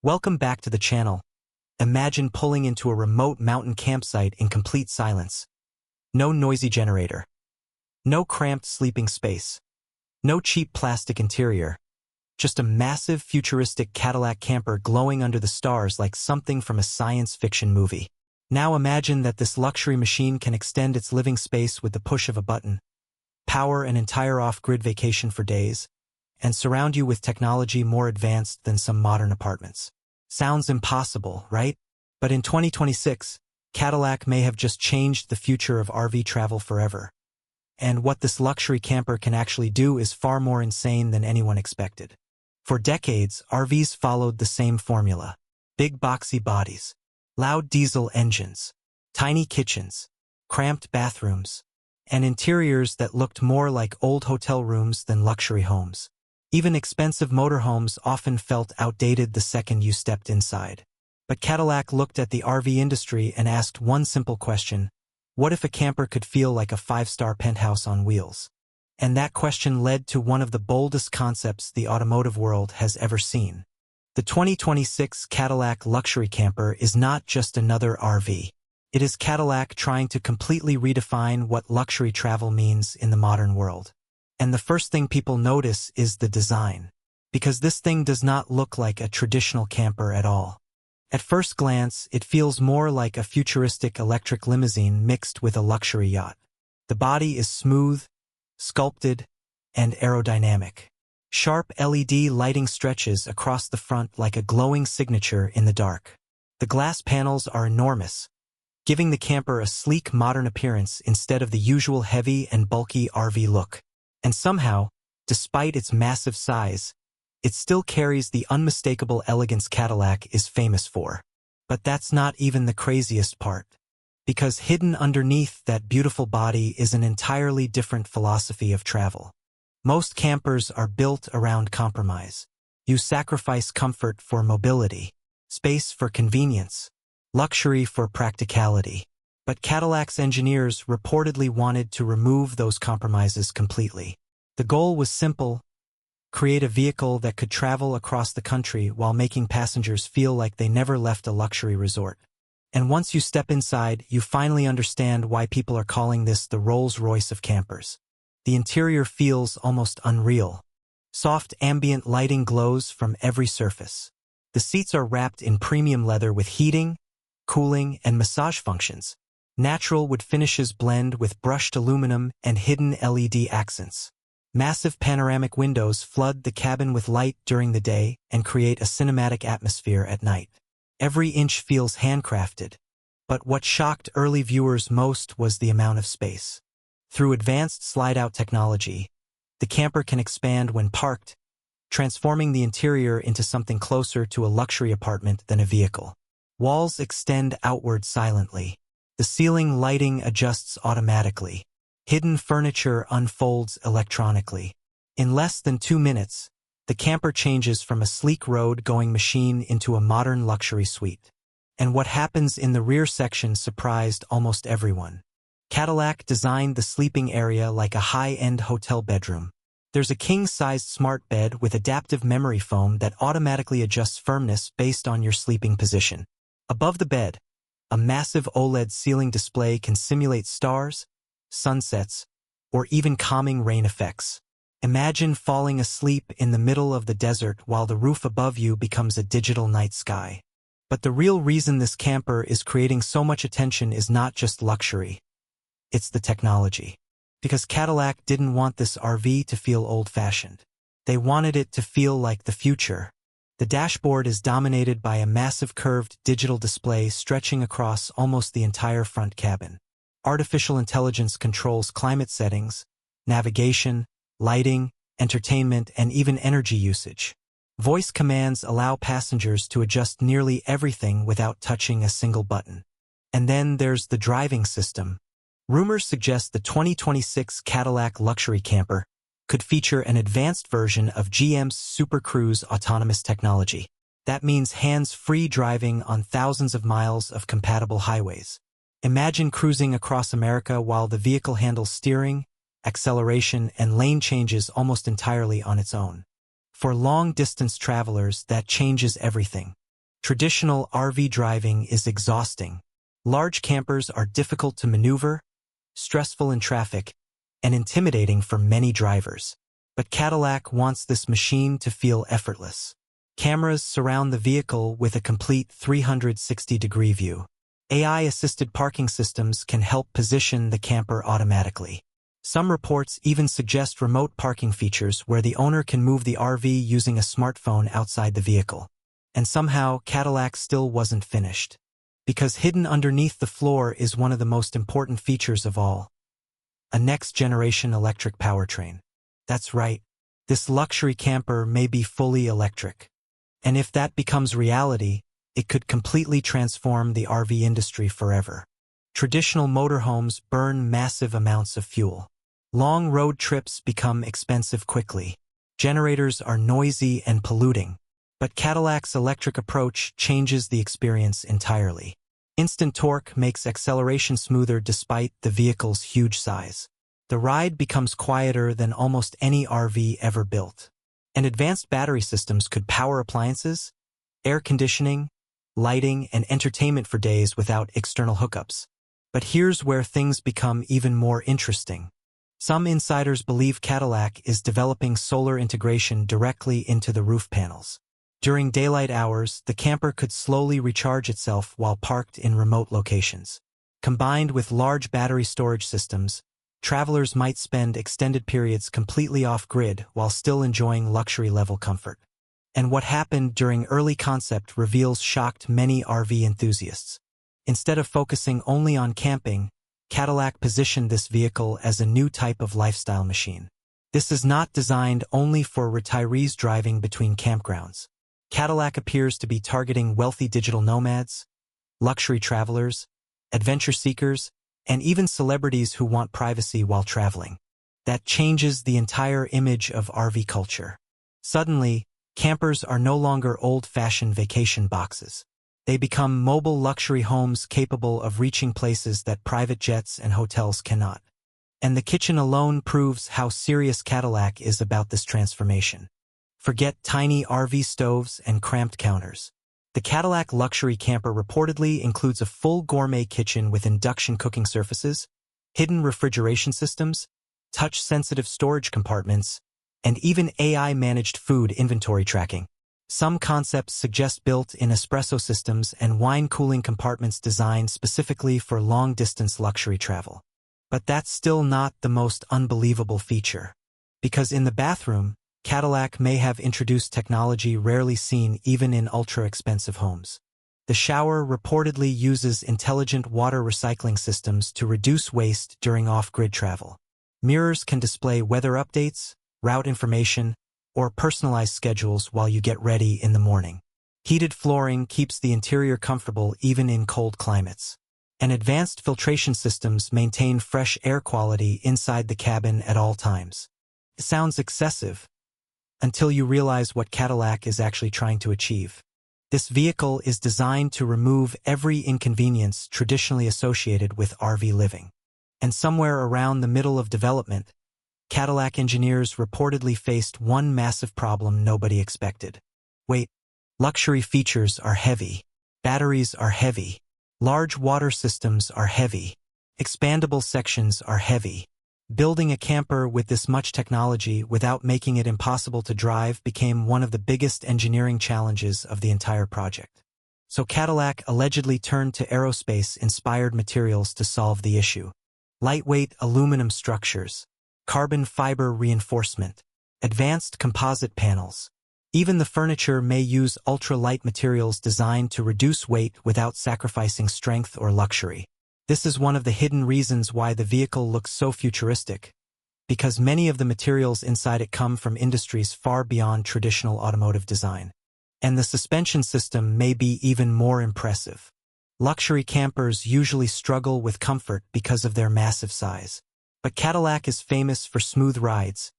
Welcome back to the channel. Imagine pulling into a remote mountain campsite in complete silence. No noisy generator. No cramped sleeping space. No cheap plastic interior. Just a massive futuristic Cadillac camper glowing under the stars like something from a science fiction movie. Now imagine that this luxury machine can extend its living space with the push of a button, power an entire off-grid vacation for days, and surround you with technology more advanced than some modern apartments. Sounds impossible, right? But in 2026, Cadillac may have just changed the future of RV travel forever. And what this luxury camper can actually do is far more insane than anyone expected. For decades, RVs followed the same formula. Big boxy bodies, loud diesel engines, tiny kitchens, cramped bathrooms, and interiors that looked more like old hotel rooms than luxury homes. Even expensive motorhomes often felt outdated the second you stepped inside. But Cadillac looked at the RV industry and asked one simple question: what if a camper could feel like a five-star penthouse on wheels? And that question led to one of the boldest concepts the automotive world has ever seen. The 2026 Cadillac luxury camper is not just another RV. It is Cadillac trying to completely redefine what luxury travel means in the modern world. And the first thing people notice is the design. Because this thing does not look like a traditional camper at all. At first glance, it feels more like a futuristic electric limousine mixed with a luxury yacht. The body is smooth, sculpted, and aerodynamic. Sharp LED lighting stretches across the front like a glowing signature in the dark. The glass panels are enormous, giving the camper a sleek modern appearance instead of the usual heavy and bulky RV look. And somehow, despite its massive size, it still carries the unmistakable elegance Cadillac is famous for. But that's not even the craziest part. Because hidden underneath that beautiful body is an entirely different philosophy of travel. Most campers are built around compromise. You sacrifice comfort for mobility, space for convenience, luxury for practicality. But Cadillac's engineers reportedly wanted to remove those compromises completely. The goal was simple: create a vehicle that could travel across the country while making passengers feel like they never left a luxury resort. And once you step inside, you finally understand why people are calling this the Rolls-Royce of campers. The interior feels almost unreal. Soft ambient lighting glows from every surface. The seats are wrapped in premium leather with heating, cooling, and massage functions. Natural wood finishes blend with brushed aluminum and hidden LED accents. Massive panoramic windows flood the cabin with light during the day and create a cinematic atmosphere at night. Every inch feels handcrafted. But what shocked early viewers most was the amount of space. Through advanced slide-out technology, the camper can expand when parked, transforming the interior into something closer to a luxury apartment than a vehicle. Walls extend outward silently. The ceiling lighting adjusts automatically. Hidden furniture unfolds electronically. In less than 2 minutes, the camper changes from a sleek road-going machine into a modern luxury suite. And what happens in the rear section surprised almost everyone. Cadillac designed the sleeping area like a high-end hotel bedroom. There's a king-sized smart bed with adaptive memory foam that automatically adjusts firmness based on your sleeping position. Above the bed, a massive OLED ceiling display can simulate stars, sunsets, or even calming rain effects. Imagine falling asleep in the middle of the desert while the roof above you becomes a digital night sky. But the real reason this camper is creating so much attention is not just luxury. It's the technology. Because Cadillac didn't want this RV to feel old-fashioned. They wanted it to feel like the future. The dashboard is dominated by a massive curved digital display stretching across almost the entire front cabin. Artificial intelligence controls climate settings, navigation, lighting, entertainment, and even energy usage. Voice commands allow passengers to adjust nearly everything without touching a single button. And then there's the driving system. Rumors suggest the 2026 Cadillac luxury camper could feature an advanced version of GM's Super Cruise autonomous technology. That means hands-free driving on thousands of miles of compatible highways. Imagine cruising across America while the vehicle handles steering, acceleration, and lane changes almost entirely on its own. For long-distance travelers, that changes everything. Traditional RV driving is exhausting. Large campers are difficult to maneuver, stressful in traffic, and intimidating for many drivers. But Cadillac wants this machine to feel effortless. Cameras surround the vehicle with a complete 360-degree view. AI-assisted parking systems can help position the camper automatically. Some reports even suggest remote parking features where the owner can move the RV using a smartphone outside the vehicle. And somehow, Cadillac still wasn't finished. Because hidden underneath the floor is one of the most important features of all. A next-generation electric powertrain. That's right, this luxury camper may be fully electric. And if that becomes reality, it could completely transform the RV industry forever. Traditional motorhomes burn massive amounts of fuel. Long road trips become expensive quickly. Generators are noisy and polluting. But Cadillac's electric approach changes the experience entirely. Instant torque makes acceleration smoother despite the vehicle's huge size. The ride becomes quieter than almost any RV ever built. And advanced battery systems could power appliances, air conditioning, lighting, and entertainment for days without external hookups. But here's where things become even more interesting. Some insiders believe Cadillac is developing solar integration directly into the roof panels. During daylight hours, the camper could slowly recharge itself while parked in remote locations. Combined with large battery storage systems, travelers might spend extended periods completely off-grid while still enjoying luxury-level comfort. And what happened during early concept reveals shocked many RV enthusiasts. Instead of focusing only on camping, Cadillac positioned this vehicle as a new type of lifestyle machine. This is not designed only for retirees driving between campgrounds. Cadillac appears to be targeting wealthy digital nomads, luxury travelers, adventure seekers, and even celebrities who want privacy while traveling. That changes the entire image of RV culture. Suddenly, campers are no longer old-fashioned vacation boxes. They become mobile luxury homes capable of reaching places that private jets and hotels cannot. And the kitchen alone proves how serious Cadillac is about this transformation. Forget tiny RV stoves and cramped counters. The Cadillac luxury camper reportedly includes a full gourmet kitchen with induction cooking surfaces, hidden refrigeration systems, touch-sensitive storage compartments, and even AI-managed food inventory tracking. Some concepts suggest built-in espresso systems and wine cooling compartments designed specifically for long-distance luxury travel. But that's still not the most unbelievable feature. Because in the bathroom, Cadillac may have introduced technology rarely seen even in ultra-expensive homes. The shower reportedly uses intelligent water recycling systems to reduce waste during off-grid travel. Mirrors can display weather updates, route information, or personalized schedules while you get ready in the morning. Heated flooring keeps the interior comfortable even in cold climates. And advanced filtration systems maintain fresh air quality inside the cabin at all times. It sounds excessive, until you realize what Cadillac is actually trying to achieve. This vehicle is designed to remove every inconvenience traditionally associated with RV living. And somewhere around the middle of development, Cadillac engineers reportedly faced one massive problem nobody expected. Wait, luxury features are heavy. Batteries are heavy. Large water systems are heavy. Expandable sections are heavy. Building a camper with this much technology without making it impossible to drive became one of the biggest engineering challenges of the entire project. So Cadillac allegedly turned to aerospace-inspired materials to solve the issue. Lightweight aluminum structures, carbon fiber reinforcement, advanced composite panels. Even the furniture may use ultra-light materials designed to reduce weight without sacrificing strength or luxury. This is one of the hidden reasons why the vehicle looks so futuristic, because many of the materials inside it come from industries far beyond traditional automotive design. And the suspension system may be even more impressive. Luxury campers usually struggle with comfort because of their massive size. But Cadillac is famous for smooth rides,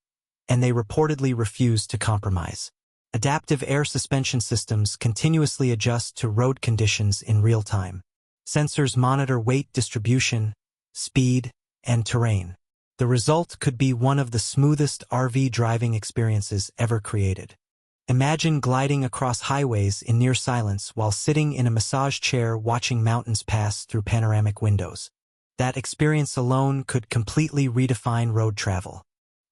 and they reportedly refuse to compromise. Adaptive air suspension systems continuously adjust to road conditions in real time. Sensors monitor weight distribution, speed, and terrain. The result could be one of the smoothest RV driving experiences ever created. Imagine gliding across highways in near silence while sitting in a massage chair watching mountains pass through panoramic windows. That experience alone could completely redefine road travel.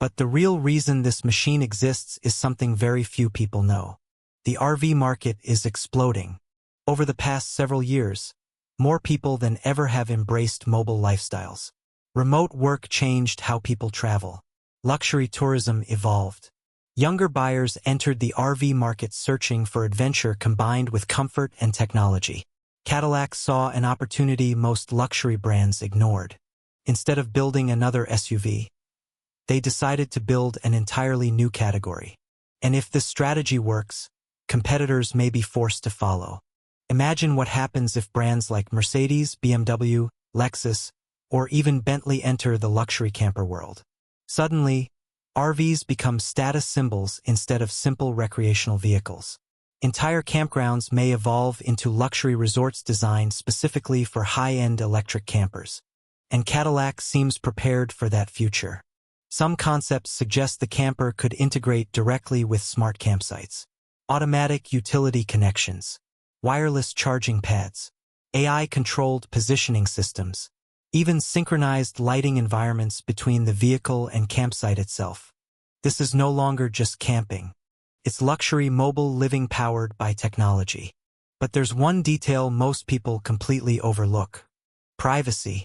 But the real reason this machine exists is something very few people know. The RV market is exploding. Over the past several years, more people than ever have embraced mobile lifestyles. Remote work changed how people travel. Luxury tourism evolved. Younger buyers entered the RV market searching for adventure combined with comfort and technology. Cadillac saw an opportunity most luxury brands ignored. Instead of building another SUV, they decided to build an entirely new category. And if this strategy works, competitors may be forced to follow. Imagine what happens if brands like Mercedes, BMW, Lexus, or even Bentley enter the luxury camper world. Suddenly, RVs become status symbols instead of simple recreational vehicles. Entire campgrounds may evolve into luxury resorts designed specifically for high-end electric campers. And Cadillac seems prepared for that future. Some concepts suggest the camper could integrate directly with smart campsites. Automatic utility connections, wireless charging pads, AI-controlled positioning systems, even synchronized lighting environments between the vehicle and campsite itself. This is no longer just camping. It's luxury mobile living powered by technology. But there's one detail most people completely overlook: privacy.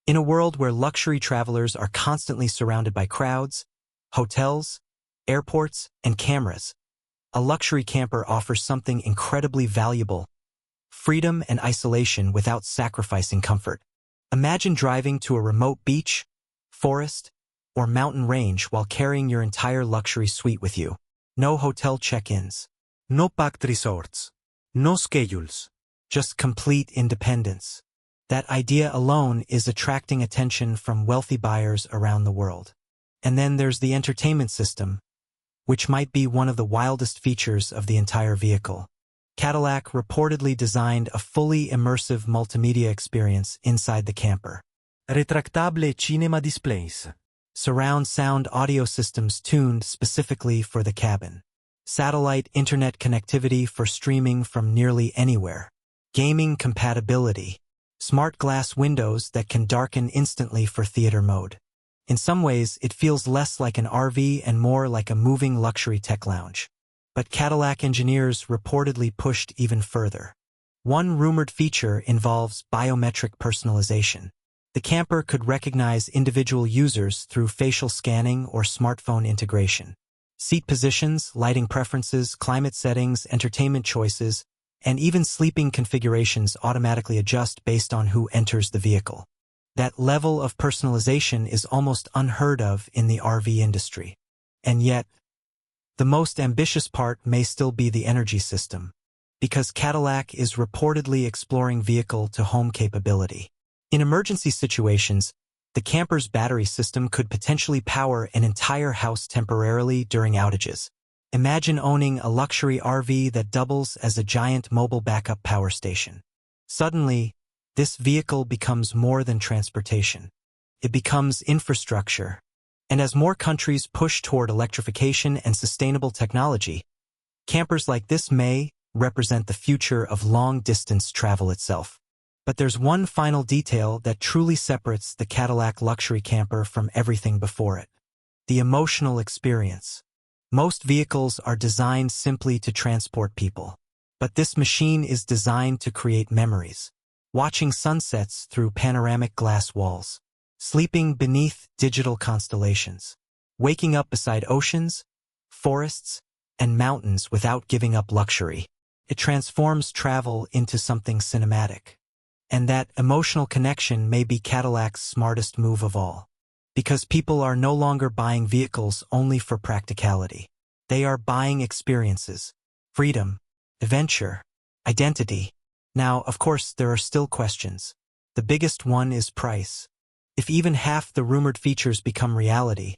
In a world where luxury travelers are constantly surrounded by crowds, hotels, airports, and cameras, a luxury camper offers something incredibly valuable: freedom and isolation without sacrificing comfort. Imagine driving to a remote beach, forest, or mountain range while carrying your entire luxury suite with you. No hotel check-ins, no packed resorts, no schedules, just complete independence. That idea alone is attracting attention from wealthy buyers around the world. And then there's the entertainment system, which might be one of the wildest features of the entire vehicle. Cadillac reportedly designed a fully immersive multimedia experience inside the camper. Retractable cinema displays. Surround sound audio systems tuned specifically for the cabin. Satellite internet connectivity for streaming from nearly anywhere. Gaming compatibility. Smart glass windows that can darken instantly for theater mode. In some ways, it feels less like an RV and more like a moving luxury tech lounge. But Cadillac engineers reportedly pushed even further. One rumored feature involves biometric personalization. The camper could recognize individual users through facial scanning or smartphone integration. Seat positions, lighting preferences, climate settings, entertainment choices, and even sleeping configurations automatically adjust based on who enters the vehicle. That level of personalization is almost unheard of in the RV industry. And yet, the most ambitious part may still be the energy system, because Cadillac is reportedly exploring vehicle-to-home capability. In emergency situations, the camper's battery system could potentially power an entire house temporarily during outages. Imagine owning a luxury RV that doubles as a giant mobile backup power station. Suddenly, this vehicle becomes more than transportation. It becomes infrastructure. And as more countries push toward electrification and sustainable technology, campers like this may represent the future of long-distance travel itself. But there's one final detail that truly separates the Cadillac luxury camper from everything before it: the emotional experience. Most vehicles are designed simply to transport people. But this machine is designed to create memories. Watching sunsets through panoramic glass walls. Sleeping beneath digital constellations. Waking up beside oceans, forests, and mountains without giving up luxury. It transforms travel into something cinematic. And that emotional connection may be Cadillac's smartest move of all. Because people are no longer buying vehicles only for practicality. They are buying experiences, freedom, adventure, identity. Now, of course, there are still questions. The biggest one is price. If even half the rumored features become reality,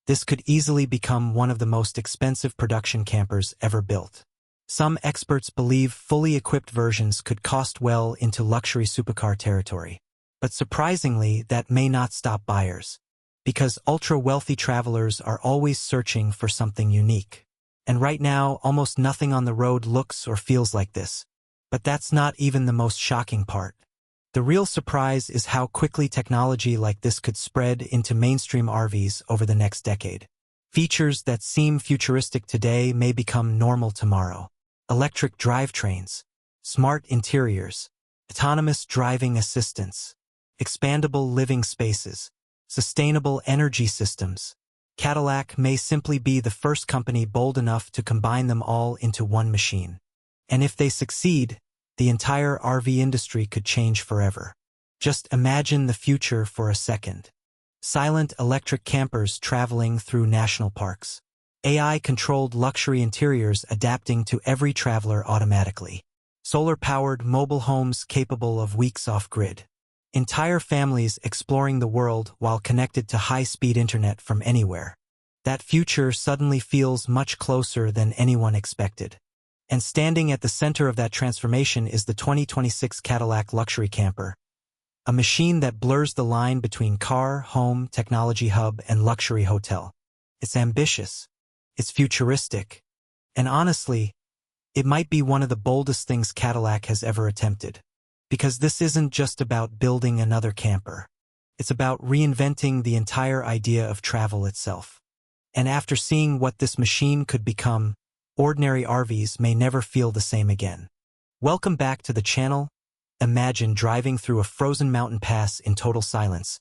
this could easily become one of the most expensive production campers ever built. Some experts believe fully equipped versions could cost well into luxury supercar territory. But surprisingly, that may not stop buyers. Because ultra-wealthy travelers are always searching for something unique. And right now, almost nothing on the road looks or feels like this. But that's not even the most shocking part. The real surprise is how quickly technology like this could spread into mainstream RVs over the next decade. Features that seem futuristic today may become normal tomorrow. Electric drivetrains, smart interiors, autonomous driving assistance, expandable living spaces, sustainable energy systems. Cadillac may simply be the first company bold enough to combine them all into one machine. And if they succeed, the entire RV industry could change forever. Just imagine the future for a second. Silent electric campers traveling through national parks. AI-controlled luxury interiors adapting to every traveler automatically. Solar-powered mobile homes capable of weeks off-grid. Entire families exploring the world while connected to high-speed internet from anywhere. That future suddenly feels much closer than anyone expected. And standing at the center of that transformation is the 2026 Cadillac Luxury Camper. A machine that blurs the line between car, home, technology hub, and luxury hotel. It's ambitious. It's futuristic. And honestly, it might be one of the boldest things Cadillac has ever attempted. Because this isn't just about building another camper. It's about reinventing the entire idea of travel itself. And after seeing what this machine could become, ordinary RVs may never feel the same again. Welcome back to the channel. Imagine driving through a frozen mountain pass in total silence,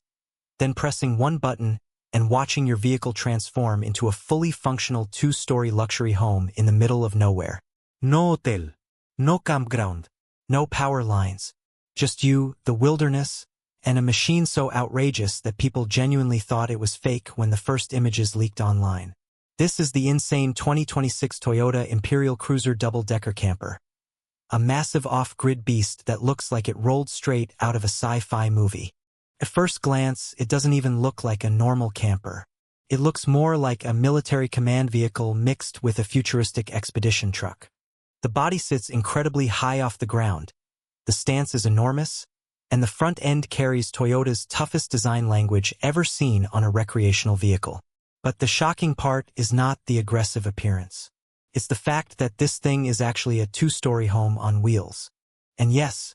then pressing one button and watching your vehicle transform into a fully functional two-story luxury home in the middle of nowhere. No hotel, no campground, no power lines. Just you, the wilderness, and a machine so outrageous that people genuinely thought it was fake when the first images leaked online. This is the insane 2026 Toyota Imperial Cruiser double-decker camper. A massive off-grid beast that looks like it rolled straight out of a sci-fi movie. At first glance, it doesn't even look like a normal camper. It looks more like a military command vehicle mixed with a futuristic expedition truck. The body sits incredibly high off the ground. The stance is enormous, and the front end carries Toyota's toughest design language ever seen on a recreational vehicle. But the shocking part is not the aggressive appearance. It's the fact that this thing is actually a two-story home on wheels. And yes,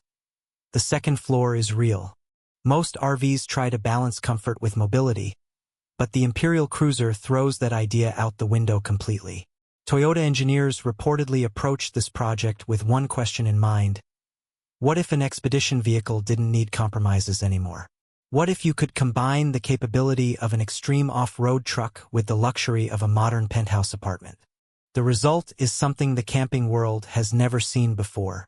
the second floor is real. Most RVs try to balance comfort with mobility, but the Imperial Cruiser throws that idea out the window completely. Toyota engineers reportedly approached this project with one question in mind. What if an expedition vehicle didn't need compromises anymore? What if you could combine the capability of an extreme off-road truck with the luxury of a modern penthouse apartment? The result is something the camping world has never seen before.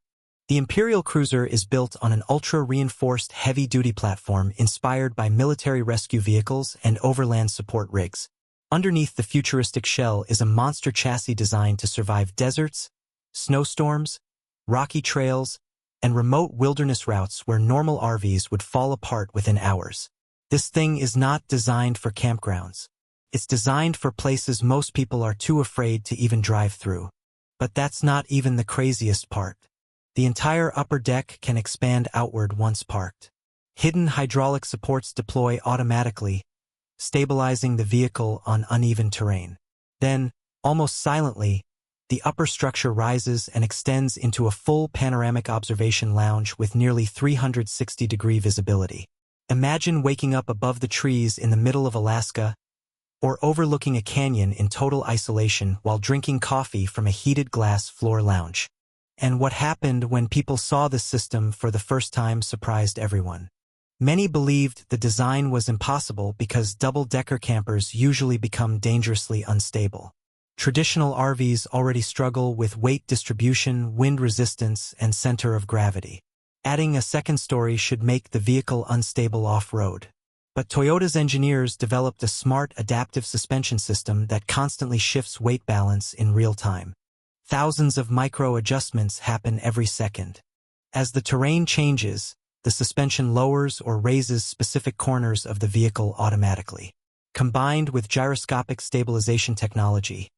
The Imperial Cruiser is built on an ultra-reinforced heavy-duty platform inspired by military rescue vehicles and overland support rigs. Underneath the futuristic shell is a monster chassis designed to survive deserts, snowstorms, rocky trails, and remote wilderness routes where normal RVs would fall apart within hours. This thing is not designed for campgrounds. It's designed for places most people are too afraid to even drive through. But that's not even the craziest part. The entire upper deck can expand outward once parked. Hidden hydraulic supports deploy automatically, stabilizing the vehicle on uneven terrain. Then, almost silently, the upper structure rises and extends into a full panoramic observation lounge with nearly 360-degree visibility. Imagine waking up above the trees in the middle of Alaska, or overlooking a canyon in total isolation while drinking coffee from a heated glass floor lounge. And what happened when people saw this system for the first time surprised everyone. Many believed the design was impossible because double-decker campers usually become dangerously unstable. Traditional RVs already struggle with weight distribution, wind resistance, and center of gravity. Adding a second story should make the vehicle unstable off-road. But Toyota's engineers developed a smart adaptive suspension system that constantly shifts weight balance in real time. Thousands of micro-adjustments happen every second. As the terrain changes, the suspension lowers or raises specific corners of the vehicle automatically. Combined with gyroscopic stabilization technology,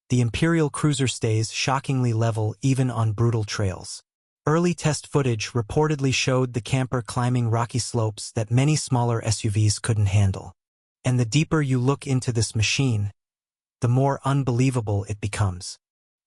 the Imperial Cruiser stays shockingly level even on brutal trails. Early test footage reportedly showed the camper climbing rocky slopes that many smaller SUVs couldn't handle. And the deeper you look into this machine, the more unbelievable it becomes.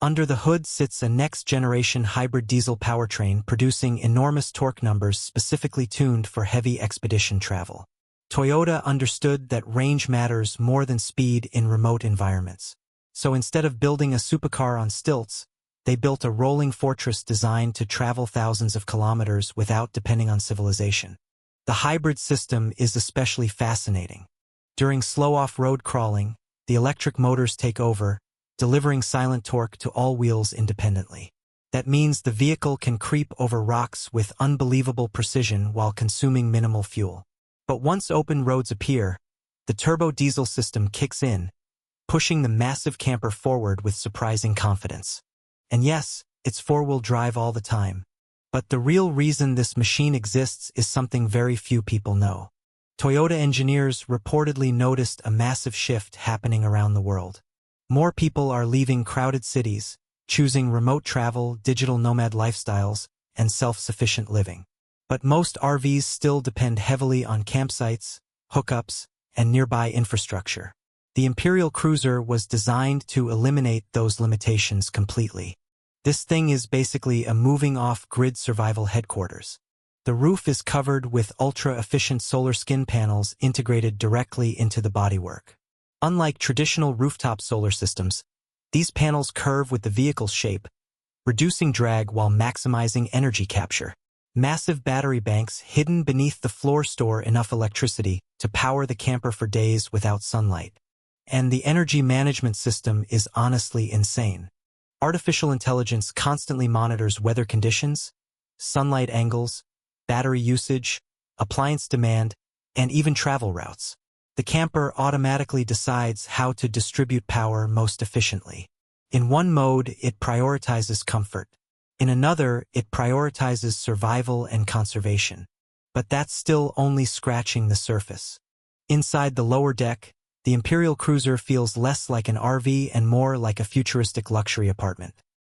Under the hood sits a next-generation hybrid diesel powertrain producing enormous torque numbers specifically tuned for heavy expedition travel. Toyota understood that range matters more than speed in remote environments. So instead of building a supercar on stilts, they built a rolling fortress designed to travel thousands of kilometers without depending on civilization. The hybrid system is especially fascinating. During slow off-road crawling, the electric motors take over, delivering silent torque to all wheels independently. That means the vehicle can creep over rocks with unbelievable precision while consuming minimal fuel. But once open roads appear, the turbo diesel system kicks in, pushing the massive camper forward with surprising confidence. And yes, it's four-wheel drive all the time. But the real reason this machine exists is something very few people know. Toyota engineers reportedly noticed a massive shift happening around the world. More people are leaving crowded cities, choosing remote travel, digital nomad lifestyles, and self-sufficient living. But most RVs still depend heavily on campsites, hookups, and nearby infrastructure. The Imperial Cruiser was designed to eliminate those limitations completely. This thing is basically a moving off-grid survival headquarters. The roof is covered with ultra-efficient solar skin panels integrated directly into the bodywork. Unlike traditional rooftop solar systems, these panels curve with the vehicle's shape, reducing drag while maximizing energy capture. Massive battery banks hidden beneath the floor store enough electricity to power the camper for days without sunlight. And the energy management system is honestly insane. Artificial intelligence constantly monitors weather conditions, sunlight angles, battery usage, appliance demand, and even travel routes. The camper automatically decides how to distribute power most efficiently. In one mode, it prioritizes comfort. In another, it prioritizes survival and conservation. But that's still only scratching the surface. Inside the lower deck, the Imperial Cruiser feels less like an RV and more like a futuristic luxury apartment.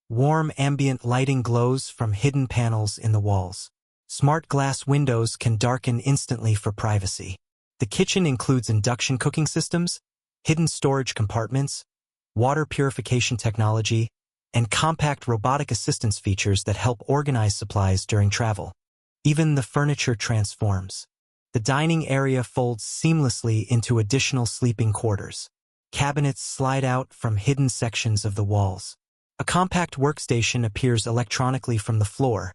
Warm ambient lighting glows from hidden panels in the walls. Smart glass windows can darken instantly for privacy. The kitchen includes induction cooking systems, hidden storage compartments, water purification technology, and compact robotic assistance features that help organize supplies during travel. Even the furniture transforms. The dining area folds seamlessly into additional sleeping quarters. Cabinets slide out from hidden sections of the walls. A compact workstation appears electronically from the floor,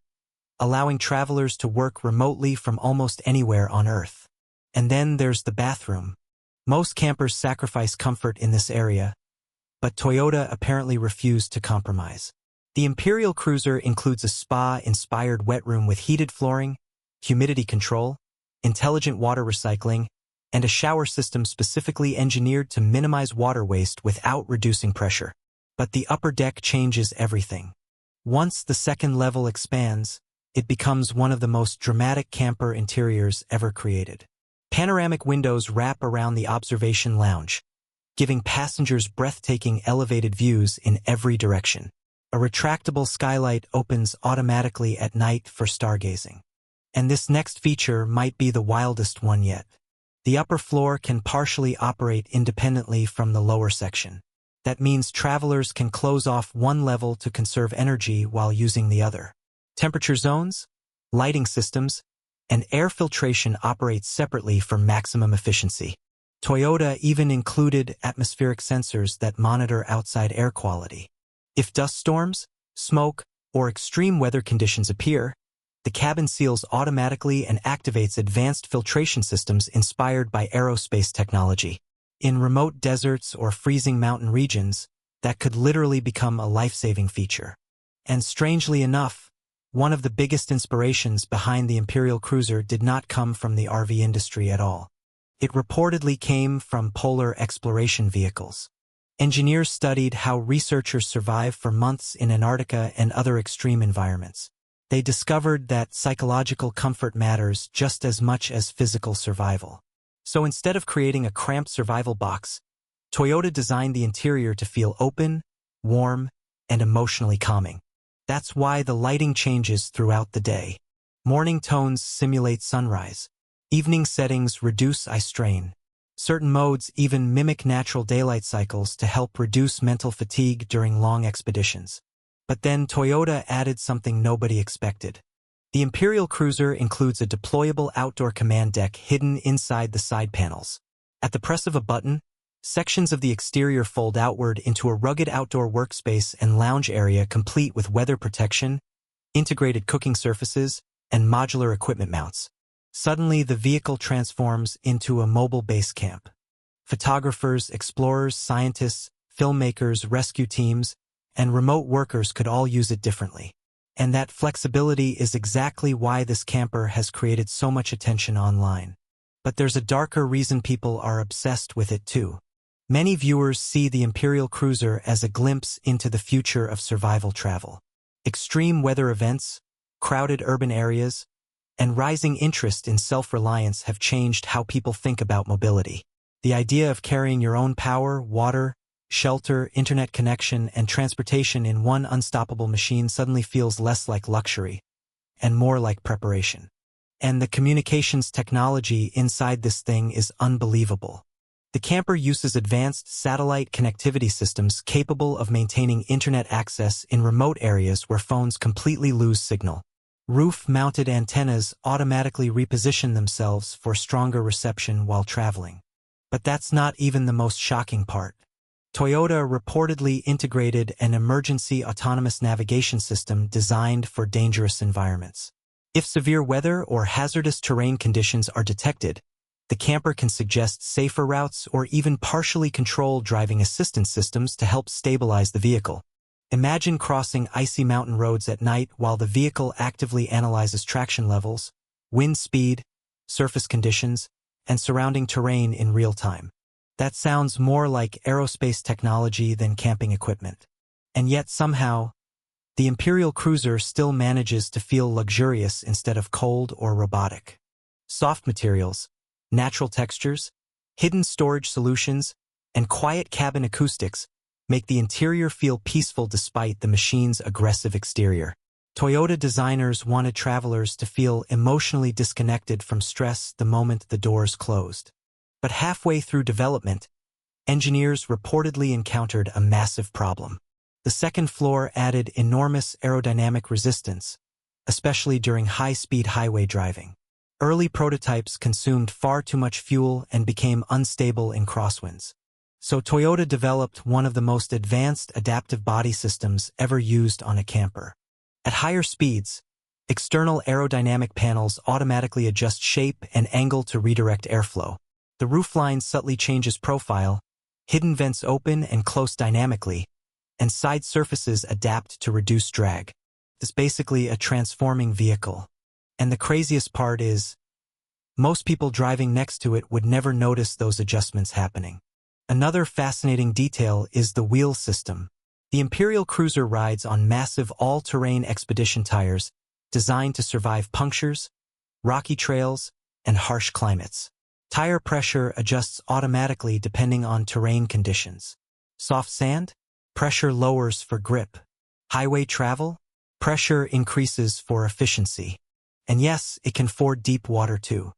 allowing travelers to work remotely from almost anywhere on Earth. And then there's the bathroom. Most campers sacrifice comfort in this area, but Toyota apparently refused to compromise. The Imperial Cruiser includes a spa-inspired wet room with heated flooring, humidity control, intelligent water recycling, and a shower system specifically engineered to minimize water waste without reducing pressure. But the upper deck changes everything. Once the second level expands, it becomes one of the most dramatic camper interiors ever created. Panoramic windows wrap around the observation lounge, giving passengers breathtaking elevated views in every direction. A retractable skylight opens automatically at night for stargazing. And this next feature might be the wildest one yet. The upper floor can partially operate independently from the lower section. That means travelers can close off one level to conserve energy while using the other. Temperature zones, lighting systems, and air filtration operate separately for maximum efficiency. Toyota even included atmospheric sensors that monitor outside air quality. If dust storms, smoke, or extreme weather conditions appear, the cabin seals automatically and activates advanced filtration systems inspired by aerospace technology. In remote deserts or freezing mountain regions, that could literally become a life-saving feature. And strangely enough, one of the biggest inspirations behind the Imperial Cruiser did not come from the RV industry at all. It reportedly came from polar exploration vehicles. Engineers studied how researchers survive for months in Antarctica and other extreme environments. They discovered that psychological comfort matters just as much as physical survival. So instead of creating a cramped survival box, Toyota designed the interior to feel open, warm, and emotionally calming. That's why the lighting changes throughout the day. Morning tones simulate sunrise. Evening settings reduce eye strain. Certain modes even mimic natural daylight cycles to help reduce mental fatigue during long expeditions. But then Toyota added something nobody expected. The Imperial Cruiser includes a deployable outdoor command deck hidden inside the side panels. At the press of a button, sections of the exterior fold outward into a rugged outdoor workspace and lounge area complete with weather protection, integrated cooking surfaces, and modular equipment mounts. Suddenly, the vehicle transforms into a mobile base camp. Photographers, explorers, scientists, filmmakers, rescue teams, and remote workers could all use it differently. And that flexibility is exactly why this camper has created so much attention online. But there's a darker reason people are obsessed with it too. Many viewers see the Imperial Cruiser as a glimpse into the future of survival travel. Extreme weather events, crowded urban areas, and rising interest in self-reliance have changed how people think about mobility. The idea of carrying your own power, water, shelter, internet connection, and transportation in one unstoppable machine suddenly feels less like luxury and more like preparation. And the communications technology inside this thing is unbelievable. The camper uses advanced satellite connectivity systems capable of maintaining internet access in remote areas where phones completely lose signal. Roof-mounted antennas automatically reposition themselves for stronger reception while traveling. But that's not even the most shocking part. Toyota reportedly integrated an emergency autonomous navigation system designed for dangerous environments. If severe weather or hazardous terrain conditions are detected, the camper can suggest safer routes or even partially control driving assistance systems to help stabilize the vehicle. Imagine crossing icy mountain roads at night while the vehicle actively analyzes traction levels, wind speed, surface conditions, and surrounding terrain in real time. That sounds more like aerospace technology than camping equipment. And yet somehow, the Imperial Cruiser still manages to feel luxurious instead of cold or robotic. Soft materials, natural textures, hidden storage solutions, and quiet cabin acoustics make the interior feel peaceful despite the machine's aggressive exterior. Toyota designers wanted travelers to feel emotionally disconnected from stress the moment the doors closed. But halfway through development, engineers reportedly encountered a massive problem. The second floor added enormous aerodynamic resistance, especially during high-speed highway driving. Early prototypes consumed far too much fuel and became unstable in crosswinds. So Toyota developed one of the most advanced adaptive body systems ever used on a camper. At higher speeds, external aerodynamic panels automatically adjust shape and angle to redirect airflow. The roofline subtly changes profile, hidden vents open and close dynamically, and side surfaces adapt to reduce drag. It's basically a transforming vehicle. And the craziest part is, most people driving next to it would never notice those adjustments happening. Another fascinating detail is the wheel system. The Imperial Cruiser rides on massive all-terrain expedition tires designed to survive punctures, rocky trails, and harsh climates. Tire pressure adjusts automatically depending on terrain conditions. Soft sand? Pressure lowers for grip. Highway travel? Pressure increases for efficiency. And yes, it can ford deep water too.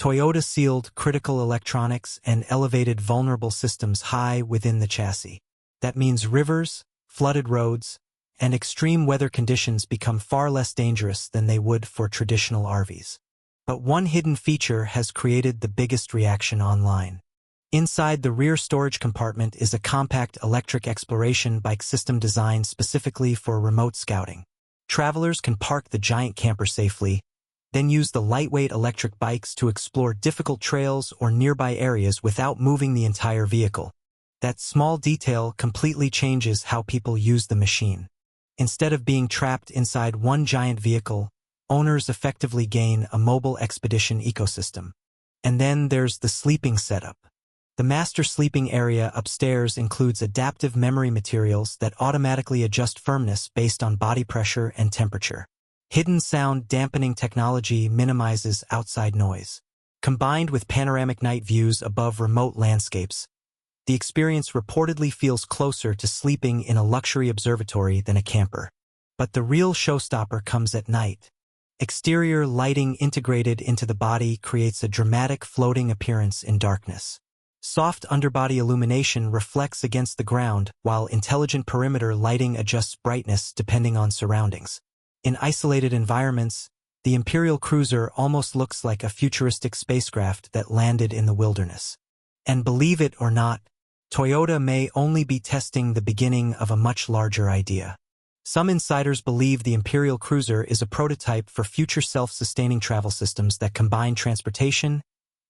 Toyota sealed critical electronics and elevated vulnerable systems high within the chassis. That means rivers, flooded roads, and extreme weather conditions become far less dangerous than they would for traditional RVs. But one hidden feature has created the biggest reaction online. Inside the rear storage compartment is a compact electric exploration bike system designed specifically for remote scouting. Travelers can park the giant camper safely, then use the lightweight electric bikes to explore difficult trails or nearby areas without moving the entire vehicle. That small detail completely changes how people use the machine. Instead of being trapped inside one giant vehicle, owners effectively gain a mobile expedition ecosystem. And then there's the sleeping setup. The master sleeping area upstairs includes adaptive memory materials that automatically adjust firmness based on body pressure and temperature. Hidden sound dampening technology minimizes outside noise. Combined with panoramic night views above remote landscapes, the experience reportedly feels closer to sleeping in a luxury observatory than a camper. But the real showstopper comes at night. Exterior lighting integrated into the body creates a dramatic floating appearance in darkness. Soft underbody illumination reflects against the ground, while intelligent perimeter lighting adjusts brightness depending on surroundings. In isolated environments, the Imperial Cruiser almost looks like a futuristic spacecraft that landed in the wilderness. And believe it or not, Toyota may only be testing the beginning of a much larger idea. Some insiders believe the Imperial Cruiser is a prototype for future self-sustaining travel systems that combine transportation,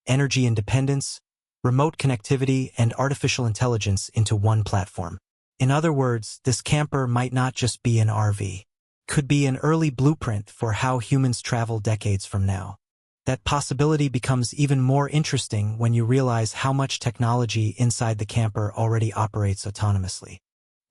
energy independence, remote connectivity, and artificial intelligence into one platform. In other words, this camper might not just be an RV. Could be an early blueprint for how humans travel decades from now. That possibility becomes even more interesting when you realize how much technology inside the camper already operates autonomously.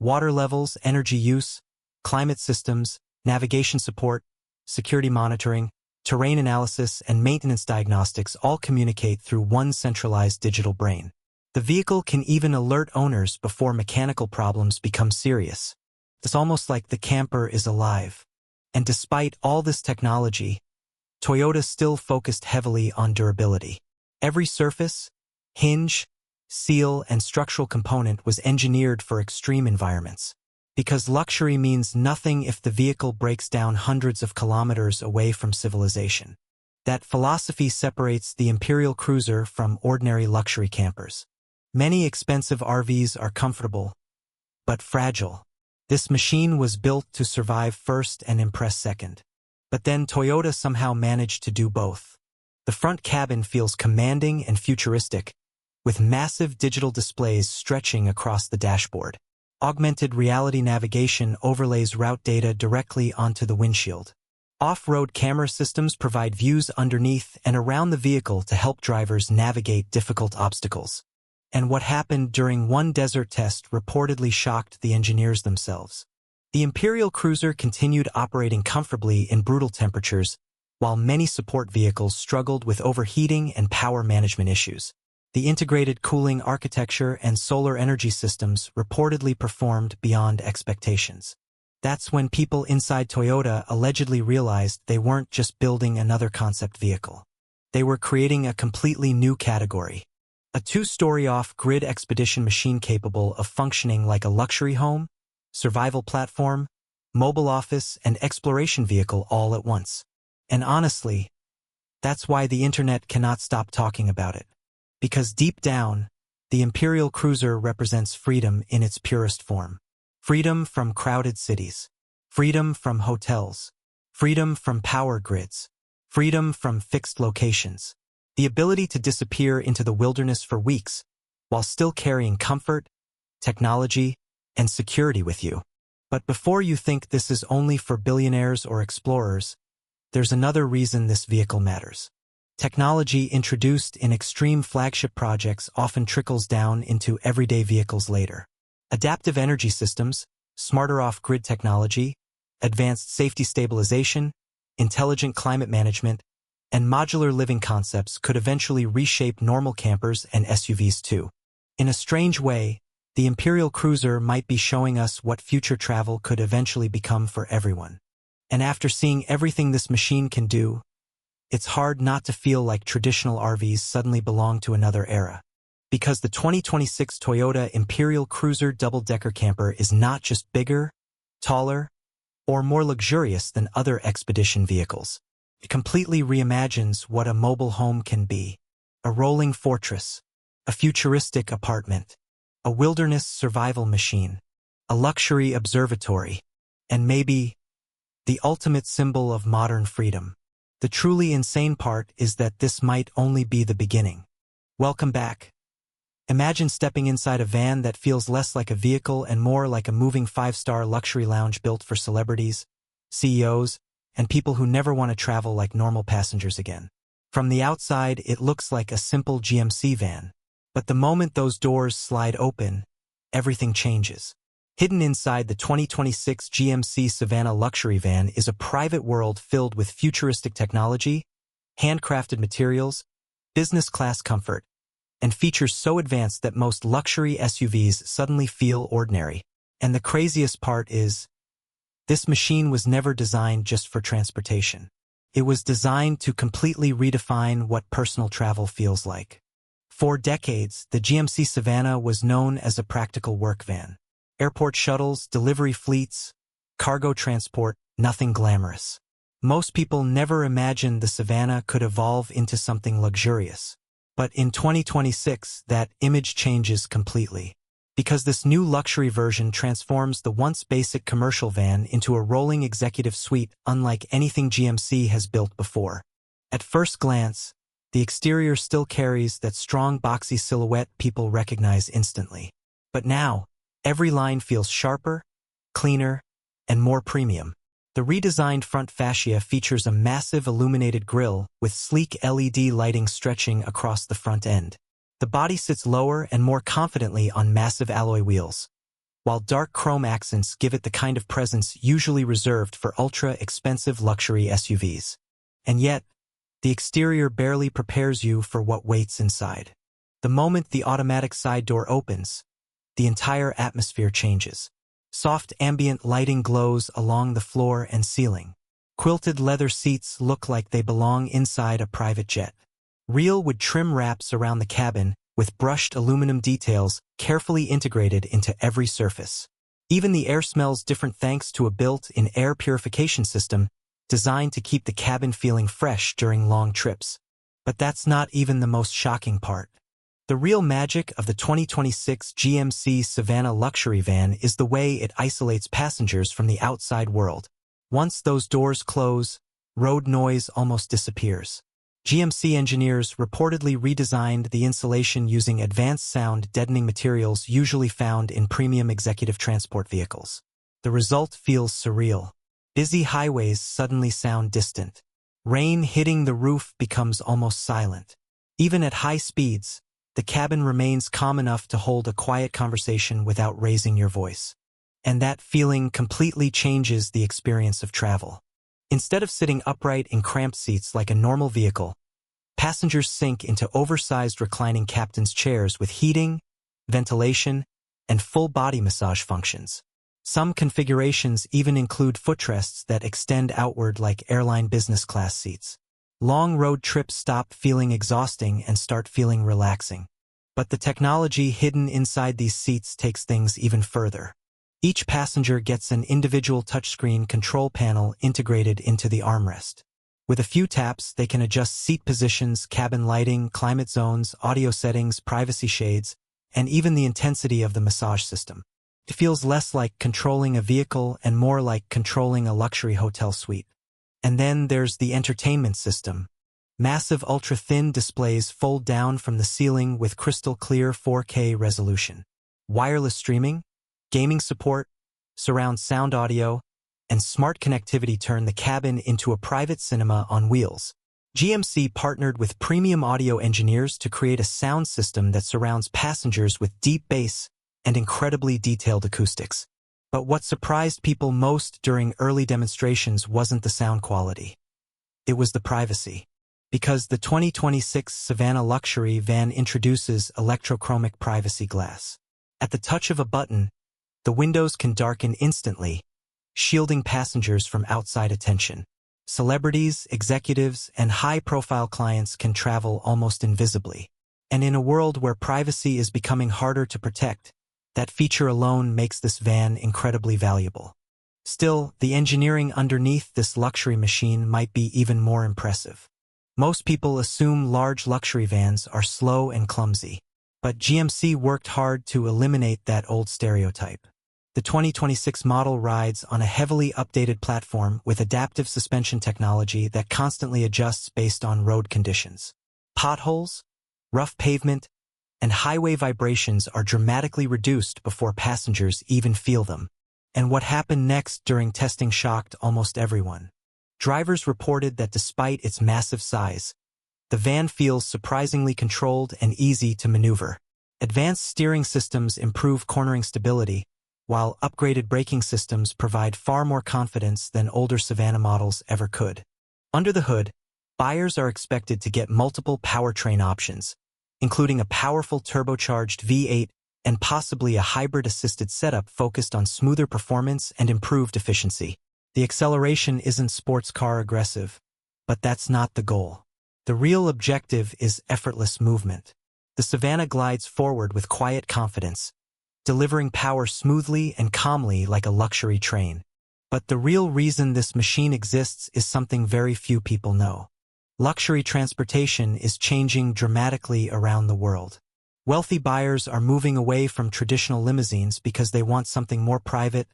Water levels, energy use, climate systems, navigation support, security monitoring, terrain analysis, and maintenance diagnostics all communicate through one centralized digital brain. The vehicle can even alert owners before mechanical problems become serious. It's almost like the camper is alive. And despite all this technology, Toyota still focused heavily on durability. Every surface, hinge, seal, and structural component was engineered for extreme environments. Because luxury means nothing if the vehicle breaks down hundreds of kilometers away from civilization. That philosophy separates the Imperial Cruiser from ordinary luxury campers. Many expensive RVs are comfortable, but fragile. This machine was built to survive first and impress second. But then Toyota somehow managed to do both. The front cabin feels commanding and futuristic, with massive digital displays stretching across the dashboard. Augmented reality navigation overlays route data directly onto the windshield. Off-road camera systems provide views underneath and around the vehicle to help drivers navigate difficult obstacles. And what happened during one desert test reportedly shocked the engineers themselves. The Imperial Cruiser continued operating comfortably in brutal temperatures, while many support vehicles struggled with overheating and power management issues. The integrated cooling architecture and solar energy systems reportedly performed beyond expectations. That's when people inside Toyota allegedly realized they weren't just building another concept vehicle. They were creating a completely new category. A two-story off-grid expedition machine capable of functioning like a luxury home, survival platform, mobile office, and exploration vehicle all at once. And honestly, that's why the internet cannot stop talking about it. Because deep down, the Imperial Cruiser represents freedom in its purest form. Freedom from crowded cities. Freedom from hotels. Freedom from power grids. Freedom from fixed locations. The ability to disappear into the wilderness for weeks, while still carrying comfort, technology, and security with you. But before you think this is only for billionaires or explorers, there's another reason this vehicle matters. Technology introduced in extreme flagship projects often trickles down into everyday vehicles later. Adaptive energy systems, smarter off-grid technology, advanced safety stabilization, intelligent climate management, and modular living concepts could eventually reshape normal campers and SUVs too. In a strange way, the Imperial Cruiser might be showing us what future travel could eventually become for everyone. And after seeing everything this machine can do, it's hard not to feel like traditional RVs suddenly belong to another era. Because the 2026 Toyota Imperial Cruiser double-decker camper is not just bigger, taller, or more luxurious than other expedition vehicles. It completely reimagines what a mobile home can be. A rolling fortress, a futuristic apartment, a wilderness survival machine, a luxury observatory, and maybe the ultimate symbol of modern freedom. The truly insane part is that this might only be the beginning. Welcome back. Imagine stepping inside a van that feels less like a vehicle and more like a moving 5-star luxury lounge built for celebrities, CEOs, and people who never want to travel like normal passengers again. From the outside, it looks like a simple GMC van. But the moment those doors slide open, everything changes. Hidden inside the 2026 GMC Savana luxury van is a private world filled with futuristic technology, handcrafted materials, business-class comfort, and features so advanced that most luxury SUVs suddenly feel ordinary. And the craziest part is, this machine was never designed just for transportation. It was designed to completely redefine what personal travel feels like. For decades, the GMC Savana was known as a practical work van. Airport shuttles, delivery fleets, cargo transport, nothing glamorous. Most people never imagined the Savana could evolve into something luxurious. But in 2026, that image changes completely. Because this new luxury version transforms the once basic commercial van into a rolling executive suite unlike anything GMC has built before. At first glance, the exterior still carries that strong boxy silhouette people recognize instantly. But now, every line feels sharper, cleaner, and more premium. The redesigned front fascia features a massive illuminated grille with sleek LED lighting stretching across the front end. The body sits lower and more confidently on massive alloy wheels, while dark chrome accents give it the kind of presence usually reserved for ultra-expensive luxury SUVs. And yet, the exterior barely prepares you for what waits inside. The moment the automatic side door opens, the entire atmosphere changes. Soft ambient lighting glows along the floor and ceiling. Quilted leather seats look like they belong inside a private jet. Real wood trim wraps around the cabin, with brushed aluminum details carefully integrated into every surface. Even the air smells different thanks to a built-in air purification system designed to keep the cabin feeling fresh during long trips. But that's not even the most shocking part. The real magic of the 2026 GMC Savana luxury van is the way it isolates passengers from the outside world. Once those doors close, road noise almost disappears. GMC engineers reportedly redesigned the insulation using advanced sound deadening materials usually found in premium executive transport vehicles. The result feels surreal. Busy highways suddenly sound distant. Rain hitting the roof becomes almost silent. Even at high speeds, the cabin remains calm enough to hold a quiet conversation without raising your voice. And that feeling completely changes the experience of travel. Instead of sitting upright in cramped seats like a normal vehicle, passengers sink into oversized reclining captain's chairs with heating, ventilation, and full body massage functions. Some configurations even include footrests that extend outward like airline business class seats. Long road trips stop feeling exhausting and start feeling relaxing. But the technology hidden inside these seats takes things even further. Each passenger gets an individual touchscreen control panel integrated into the armrest. With a few taps, they can adjust seat positions, cabin lighting, climate zones, audio settings, privacy shades, and even the intensity of the massage system. It feels less like controlling a vehicle and more like controlling a luxury hotel suite. And then there's the entertainment system. Massive ultra-thin displays fold down from the ceiling with crystal-clear 4K resolution. Wireless streaming, gaming support, surround sound audio, and smart connectivity turn the cabin into a private cinema on wheels. GMC partnered with premium audio engineers to create a sound system that surrounds passengers with deep bass and incredibly detailed acoustics. But what surprised people most during early demonstrations wasn't the sound quality. It was the privacy. Because the 2026 Savana luxury van introduces electrochromic privacy glass. At the touch of a button, the windows can darken instantly, shielding passengers from outside attention. Celebrities, executives, and high-profile clients can travel almost invisibly. And in a world where privacy is becoming harder to protect, that feature alone makes this van incredibly valuable. Still, the engineering underneath this luxury machine might be even more impressive. Most people assume large luxury vans are slow and clumsy, but GMC worked hard to eliminate that old stereotype. The 2026 model rides on a heavily updated platform with adaptive suspension technology that constantly adjusts based on road conditions. Potholes, rough pavement, and highway vibrations are dramatically reduced before passengers even feel them. And what happened next during testing shocked almost everyone. Drivers reported that despite its massive size, the van feels surprisingly controlled and easy to maneuver. Advanced steering systems improve cornering stability, while upgraded braking systems provide far more confidence than older Savana models ever could. Under the hood, buyers are expected to get multiple powertrain options, including a powerful turbocharged V8 and possibly a hybrid-assisted setup focused on smoother performance and improved efficiency. The acceleration isn't sports car aggressive, but that's not the goal. The real objective is effortless movement. The Savana glides forward with quiet confidence, delivering power smoothly and calmly like a luxury train. But the real reason this machine exists is something very few people know. Luxury transportation is changing dramatically around the world. Wealthy buyers are moving away from traditional limousines because they want something more private,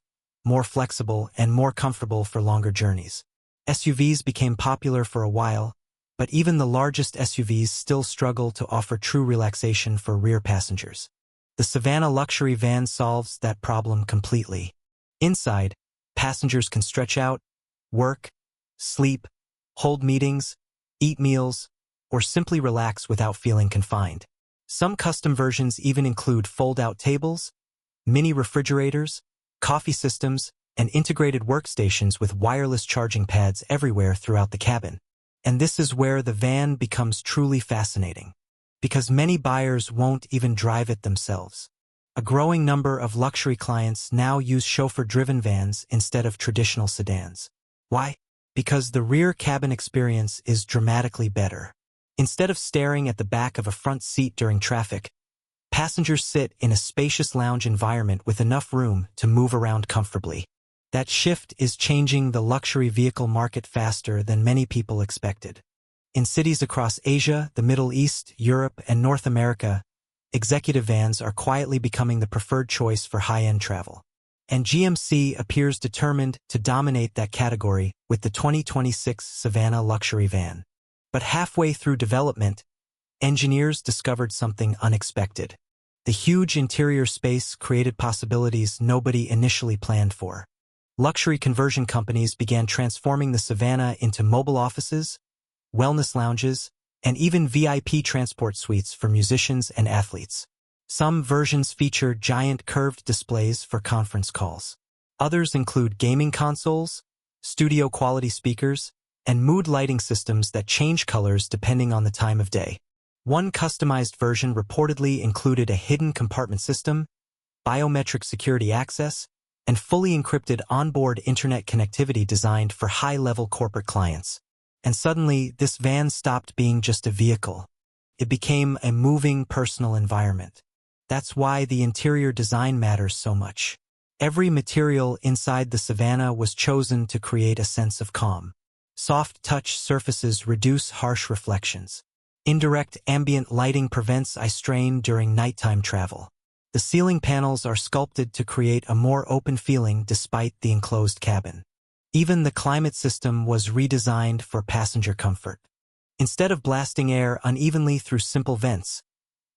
more flexible, and more comfortable for longer journeys. SUVs became popular for a while, but even the largest SUVs still struggle to offer true relaxation for rear passengers. The Savana luxury van solves that problem completely. Inside, passengers can stretch out, work, sleep, hold meetings, eat meals, or simply relax without feeling confined. Some custom versions even include fold-out tables, mini refrigerators, coffee systems, and integrated workstations with wireless charging pads everywhere throughout the cabin. And this is where the van becomes truly fascinating, because many buyers won't even drive it themselves. A growing number of luxury clients now use chauffeur-driven vans instead of traditional sedans. Why? Because the rear cabin experience is dramatically better. Instead of staring at the back of a front seat during traffic, passengers sit in a spacious lounge environment with enough room to move around comfortably. That shift is changing the luxury vehicle market faster than many people expected. In cities across Asia, the Middle East, Europe, and North America, executive vans are quietly becoming the preferred choice for high-end travel. And GMC appears determined to dominate that category with the 2026 Savana luxury van. But halfway through development, engineers discovered something unexpected. The huge interior space created possibilities nobody initially planned for. Luxury conversion companies began transforming the Savana into mobile offices, wellness lounges, and even VIP transport suites for musicians and athletes. Some versions feature giant curved displays for conference calls. Others include gaming consoles, studio-quality speakers, and mood lighting systems that change colors depending on the time of day. One customized version reportedly included a hidden compartment system, biometric security access, and fully encrypted onboard internet connectivity designed for high-level corporate clients. And suddenly, this van stopped being just a vehicle. It became a moving personal environment. That's why the interior design matters so much. Every material inside the Savana was chosen to create a sense of calm. Soft touch surfaces reduce harsh reflections. Indirect ambient lighting prevents eye strain during nighttime travel. The ceiling panels are sculpted to create a more open feeling despite the enclosed cabin. Even the climate system was redesigned for passenger comfort. Instead of blasting air unevenly through simple vents,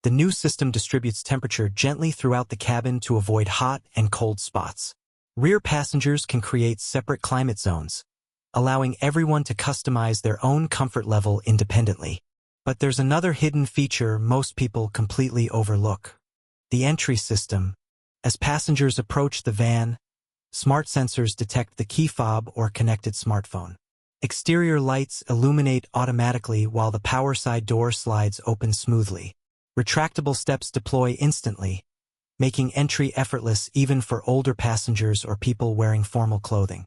the new system distributes temperature gently throughout the cabin to avoid hot and cold spots. Rear passengers can create separate climate zones, allowing everyone to customize their own comfort level independently. But there's another hidden feature most people completely overlook: the entry system. As passengers approach the van, smart sensors detect the key fob or connected smartphone. Exterior lights illuminate automatically while the power side door slides open smoothly. Retractable steps deploy instantly, making entry effortless even for older passengers or people wearing formal clothing.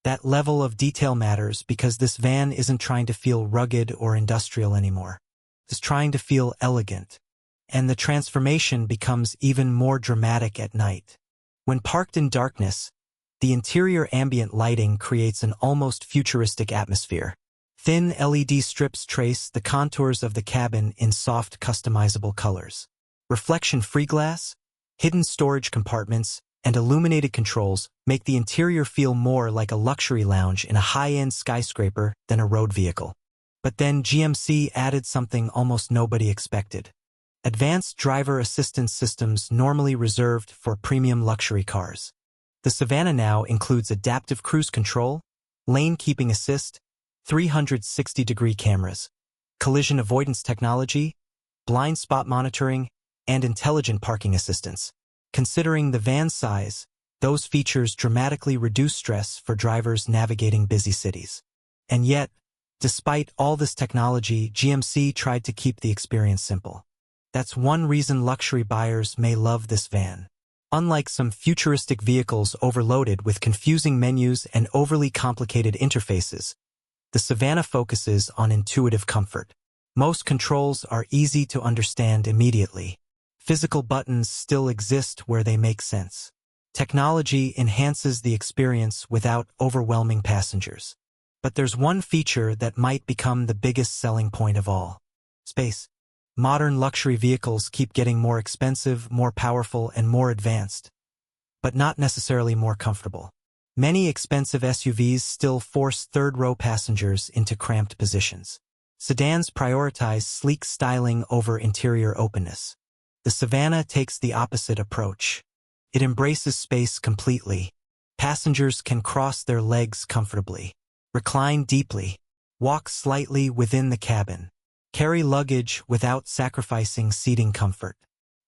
That level of detail matters because this van isn't trying to feel rugged or industrial anymore. It's trying to feel elegant. And the transformation becomes even more dramatic at night. When parked in darkness, the interior ambient lighting creates an almost futuristic atmosphere. Thin LED strips trace the contours of the cabin in soft, customizable colors. Reflection-free glass, hidden storage compartments, and illuminated controls make the interior feel more like a luxury lounge in a high-end skyscraper than a road vehicle. But then GMC added something almost nobody expected: advanced driver assistance systems normally reserved for premium luxury cars. The Savana now includes adaptive cruise control, lane keeping assist, 360-degree cameras, collision avoidance technology, blind spot monitoring, and intelligent parking assistance. Considering the van's size, those features dramatically reduce stress for drivers navigating busy cities. And yet, despite all this technology, GMC tried to keep the experience simple. That's one reason luxury buyers may love this van. Unlike some futuristic vehicles overloaded with confusing menus and overly complicated interfaces, the Savana focuses on intuitive comfort. Most controls are easy to understand immediately. Physical buttons still exist where they make sense. Technology enhances the experience without overwhelming passengers. But there's one feature that might become the biggest selling point of all. Space. Modern luxury vehicles keep getting more expensive, more powerful, and more advanced, but not necessarily more comfortable. Many expensive SUVs still force third-row passengers into cramped positions. Sedans prioritize sleek styling over interior openness. The Savana takes the opposite approach. It embraces space completely. Passengers can cross their legs comfortably, recline deeply, walk slightly within the cabin, carry luggage without sacrificing seating comfort.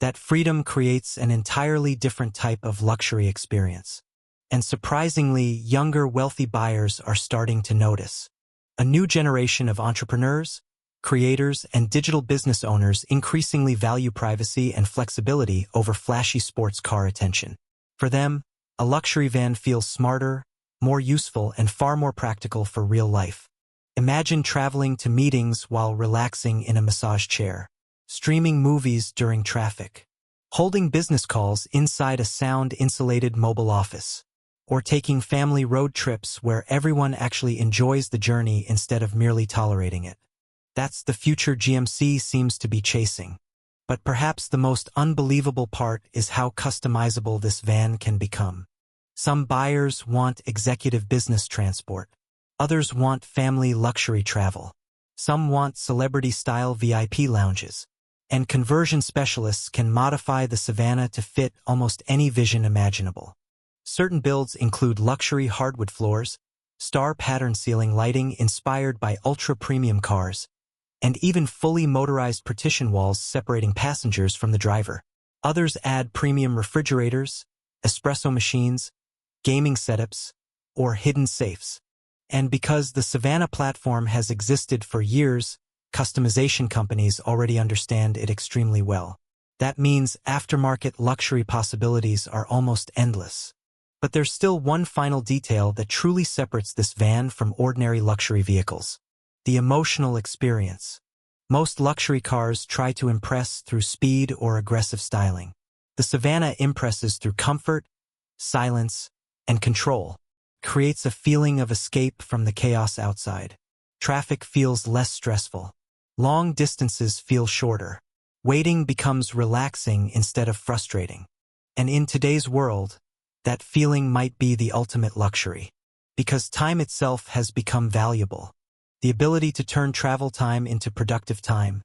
That freedom creates an entirely different type of luxury experience. And surprisingly, younger wealthy buyers are starting to notice. A new generation of entrepreneurs, creators, and digital business owners increasingly value privacy and flexibility over flashy sports car attention. For them, a luxury van feels smarter, more useful, and far more practical for real life. Imagine traveling to meetings while relaxing in a massage chair, streaming movies during traffic, holding business calls inside a sound-insulated mobile office, or taking family road trips where everyone actually enjoys the journey instead of merely tolerating it. That's the future GMC seems to be chasing. But perhaps the most unbelievable part is how customizable this van can become. Some buyers want executive business transport. Others want family luxury travel. Some want celebrity-style VIP lounges. And conversion specialists can modify the Savana to fit almost any vision imaginable. Certain builds include luxury hardwood floors, star pattern ceiling lighting inspired by ultra-premium cars, and even fully motorized partition walls separating passengers from the driver. Others add premium refrigerators, espresso machines, gaming setups, or hidden safes. And because the Savana platform has existed for years, customization companies already understand it extremely well. That means aftermarket luxury possibilities are almost endless. But there's still one final detail that truly separates this van from ordinary luxury vehicles: the emotional experience. Most luxury cars try to impress through speed or aggressive styling. The Savana impresses through comfort, silence, and control. Creates a feeling of escape from the chaos outside. Traffic feels less stressful. Long distances feel shorter. Waiting becomes relaxing instead of frustrating. And in today's world, that feeling might be the ultimate luxury. Because time itself has become valuable. The ability to turn travel time into productive time,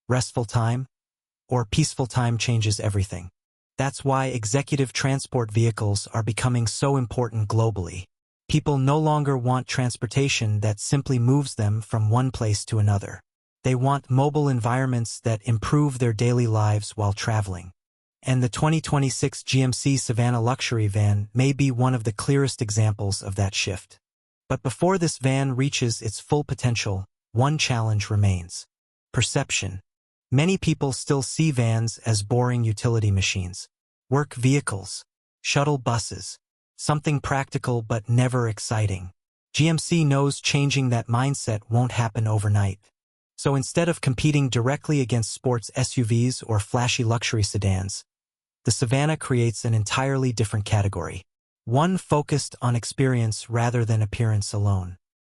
restful time, or peaceful time changes everything. That's why executive transport vehicles are becoming so important globally. People no longer want transportation that simply moves them from one place to another. They want mobile environments that improve their daily lives while traveling. And the 2026 GMC Savana luxury van may be one of the clearest examples of that shift. But before this van reaches its full potential, one challenge remains: perception. Many people still see vans as boring utility machines, work vehicles, shuttle buses, something practical but never exciting. GMC knows changing that mindset won't happen overnight. So instead of competing directly against sports SUVs or flashy luxury sedans, the Savana creates an entirely different category. One focused on experience rather than appearance alone.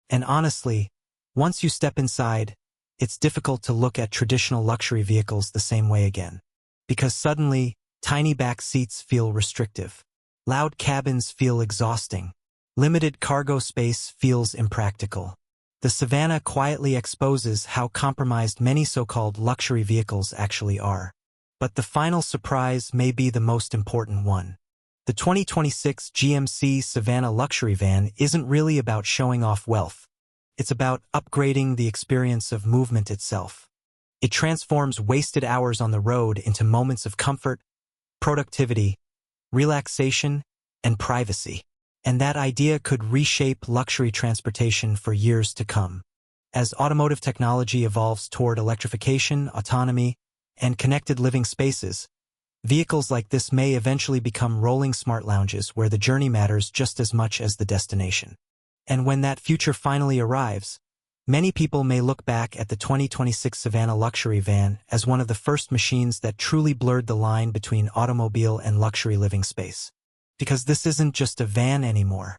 And honestly, once you step inside, it's difficult to look at traditional luxury vehicles the same way again. Because suddenly, tiny back seats feel restrictive. Loud cabins feel exhausting. Limited cargo space feels impractical. The Savana quietly exposes how compromised many so-called luxury vehicles actually are. But the final surprise may be the most important one. The 2026 GMC Savana luxury van isn't really about showing off wealth. It's about upgrading the experience of movement itself. It transforms wasted hours on the road into moments of comfort, productivity, relaxation, and privacy. And that idea could reshape luxury transportation for years to come. As automotive technology evolves toward electrification, autonomy, and connected living spaces, vehicles like this may eventually become rolling smart lounges where the journey matters just as much as the destination. And when that future finally arrives, Many people may look back at the 2026 Savana luxury van as one of the first machines that truly blurred the line between automobile and luxury living space. Because this isn't just a van anymore.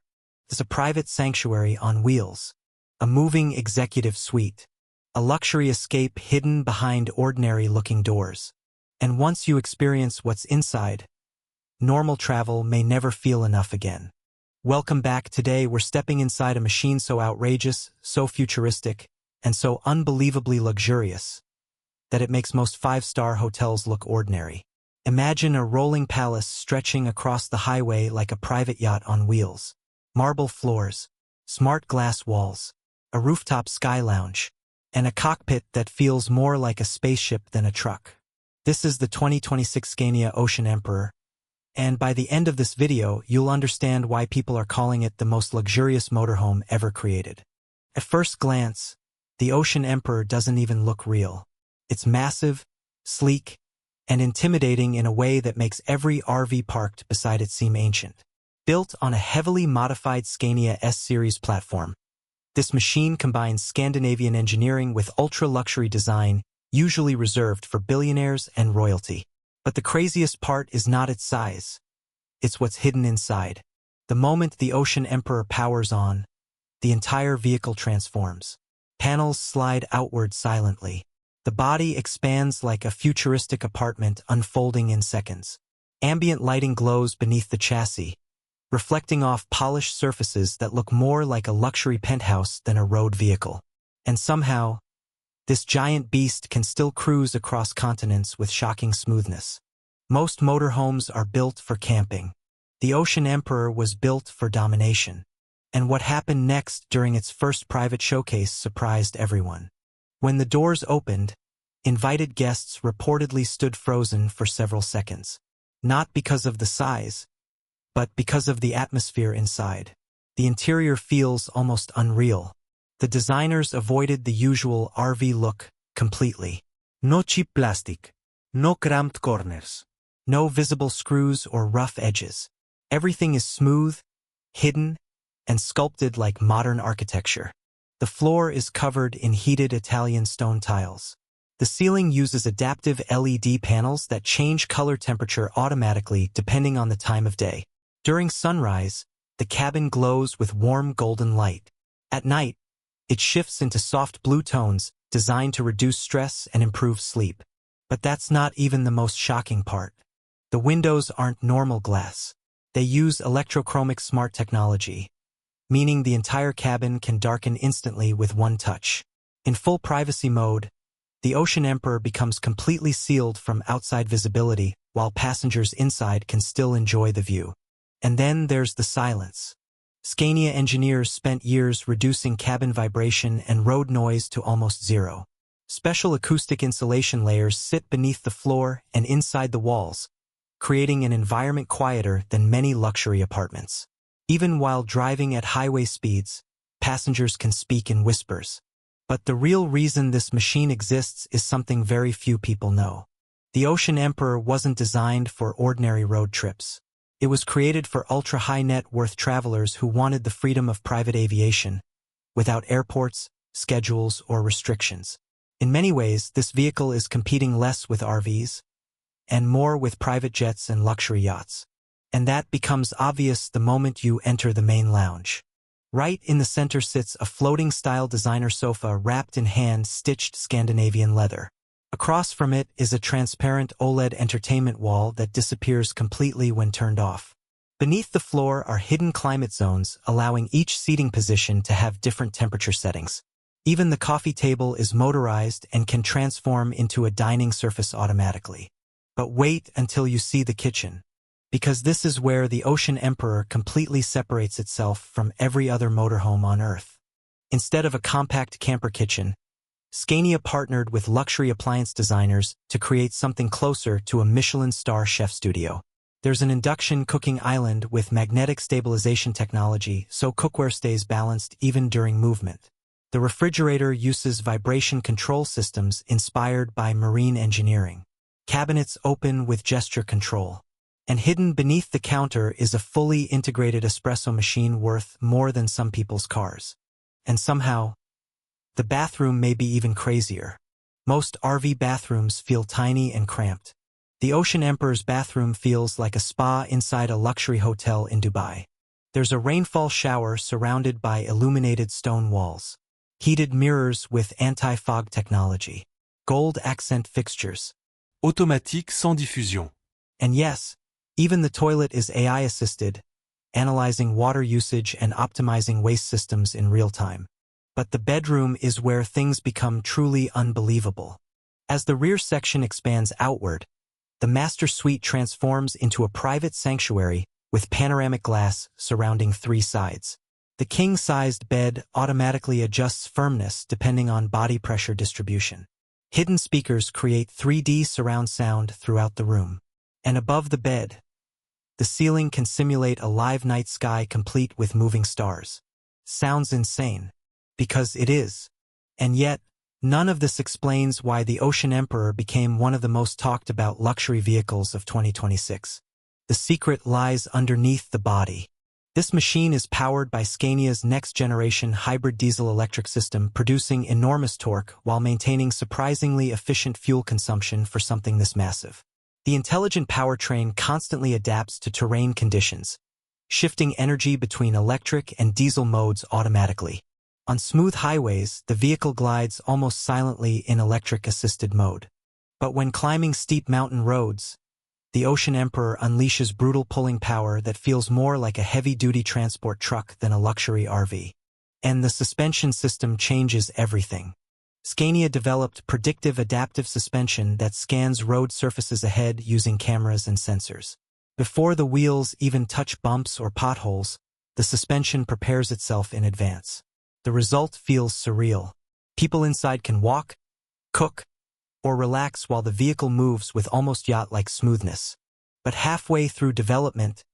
It's a private sanctuary on wheels, a moving executive suite, a luxury escape hidden behind ordinary-looking doors. And once you experience what's inside, normal travel may never feel enough again. Welcome back. Today we're stepping inside a machine so outrageous, so futuristic, and so unbelievably luxurious that it makes most five-star hotels look ordinary. Imagine a rolling palace stretching across the highway like a private yacht on wheels. Marble floors, smart glass walls, a rooftop sky lounge, and a cockpit that feels more like a spaceship than a truck. This is the 2026 Scania Ocean Emperor, and by the end of this video, you'll understand why people are calling it the most luxurious motorhome ever created. At first glance, the Ocean Emperor doesn't even look real. It's massive, sleek, and intimidating in a way that makes every RV parked beside it seem ancient. Built on a heavily modified Scania S-Series platform, this machine combines Scandinavian engineering with ultra-luxury design, usually reserved for billionaires and royalty. But the craziest part is not its size. It's what's hidden inside. The moment the Ocean Emperor powers on, the entire vehicle transforms. Panels slide outward silently. The body expands like a futuristic apartment unfolding in seconds. Ambient lighting glows beneath the chassis, reflecting off polished surfaces that look more like a luxury penthouse than a road vehicle. And somehow, this giant beast can still cruise across continents with shocking smoothness. Most motorhomes are built for camping. The Ocean Emperor was built for domination. And what happened next during its first private showcase surprised everyone. When the doors opened, invited guests reportedly stood frozen for several seconds. Not because of the size, but because of the atmosphere inside. The interior feels almost unreal. The designers avoided the usual RV look completely. No cheap plastic. No cramped corners. No visible screws or rough edges. Everything is smooth, hidden, and sculpted like modern architecture. The floor is covered in heated Italian stone tiles. The ceiling uses adaptive LED panels that change color temperature automatically depending on the time of day. During sunrise, the cabin glows with warm golden light. At night, it shifts into soft blue tones designed to reduce stress and improve sleep. But that's not even the most shocking part. The windows aren't normal glass. They use electrochromic smart technology, meaning the entire cabin can darken instantly with one touch. In full privacy mode, the Ocean Emperor becomes completely sealed from outside visibility, while passengers inside can still enjoy the view. And then there's the silence. Scania engineers spent years reducing cabin vibration and road noise to almost zero. Special acoustic insulation layers sit beneath the floor and inside the walls, creating an environment quieter than many luxury apartments. Even while driving at highway speeds, passengers can speak in whispers. But the real reason this machine exists is something very few people know. The Ocean Emperor wasn't designed for ordinary road trips. It was created for ultra-high net worth travelers who wanted the freedom of private aviation, without airports, schedules, or restrictions. In many ways, this vehicle is competing less with RVs, and more with private jets and luxury yachts. And that becomes obvious the moment you enter the main lounge. Right in the center sits a floating-style designer sofa wrapped in hand-stitched Scandinavian leather. Across from it is a transparent OLED entertainment wall that disappears completely when turned off. Beneath the floor are hidden climate zones, allowing each seating position to have different temperature settings. Even the coffee table is motorized and can transform into a dining surface automatically. But wait until you see the kitchen. Because this is where the Ocean Emperor completely separates itself from every other motorhome on Earth. Instead of a compact camper kitchen, Scania partnered with luxury appliance designers to create something closer to a Michelin star chef studio. There's an induction cooking island with magnetic stabilization technology so cookware stays balanced even during movement. The refrigerator uses vibration control systems inspired by marine engineering. Cabinets open with gesture control. And hidden beneath the counter is a fully integrated espresso machine worth more than some people's cars. And somehow, The bathroom may be even crazier. Most RV bathrooms feel tiny and cramped. The Ocean Emperor's bathroom feels like a spa inside a luxury hotel in Dubai. There's a rainfall shower surrounded by illuminated stone walls, heated mirrors with anti-fog technology, gold accent fixtures. Automatique sans diffusion. And yes, even the toilet is AI-assisted, analyzing water usage and optimizing waste systems in real time. But the bedroom is where things become truly unbelievable. As the rear section expands outward, the master suite transforms into a private sanctuary with panoramic glass surrounding 3 sides. The king-sized bed automatically adjusts firmness depending on body pressure distribution. Hidden speakers create 3D surround sound throughout the room. And above the bed, the ceiling can simulate a live night sky complete with moving stars. Sounds insane. Because it is. And yet, none of this explains why the Ocean Emperor became one of the most talked about luxury vehicles of 2026. The secret lies underneath the body. This machine is powered by Scania's next-generation hybrid diesel-electric system, producing enormous torque while maintaining surprisingly efficient fuel consumption for something this massive. The intelligent powertrain constantly adapts to terrain conditions, shifting energy between electric and diesel modes automatically. On smooth highways, the vehicle glides almost silently in electric-assisted mode. But when climbing steep mountain roads, the Ocean Emperor unleashes brutal pulling power that feels more like a heavy-duty transport truck than a luxury RV. And the suspension system changes everything. Scania developed predictive adaptive suspension that scans road surfaces ahead using cameras and sensors. Before the wheels even touch bumps or potholes, the suspension prepares itself in advance. The result feels surreal. People inside can walk, cook, or relax while the vehicle moves with almost yacht-like smoothness. But halfway through development,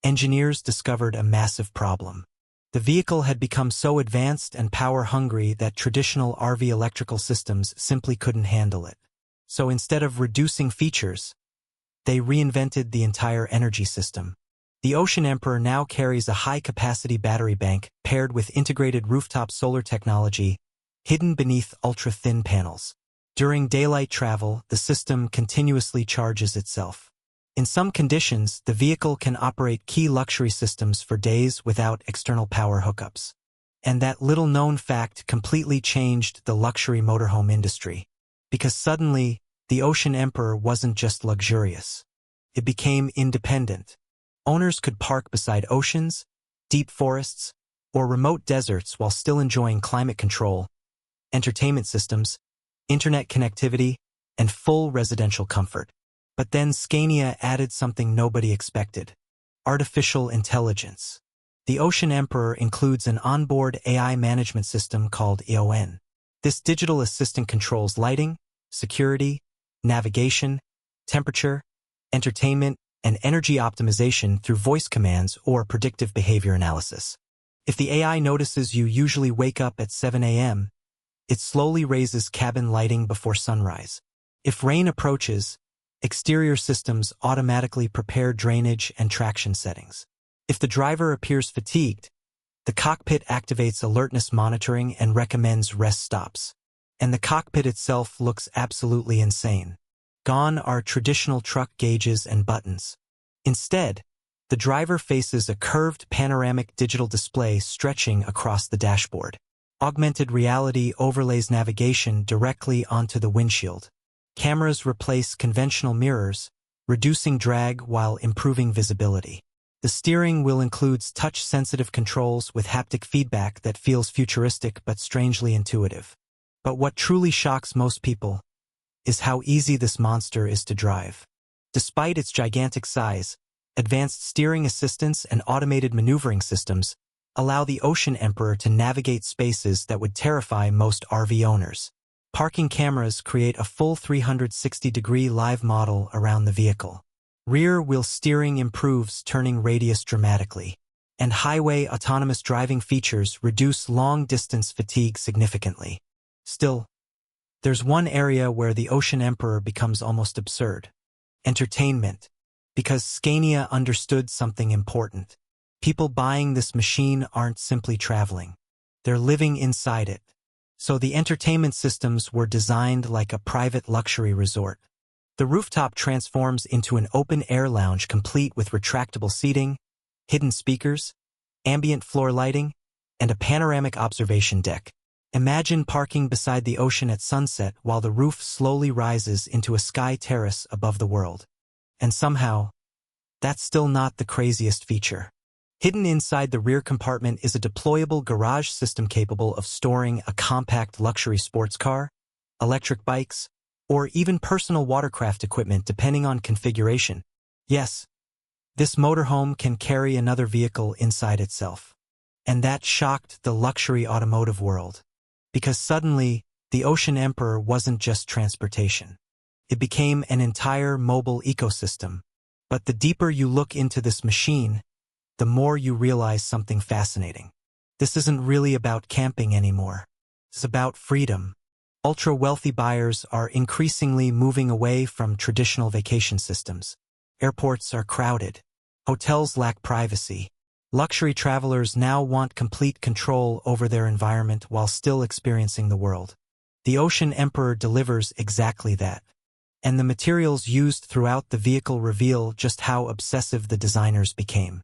engineers discovered a massive problem. The vehicle had become so advanced and power-hungry that traditional RV electrical systems simply couldn't handle it. So instead of reducing features, they reinvented the entire energy system. The Ocean Emperor now carries a high-capacity battery bank paired with integrated rooftop solar technology hidden beneath ultra-thin panels. During daylight travel, the system continuously charges itself. In some conditions, the vehicle can operate key luxury systems for days without external power hookups. And that little-known fact completely changed the luxury motorhome industry. Because suddenly, the Ocean Emperor wasn't just luxurious. It became independent. Owners could park beside oceans, deep forests, or remote deserts while still enjoying climate control, entertainment systems, internet connectivity, and full residential comfort. But then Scania added something nobody expected: artificial intelligence. The Ocean Emperor includes an onboard AI management system called EON. This digital assistant controls lighting, security, navigation, temperature, entertainment, and energy optimization through voice commands or predictive behavior analysis. If the AI notices you usually wake up at 7 a.m., it slowly raises cabin lighting before sunrise. If rain approaches, exterior systems automatically prepare drainage and traction settings. If the driver appears fatigued, the cockpit activates alertness monitoring and recommends rest stops. And the cockpit itself looks absolutely insane. Gone are traditional truck gauges and buttons. Instead, the driver faces a curved panoramic digital display stretching across the dashboard. Augmented reality overlays navigation directly onto the windshield. Cameras replace conventional mirrors, reducing drag while improving visibility. The steering wheel includes touch-sensitive controls with haptic feedback that feels futuristic but strangely intuitive. But what truly shocks most people is how easy this monster is to drive. Despite its gigantic size, advanced steering assistance and automated maneuvering systems allow the Ocean Emperor to navigate spaces that would terrify most RV owners. Parking cameras create a full 360-degree live model around the vehicle. Rear-wheel steering improves turning radius dramatically, and highway autonomous driving features reduce long-distance fatigue significantly. Still, there's one area where the Ocean Emperor becomes almost absurd: entertainment. Because Scania understood something important. People buying this machine aren't simply traveling. They're living inside it. So the entertainment systems were designed like a private luxury resort. The rooftop transforms into an open-air lounge complete with retractable seating, hidden speakers, ambient floor lighting, and a panoramic observation deck. Imagine parking beside the ocean at sunset while the roof slowly rises into a sky terrace above the world. And somehow, that's still not the craziest feature. Hidden inside the rear compartment is a deployable garage system capable of storing a compact luxury sports car, electric bikes, or even personal watercraft equipment depending on configuration. Yes, this motorhome can carry another vehicle inside itself. And that shocked the luxury automotive world. Because suddenly, the Ocean Emperor wasn't just transportation. It became an entire mobile ecosystem. But the deeper you look into this machine, the more you realize something fascinating. This isn't really about camping anymore. It's about freedom. Ultra-wealthy buyers are increasingly moving away from traditional vacation systems. Airports are crowded. Hotels lack privacy. Luxury travelers now want complete control over their environment while still experiencing the world. The Ocean Emperor delivers exactly that. And the materials used throughout the vehicle reveal just how obsessive the designers became.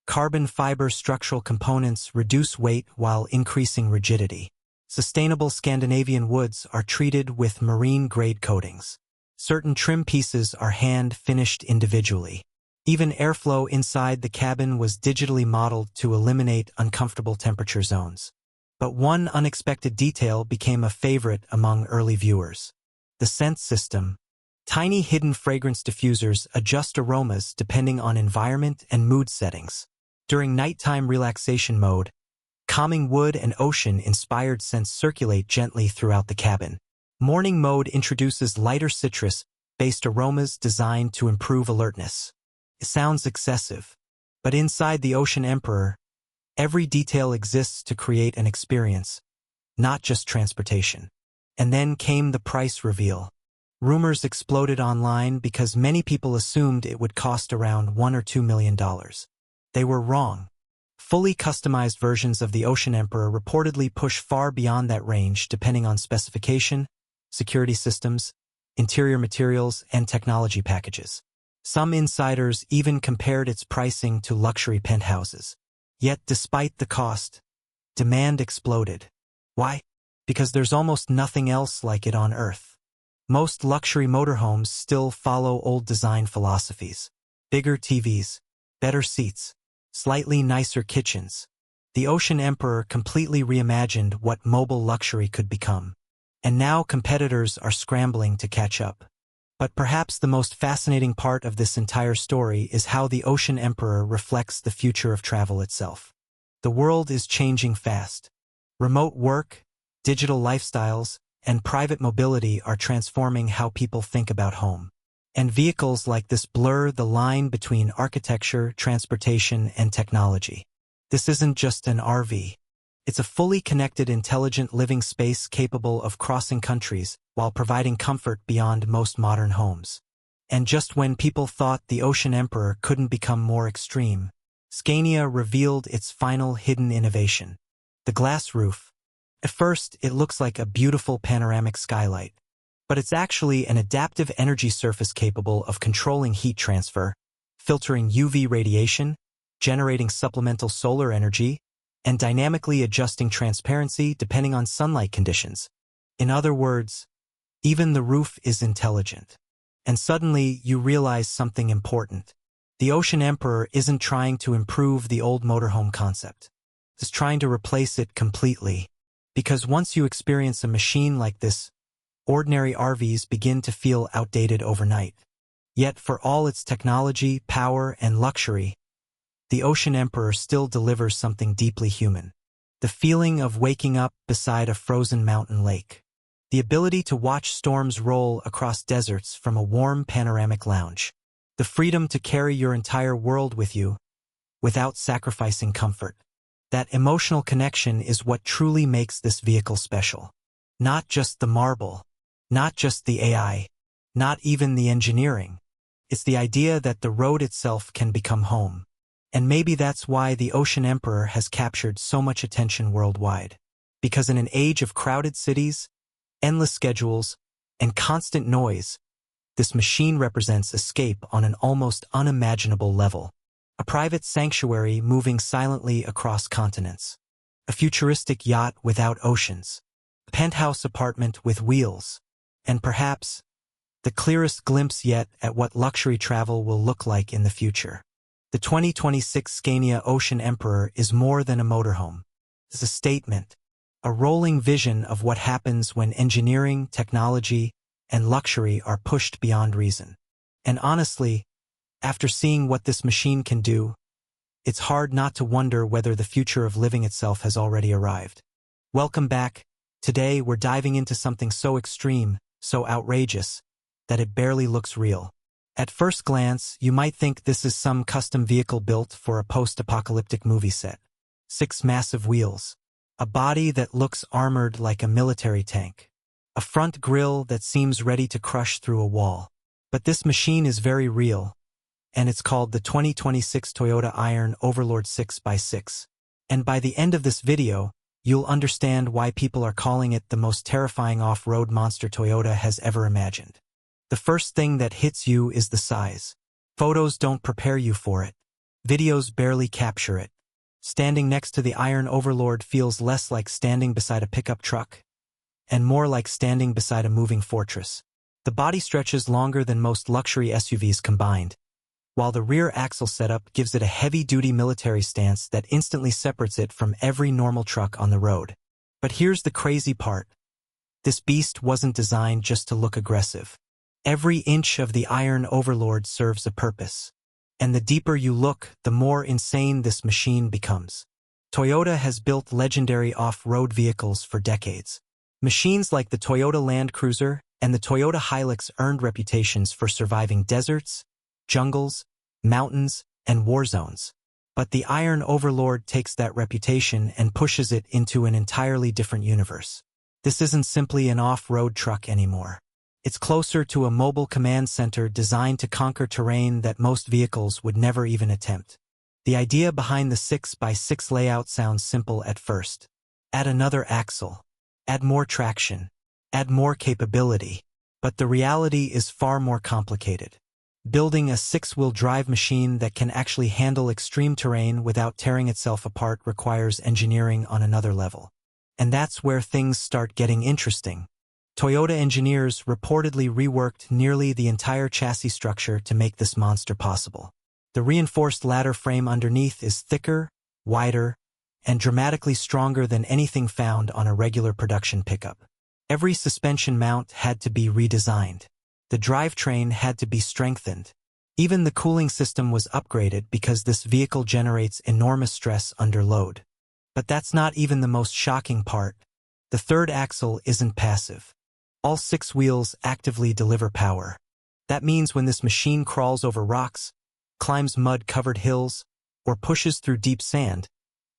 Carbon fiber structural components reduce weight while increasing rigidity. Sustainable Scandinavian woods are treated with marine-grade coatings. Certain trim pieces are hand-finished individually. Even airflow inside the cabin was digitally modeled to eliminate uncomfortable temperature zones. But one unexpected detail became a favorite among early viewers. The scent system. Tiny hidden fragrance diffusers adjust aromas depending on environment and mood settings. During nighttime relaxation mode, calming wood and ocean-inspired scents circulate gently throughout the cabin. Morning mode introduces lighter citrus-based aromas designed to improve alertness. It sounds excessive, but inside the Ocean Emperor, every detail exists to create an experience, not just transportation. And then came the price reveal. Rumors exploded online because many people assumed it would cost around $1 or $2 million. They were wrong. Fully customized versions of the Ocean Emperor reportedly push far beyond that range depending on specification, security systems, interior materials, and technology packages. Some insiders even compared its pricing to luxury penthouses. Yet despite the cost, demand exploded. Why? Because there's almost nothing else like it on Earth. Most luxury motorhomes still follow old design philosophies. Bigger TVs, better seats, slightly nicer kitchens. The Ocean Emperor completely reimagined what mobile luxury could become. And now competitors are scrambling to catch up. But perhaps the most fascinating part of this entire story is how the Ocean Emperor reflects the future of travel itself. The world is changing fast. Remote work, digital lifestyles, and private mobility are transforming how people think about home. And vehicles like this blur the line between architecture, transportation, and technology. This isn't just an RV. It's a fully connected, intelligent living space capable of crossing countries while providing comfort beyond most modern homes. And just when people thought the Ocean Emperor couldn't become more extreme, Scania revealed its final hidden innovation. The glass roof. At first, it looks like a beautiful panoramic skylight. But it's actually an adaptive energy surface capable of controlling heat transfer, filtering UV radiation, generating supplemental solar energy, and dynamically adjusting transparency depending on sunlight conditions. In other words, even the roof is intelligent. And suddenly, you realize something important. The Ocean Emperor isn't trying to improve the old motorhome concept. It's trying to replace it completely. Because once you experience a machine like this, ordinary RVs begin to feel outdated overnight. Yet for all its technology, power, and luxury, the Ocean Emperor still delivers something deeply human. The feeling of waking up beside a frozen mountain lake. The ability to watch storms roll across deserts from a warm panoramic lounge. The freedom to carry your entire world with you, without sacrificing comfort. That emotional connection is what truly makes this vehicle special. Not just the marble. Not just the AI, not even the engineering. It's the idea that the road itself can become home. And maybe that's why the Ocean Emperor has captured so much attention worldwide. Because in an age of crowded cities, endless schedules, and constant noise, this machine represents escape on an almost unimaginable level. A private sanctuary moving silently across continents. A futuristic yacht without oceans. A penthouse apartment with wheels. And perhaps, the clearest glimpse yet at what luxury travel will look like in the future. The 2026 Scania Ocean Emperor is more than a motorhome. It's a statement, a rolling vision of what happens when engineering, technology, and luxury are pushed beyond reason. And honestly, after seeing what this machine can do, it's hard not to wonder whether the future of living itself has already arrived. Welcome back. Today we're diving into something so extreme, so outrageous, that it barely looks real. At first glance, you might think this is some custom vehicle built for a post-apocalyptic movie set. 6 massive wheels. A body that looks armored like a military tank. A front grille that seems ready to crush through a wall. But this machine is very real, and it's called the 2026 Toyota Iron Overlord 6x6. And by the end of this video, you'll understand why people are calling it the most terrifying off-road monster Toyota has ever imagined. The first thing that hits you is the size. Photos don't prepare you for it. Videos barely capture it. Standing next to the Iron Overlord feels less like standing beside a pickup truck, and more like standing beside a moving fortress. The body stretches longer than most luxury SUVs combined, while the rear axle setup gives it a heavy-duty military stance that instantly separates it from every normal truck on the road. But here's the crazy part. This beast wasn't designed just to look aggressive. Every inch of the Iron Overlord serves a purpose. And the deeper you look, the more insane this machine becomes. Toyota has built legendary off-road vehicles for decades. Machines like the Toyota Land Cruiser and the Toyota Hilux earned reputations for surviving deserts, jungles, mountains, and war zones. But the Iron Overlord takes that reputation and pushes it into an entirely different universe. This isn't simply an off-road truck anymore. It's closer to a mobile command center designed to conquer terrain that most vehicles would never even attempt. The idea behind the 6x6 layout sounds simple at first. Add another axle. Add more traction. Add more capability. But the reality is far more complicated. Building a 6-wheel drive machine that can actually handle extreme terrain without tearing itself apart requires engineering on another level. And that's where things start getting interesting. Toyota engineers reportedly reworked nearly the entire chassis structure to make this monster possible. The reinforced ladder frame underneath is thicker, wider, and dramatically stronger than anything found on a regular production pickup. Every suspension mount had to be redesigned. The drivetrain had to be strengthened. Even the cooling system was upgraded because this vehicle generates enormous stress under load. But that's not even the most shocking part. The third axle isn't passive. All 6 wheels actively deliver power. That means when this machine crawls over rocks, climbs mud-covered hills, or pushes through deep sand,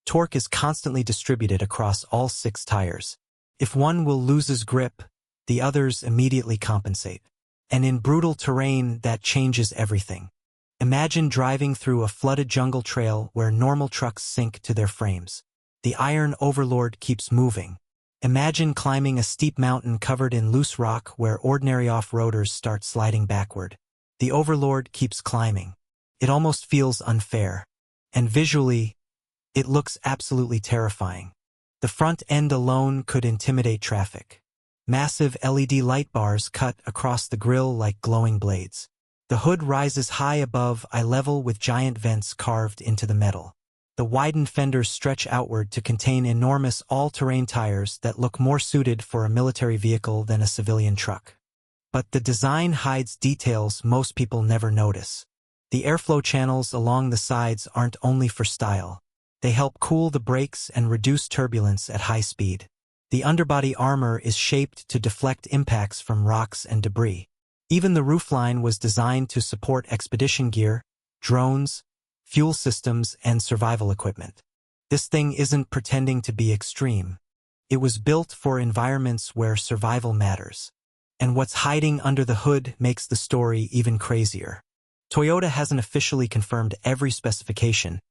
torque is constantly distributed across all 6 tires. If one wheel loses grip, the others immediately compensate. And in brutal terrain, that changes everything. Imagine driving through a flooded jungle trail where normal trucks sink to their frames. The Iron Overlord keeps moving. Imagine climbing a steep mountain covered in loose rock where ordinary off-roaders start sliding backward. The Overlord keeps climbing. It almost feels unfair. And visually, it looks absolutely terrifying. The front end alone could intimidate traffic. Massive LED light bars cut across the grille like glowing blades. The hood rises high above eye level with giant vents carved into the metal. The widened fenders stretch outward to contain enormous all-terrain tires that look more suited for a military vehicle than a civilian truck. But the design hides details most people never notice. The airflow channels along the sides aren't only for style. They help cool the brakes and reduce turbulence at high speed. The underbody armor is shaped to deflect impacts from rocks and debris. Even the roofline was designed to support expedition gear, drones, fuel systems, and survival equipment. This thing isn't pretending to be extreme. It was built for environments where survival matters. And what's hiding under the hood makes the story even crazier. Toyota hasn't officially confirmed every specification,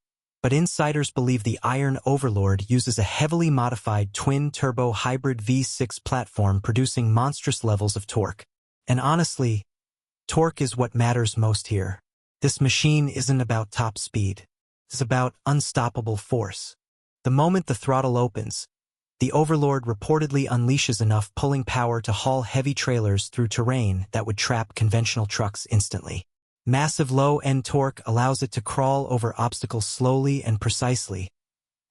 But insiders believe the Iron Overlord uses a heavily modified twin-turbo hybrid V6 platform producing monstrous levels of torque. And honestly, torque is what matters most here. This machine isn't about top speed. It's about unstoppable force. The moment the throttle opens, the Overlord reportedly unleashes enough pulling power to haul heavy trailers through terrain that would trap conventional trucks instantly. Massive low-end torque allows it to crawl over obstacles slowly and precisely,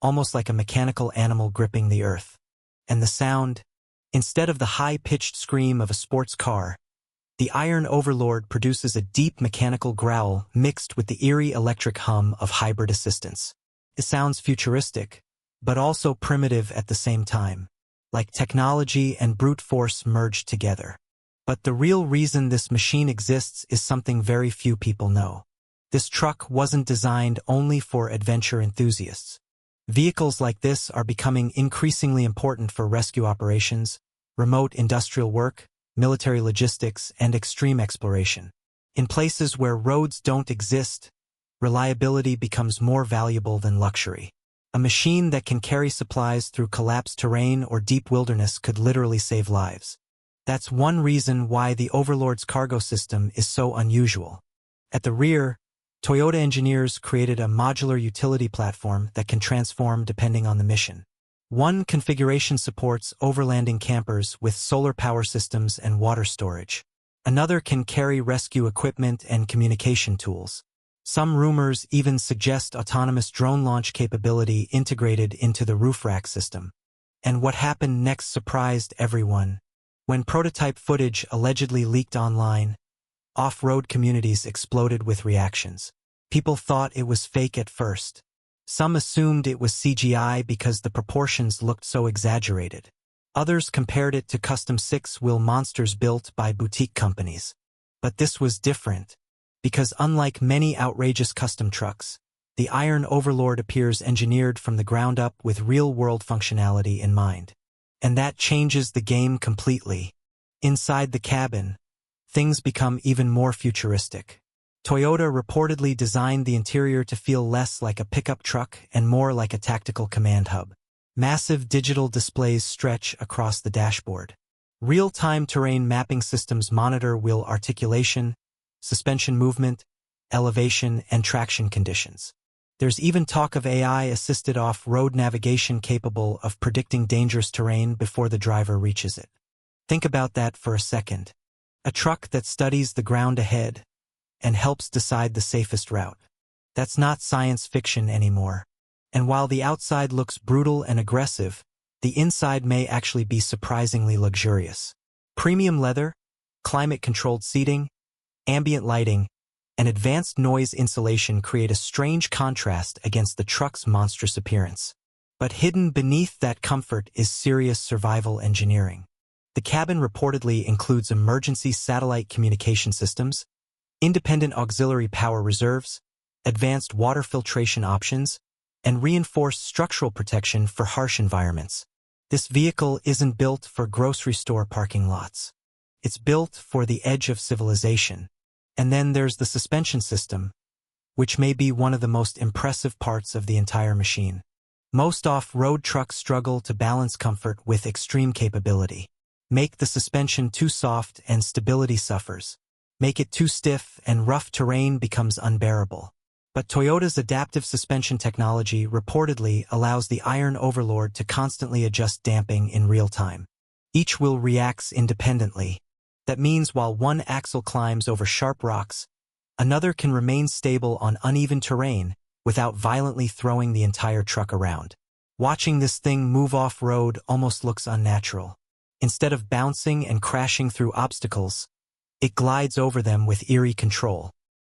almost like a mechanical animal gripping the earth. And the sound, instead of the high-pitched scream of a sports car, the Iron Overlord produces a deep mechanical growl mixed with the eerie electric hum of hybrid assistance. It sounds futuristic, but also primitive at the same time, like technology and brute force merged together. But the real reason this machine exists is something very few people know. This truck wasn't designed only for adventure enthusiasts. Vehicles like this are becoming increasingly important for rescue operations, remote industrial work, military logistics, and extreme exploration. In places where roads don't exist, reliability becomes more valuable than luxury. A machine that can carry supplies through collapsed terrain or deep wilderness could literally save lives. That's one reason why the Overlord's cargo system is so unusual. At the rear, Toyota engineers created a modular utility platform that can transform depending on the mission. One configuration supports overlanding campers with solar power systems and water storage. Another can carry rescue equipment and communication tools. Some rumors even suggest autonomous drone launch capability integrated into the roof rack system. And what happened next surprised everyone. When prototype footage allegedly leaked online, off-road communities exploded with reactions. People thought it was fake at first. Some assumed it was CGI because the proportions looked so exaggerated. Others compared it to custom six-wheel monsters built by boutique companies. But this was different, because unlike many outrageous custom trucks, the Iron Overlord appears engineered from the ground up with real-world functionality in mind. And that changes the game completely. Inside the cabin, things become even more futuristic. Toyota reportedly designed the interior to feel less like a pickup truck and more like a tactical command hub. Massive digital displays stretch across the dashboard. Real-time terrain mapping systems monitor wheel articulation, suspension movement, elevation, and traction conditions. There's even talk of AI-assisted off-road navigation capable of predicting dangerous terrain before the driver reaches it. Think about that for a second. A truck that studies the ground ahead and helps decide the safest route. That's not science fiction anymore. And while the outside looks brutal and aggressive, the inside may actually be surprisingly luxurious. Premium leather, climate-controlled seating, ambient lighting, and advanced noise insulation create a strange contrast against the truck's monstrous appearance. But hidden beneath that comfort is serious survival engineering. The cabin reportedly includes emergency satellite communication systems, independent auxiliary power reserves, advanced water filtration options, and reinforced structural protection for harsh environments. This vehicle isn't built for grocery store parking lots. It's built for the edge of civilization. And then there's the suspension system, which may be one of the most impressive parts of the entire machine. Most off-road trucks struggle to balance comfort with extreme capability. Make the suspension too soft and stability suffers. Make it too stiff and rough terrain becomes unbearable. But Toyota's adaptive suspension technology reportedly allows the Iron Overlord to constantly adjust damping in real time. Each wheel reacts independently. That means while one axle climbs over sharp rocks, another can remain stable on uneven terrain without violently throwing the entire truck around. Watching this thing move off-road almost looks unnatural. Instead of bouncing and crashing through obstacles, it glides over them with eerie control.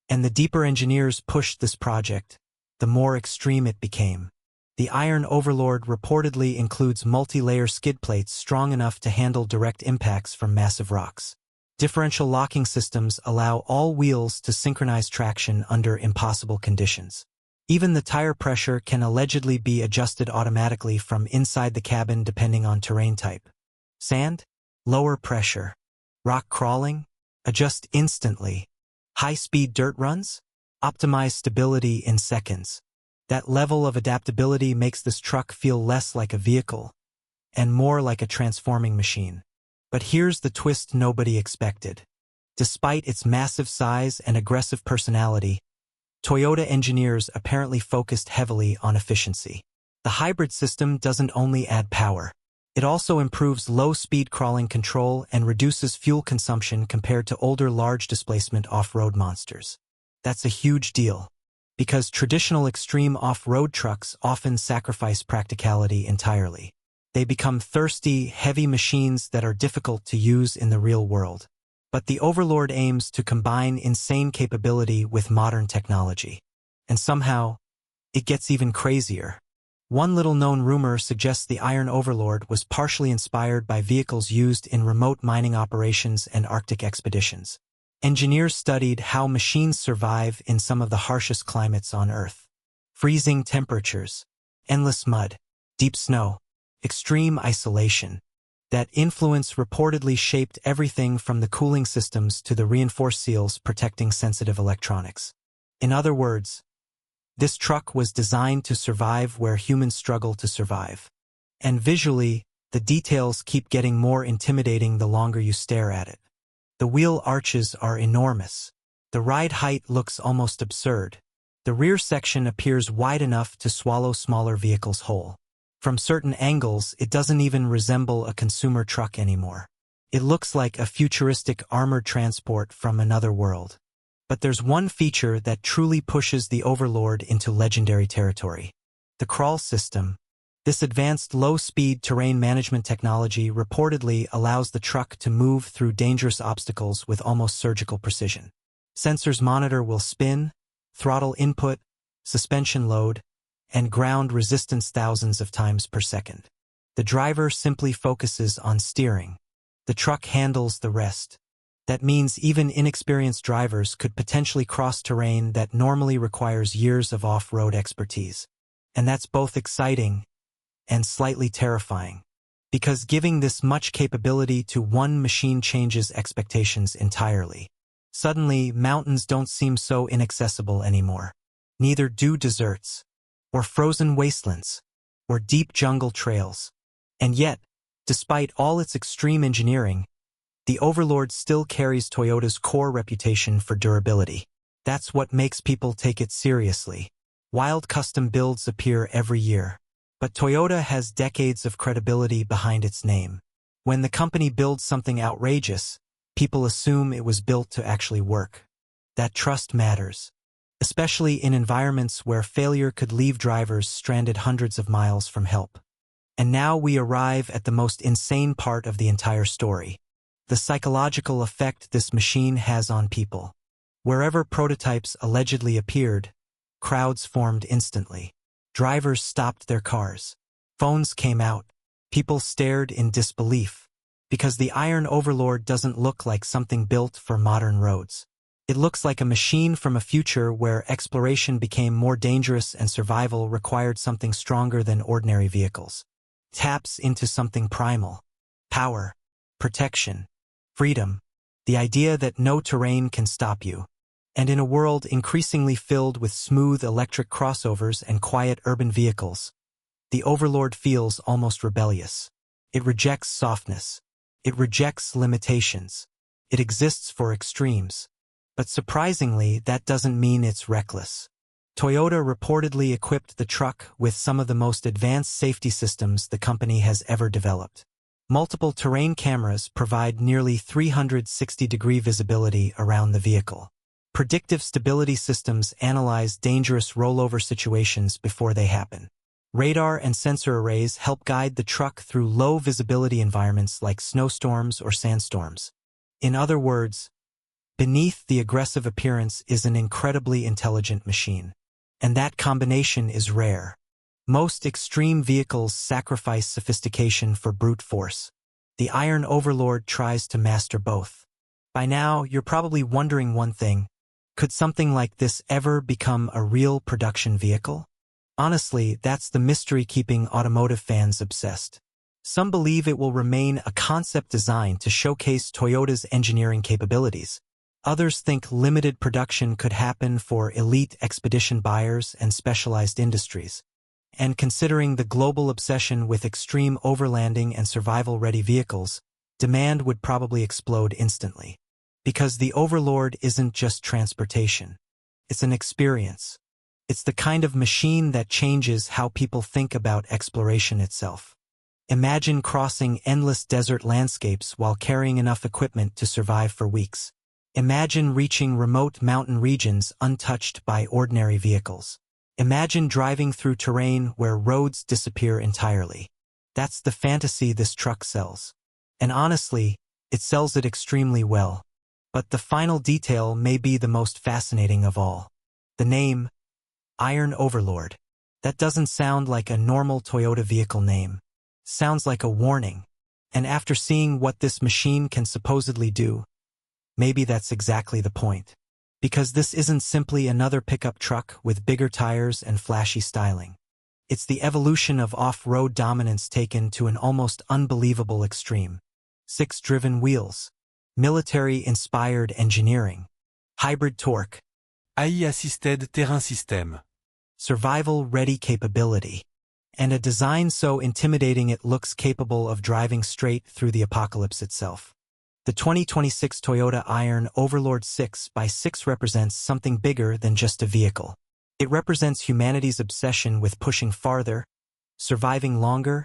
And the deeper engineers pushed this project, the more extreme it became. The Iron Overlord reportedly includes multi-layer skid plates strong enough to handle direct impacts from massive rocks. Differential locking systems allow all wheels to synchronize traction under impossible conditions. Even the tire pressure can allegedly be adjusted automatically from inside the cabin depending on terrain type. Sand? Lower pressure. Rock crawling? Adjust instantly. High-speed dirt runs? Optimize stability in seconds. That level of adaptability makes this truck feel less like a vehicle and more like a transforming machine. But here's the twist nobody expected. Despite its massive size and aggressive personality, Toyota engineers apparently focused heavily on efficiency. The hybrid system doesn't only add power. It also improves low-speed crawling control and reduces fuel consumption compared to older large-displacement off-road monsters. That's a huge deal, because traditional extreme off-road trucks often sacrifice practicality entirely. They become thirsty, heavy machines that are difficult to use in the real world. But the Overlord aims to combine insane capability with modern technology. And somehow, it gets even crazier. One little-known rumor suggests the Iron Overlord was partially inspired by vehicles used in remote mining operations and Arctic expeditions. Engineers studied how machines survive in some of the harshest climates on Earth. Freezing temperatures, endless mud, deep snow, extreme isolation. That influence reportedly shaped everything from the cooling systems to the reinforced seals protecting sensitive electronics. In other words, this truck was designed to survive where humans struggle to survive. And visually, the details keep getting more intimidating the longer you stare at it. The wheel arches are enormous. The ride height looks almost absurd. The rear section appears wide enough to swallow smaller vehicles whole. From certain angles, it doesn't even resemble a consumer truck anymore. It looks like a futuristic armored transport from another world. But there's one feature that truly pushes the Overlord into legendary territory. The crawl system. This advanced low-speed terrain management technology reportedly allows the truck to move through dangerous obstacles with almost surgical precision. Sensors monitor wheel spin, throttle input, suspension load, and ground resistance thousands of times per second. The driver simply focuses on steering. The truck handles the rest. That means even inexperienced drivers could potentially cross terrain that normally requires years of off-road expertise. And that's both exciting and slightly terrifying, because giving this much capability to one machine changes expectations entirely. Suddenly, mountains don't seem so inaccessible anymore. Neither do deserts, or frozen wastelands, or deep jungle trails. And yet, despite all its extreme engineering, the Overlord still carries Toyota's core reputation for durability. That's what makes people take it seriously. Wild custom builds appear every year. But Toyota has decades of credibility behind its name. When the company builds something outrageous, people assume it was built to actually work. That trust matters, especially in environments where failure could leave drivers stranded hundreds of miles from help. And now we arrive at the most insane part of the entire story. The psychological effect this machine has on people. Wherever prototypes allegedly appeared, crowds formed instantly. Drivers stopped their cars. Phones came out. People stared in disbelief, because the Iron Overlord doesn't look like something built for modern roads. It looks like a machine from a future where exploration became more dangerous and survival required something stronger than ordinary vehicles. Taps into something primal. Power, protection, freedom, the idea that no terrain can stop you. And in a world increasingly filled with smooth electric crossovers and quiet urban vehicles, the Overlord feels almost rebellious. It rejects softness. It rejects limitations. It exists for extremes. But surprisingly, that doesn't mean it's reckless. Toyota reportedly equipped the truck with some of the most advanced safety systems the company has ever developed. Multiple terrain cameras provide nearly 360-degree visibility around the vehicle. Predictive stability systems analyze dangerous rollover situations before they happen. Radar and sensor arrays help guide the truck through low-visibility environments like snowstorms or sandstorms. In other words, beneath the aggressive appearance is an incredibly intelligent machine. And that combination is rare. Most extreme vehicles sacrifice sophistication for brute force. The Iron Overlord tries to master both. By now, you're probably wondering one thing. Could something like this ever become a real production vehicle? Honestly, that's the mystery keeping automotive fans obsessed. Some believe it will remain a concept design to showcase Toyota's engineering capabilities. Others think limited production could happen for elite expedition buyers and specialized industries. And considering the global obsession with extreme overlanding and survival-ready vehicles, demand would probably explode instantly. Because the Overlord isn't just transportation. It's an experience. It's the kind of machine that changes how people think about exploration itself. Imagine crossing endless desert landscapes while carrying enough equipment to survive for weeks. Imagine reaching remote mountain regions untouched by ordinary vehicles. Imagine driving through terrain where roads disappear entirely. That's the fantasy this truck sells. And honestly, it sells it extremely well. But the final detail may be the most fascinating of all. The name, Iron Overlord. That doesn't sound like a normal Toyota vehicle name. Sounds like a warning. And after seeing what this machine can supposedly do, maybe that's exactly the point. Because this isn't simply another pickup truck with bigger tires and flashy styling. It's the evolution of off-road dominance taken to an almost unbelievable extreme. 6-driven wheels, military-inspired engineering, hybrid torque, AI-assisted terrain system. survival-ready capability, and a design so intimidating it looks capable of driving straight through the apocalypse itself. The 2026 Toyota Iron Overlord 6x6 represents something bigger than just a vehicle. It represents humanity's obsession with pushing farther, surviving longer,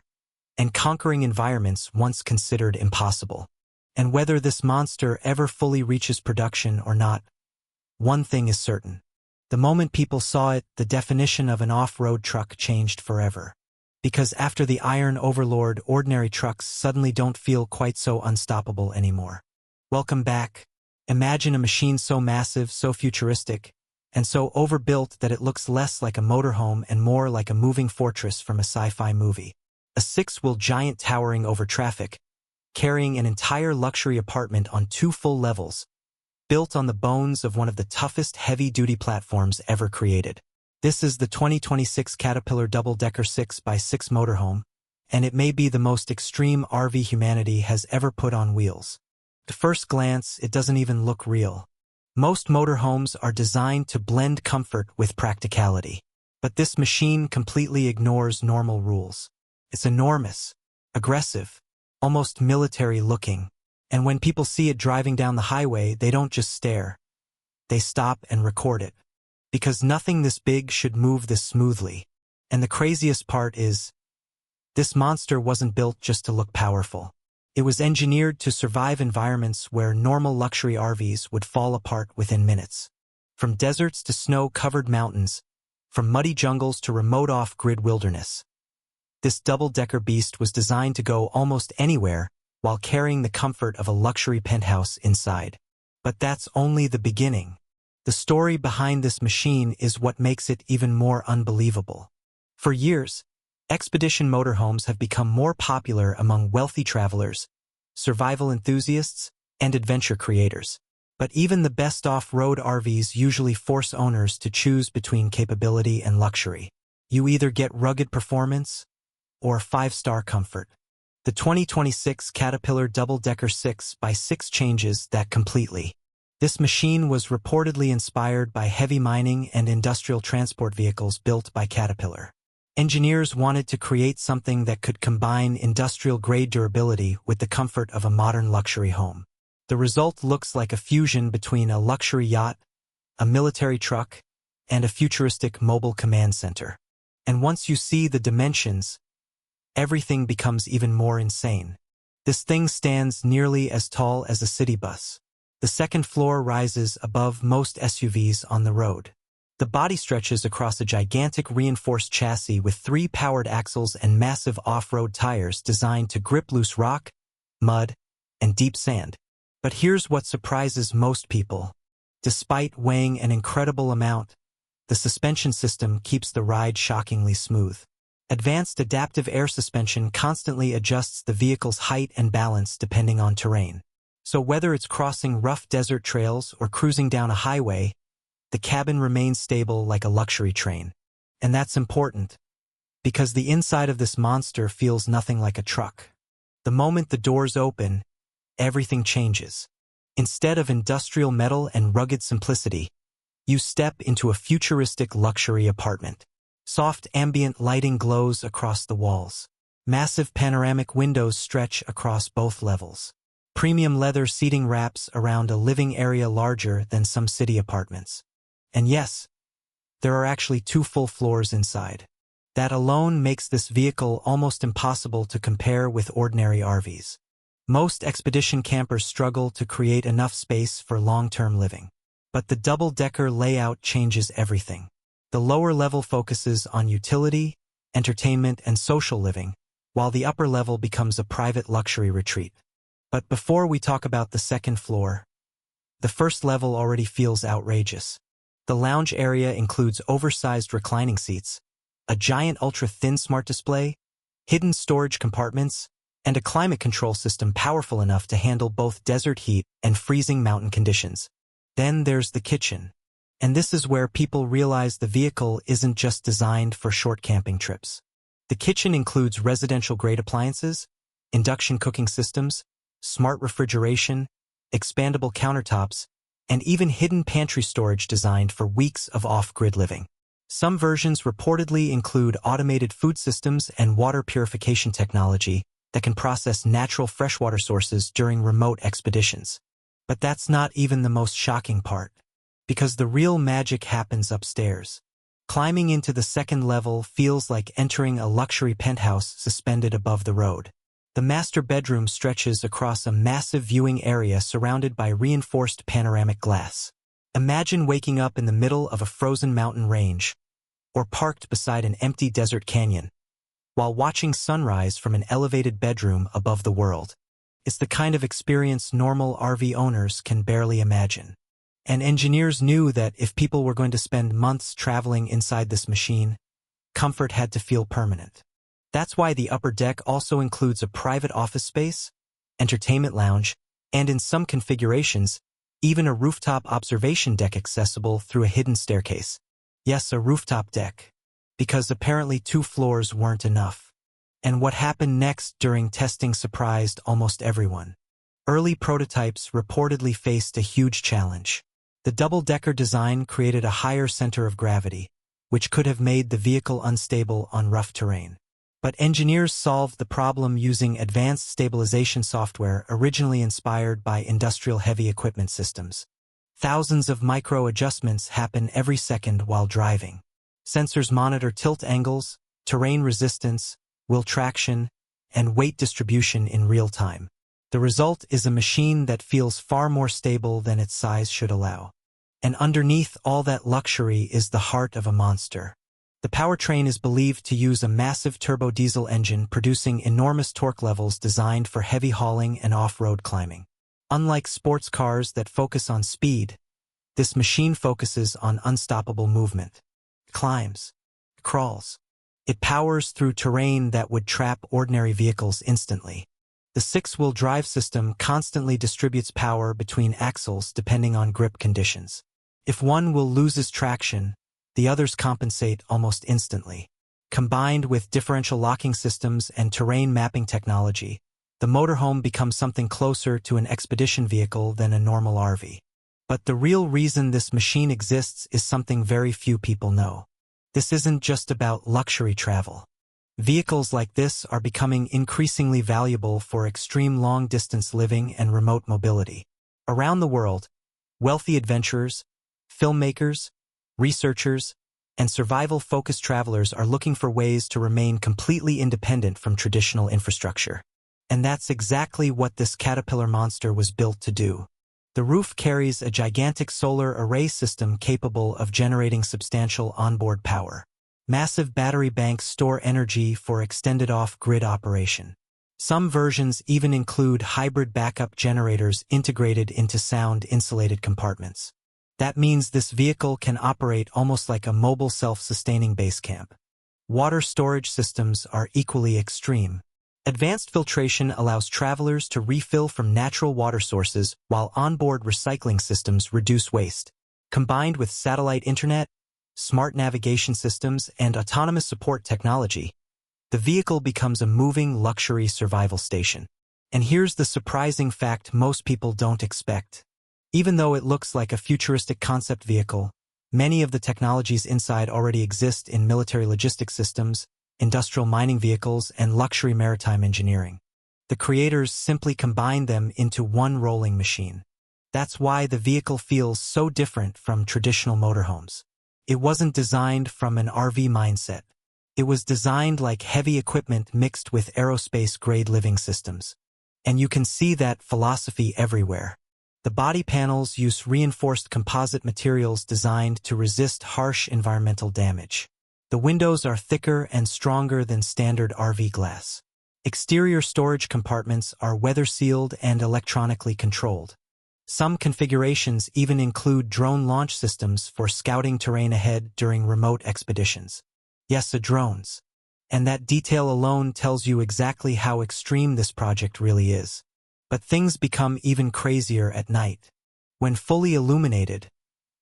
and conquering environments once considered impossible. And whether this monster ever fully reaches production or not, one thing is certain. The moment people saw it, the definition of an off-road truck changed forever. Because after the Iron Overlord, ordinary trucks suddenly don't feel quite so unstoppable anymore. Welcome back. Imagine a machine so massive, so futuristic, and so overbuilt that it looks less like a motorhome and more like a moving fortress from a sci-fi movie. A 6-wheel giant towering over traffic, carrying an entire luxury apartment on 2 full levels, built on the bones of one of the toughest heavy-duty platforms ever created. This is the 2026 Caterpillar double-decker 6x6 motorhome, and it may be the most extreme RV humanity has ever put on wheels. At first glance, it doesn't even look real. Most motorhomes are designed to blend comfort with practicality. But this machine completely ignores normal rules. It's enormous, aggressive, almost military-looking, and when people see it driving down the highway, they don't just stare. They stop and record it. Because nothing this big should move this smoothly. And the craziest part is, this monster wasn't built just to look powerful. It was engineered to survive environments where normal luxury RVs would fall apart within minutes. From deserts to snow-covered mountains, from muddy jungles to remote off-grid wilderness. This double-decker beast was designed to go almost anywhere while carrying the comfort of a luxury penthouse inside. But that's only the beginning. The story behind this machine is what makes it even more unbelievable. For years, expedition motorhomes have become more popular among wealthy travelers, survival enthusiasts, and adventure creators. But even the best off-road RVs usually force owners to choose between capability and luxury. You either get rugged performance or 5-star comfort. The 2026 Caterpillar double-decker 6x6 changes that completely. This machine was reportedly inspired by heavy mining and industrial transport vehicles built by Caterpillar. Engineers wanted to create something that could combine industrial-grade durability with the comfort of a modern luxury home. The result looks like a fusion between a luxury yacht, a military truck, and a futuristic mobile command center. And once you see the dimensions, everything becomes even more insane. This thing stands nearly as tall as a city bus. The second floor rises above most SUVs on the road. The body stretches across a gigantic reinforced chassis with 3 powered axles and massive off-road tires designed to grip loose rock, mud, and deep sand. But here's what surprises most people. Despite weighing an incredible amount, the suspension system keeps the ride shockingly smooth. Advanced adaptive air suspension constantly adjusts the vehicle's height and balance depending on terrain. So whether it's crossing rough desert trails or cruising down a highway, the cabin remains stable like a luxury train. And that's important, because the inside of this monster feels nothing like a truck. The moment the doors open, everything changes. Instead of industrial metal and rugged simplicity, you step into a futuristic luxury apartment. Soft ambient lighting glows across the walls. Massive panoramic windows stretch across both levels. Premium leather seating wraps around a living area larger than some city apartments. And yes, there are actually 2 full floors inside. That alone makes this vehicle almost impossible to compare with ordinary RVs. Most expedition campers struggle to create enough space for long-term living. But the double-decker layout changes everything. The lower level focuses on utility, entertainment, and social living, while the upper level becomes a private luxury retreat. But before we talk about the second floor, the first level already feels outrageous. The lounge area includes oversized reclining seats, a giant ultra-thin smart display, hidden storage compartments, and a climate control system powerful enough to handle both desert heat and freezing mountain conditions. Then there's the kitchen. And this is where people realize the vehicle isn't just designed for short camping trips. The kitchen includes residential-grade appliances, induction cooking systems, smart refrigeration, expandable countertops, and even hidden pantry storage designed for weeks of off-grid living. Some versions reportedly include automated food systems and water purification technology that can process natural freshwater sources during remote expeditions. But that's not even the most shocking part, because the real magic happens upstairs. Climbing into the second level feels like entering a luxury penthouse suspended above the road. The master bedroom stretches across a massive viewing area surrounded by reinforced panoramic glass. Imagine waking up in the middle of a frozen mountain range, or parked beside an empty desert canyon, while watching sunrise from an elevated bedroom above the world. It's the kind of experience normal RV owners can barely imagine. And engineers knew that if people were going to spend months traveling inside this machine, comfort had to feel permanent. That's why the upper deck also includes a private office space, entertainment lounge, and in some configurations, even a rooftop observation deck accessible through a hidden staircase. Yes, a rooftop deck, because apparently 2 floors weren't enough. And what happened next during testing surprised almost everyone. Early prototypes reportedly faced a huge challenge. The double-decker design created a higher center of gravity, which could have made the vehicle unstable on rough terrain. But engineers solved the problem using advanced stabilization software originally inspired by industrial heavy equipment systems. Thousands of micro-adjustments happen every second while driving. Sensors monitor tilt angles, terrain resistance, wheel traction, and weight distribution in real time. The result is a machine that feels far more stable than its size should allow. And underneath all that luxury is the heart of a monster. The powertrain is believed to use a massive turbo diesel engine producing enormous torque levels designed for heavy hauling and off-road climbing. Unlike sports cars that focus on speed, this machine focuses on unstoppable movement. It climbs, crawls. It powers through terrain that would trap ordinary vehicles instantly. The 6-wheel drive system constantly distributes power between axles depending on grip conditions. If one wheel loses traction, the others compensate almost instantly. Combined with differential locking systems and terrain mapping technology, the motorhome becomes something closer to an expedition vehicle than a normal RV. But the real reason this machine exists is something very few people know. This isn't just about luxury travel. Vehicles like this are becoming increasingly valuable for extreme long-distance living and remote mobility. Around the world, wealthy adventurers, filmmakers, researchers, and survival-focused travelers are looking for ways to remain completely independent from traditional infrastructure. And that's exactly what this Caterpillar monster was built to do. The roof carries a gigantic solar array system capable of generating substantial onboard power. Massive battery banks store energy for extended off-grid operation. Some versions even include hybrid backup generators integrated into sound-insulated compartments. That means this vehicle can operate almost like a mobile self-sustaining base camp. Water storage systems are equally extreme. Advanced filtration allows travelers to refill from natural water sources while onboard recycling systems reduce waste. Combined with satellite internet, smart navigation systems, and autonomous support technology, the vehicle becomes a moving luxury survival station. And here's the surprising fact most people don't expect. Even though it looks like a futuristic concept vehicle, many of the technologies inside already exist in military logistics systems, industrial mining vehicles, and luxury maritime engineering. The creators simply combined them into one rolling machine. That's why the vehicle feels so different from traditional motorhomes. It wasn't designed from an RV mindset. It was designed like heavy equipment mixed with aerospace-grade living systems. And you can see that philosophy everywhere. The body panels use reinforced composite materials designed to resist harsh environmental damage. The windows are thicker and stronger than standard RV glass. Exterior storage compartments are weather-sealed and electronically controlled. Some configurations even include drone launch systems for scouting terrain ahead during remote expeditions. Yes, drones. And that detail alone tells you exactly how extreme this project really is. But things become even crazier at night. When fully illuminated,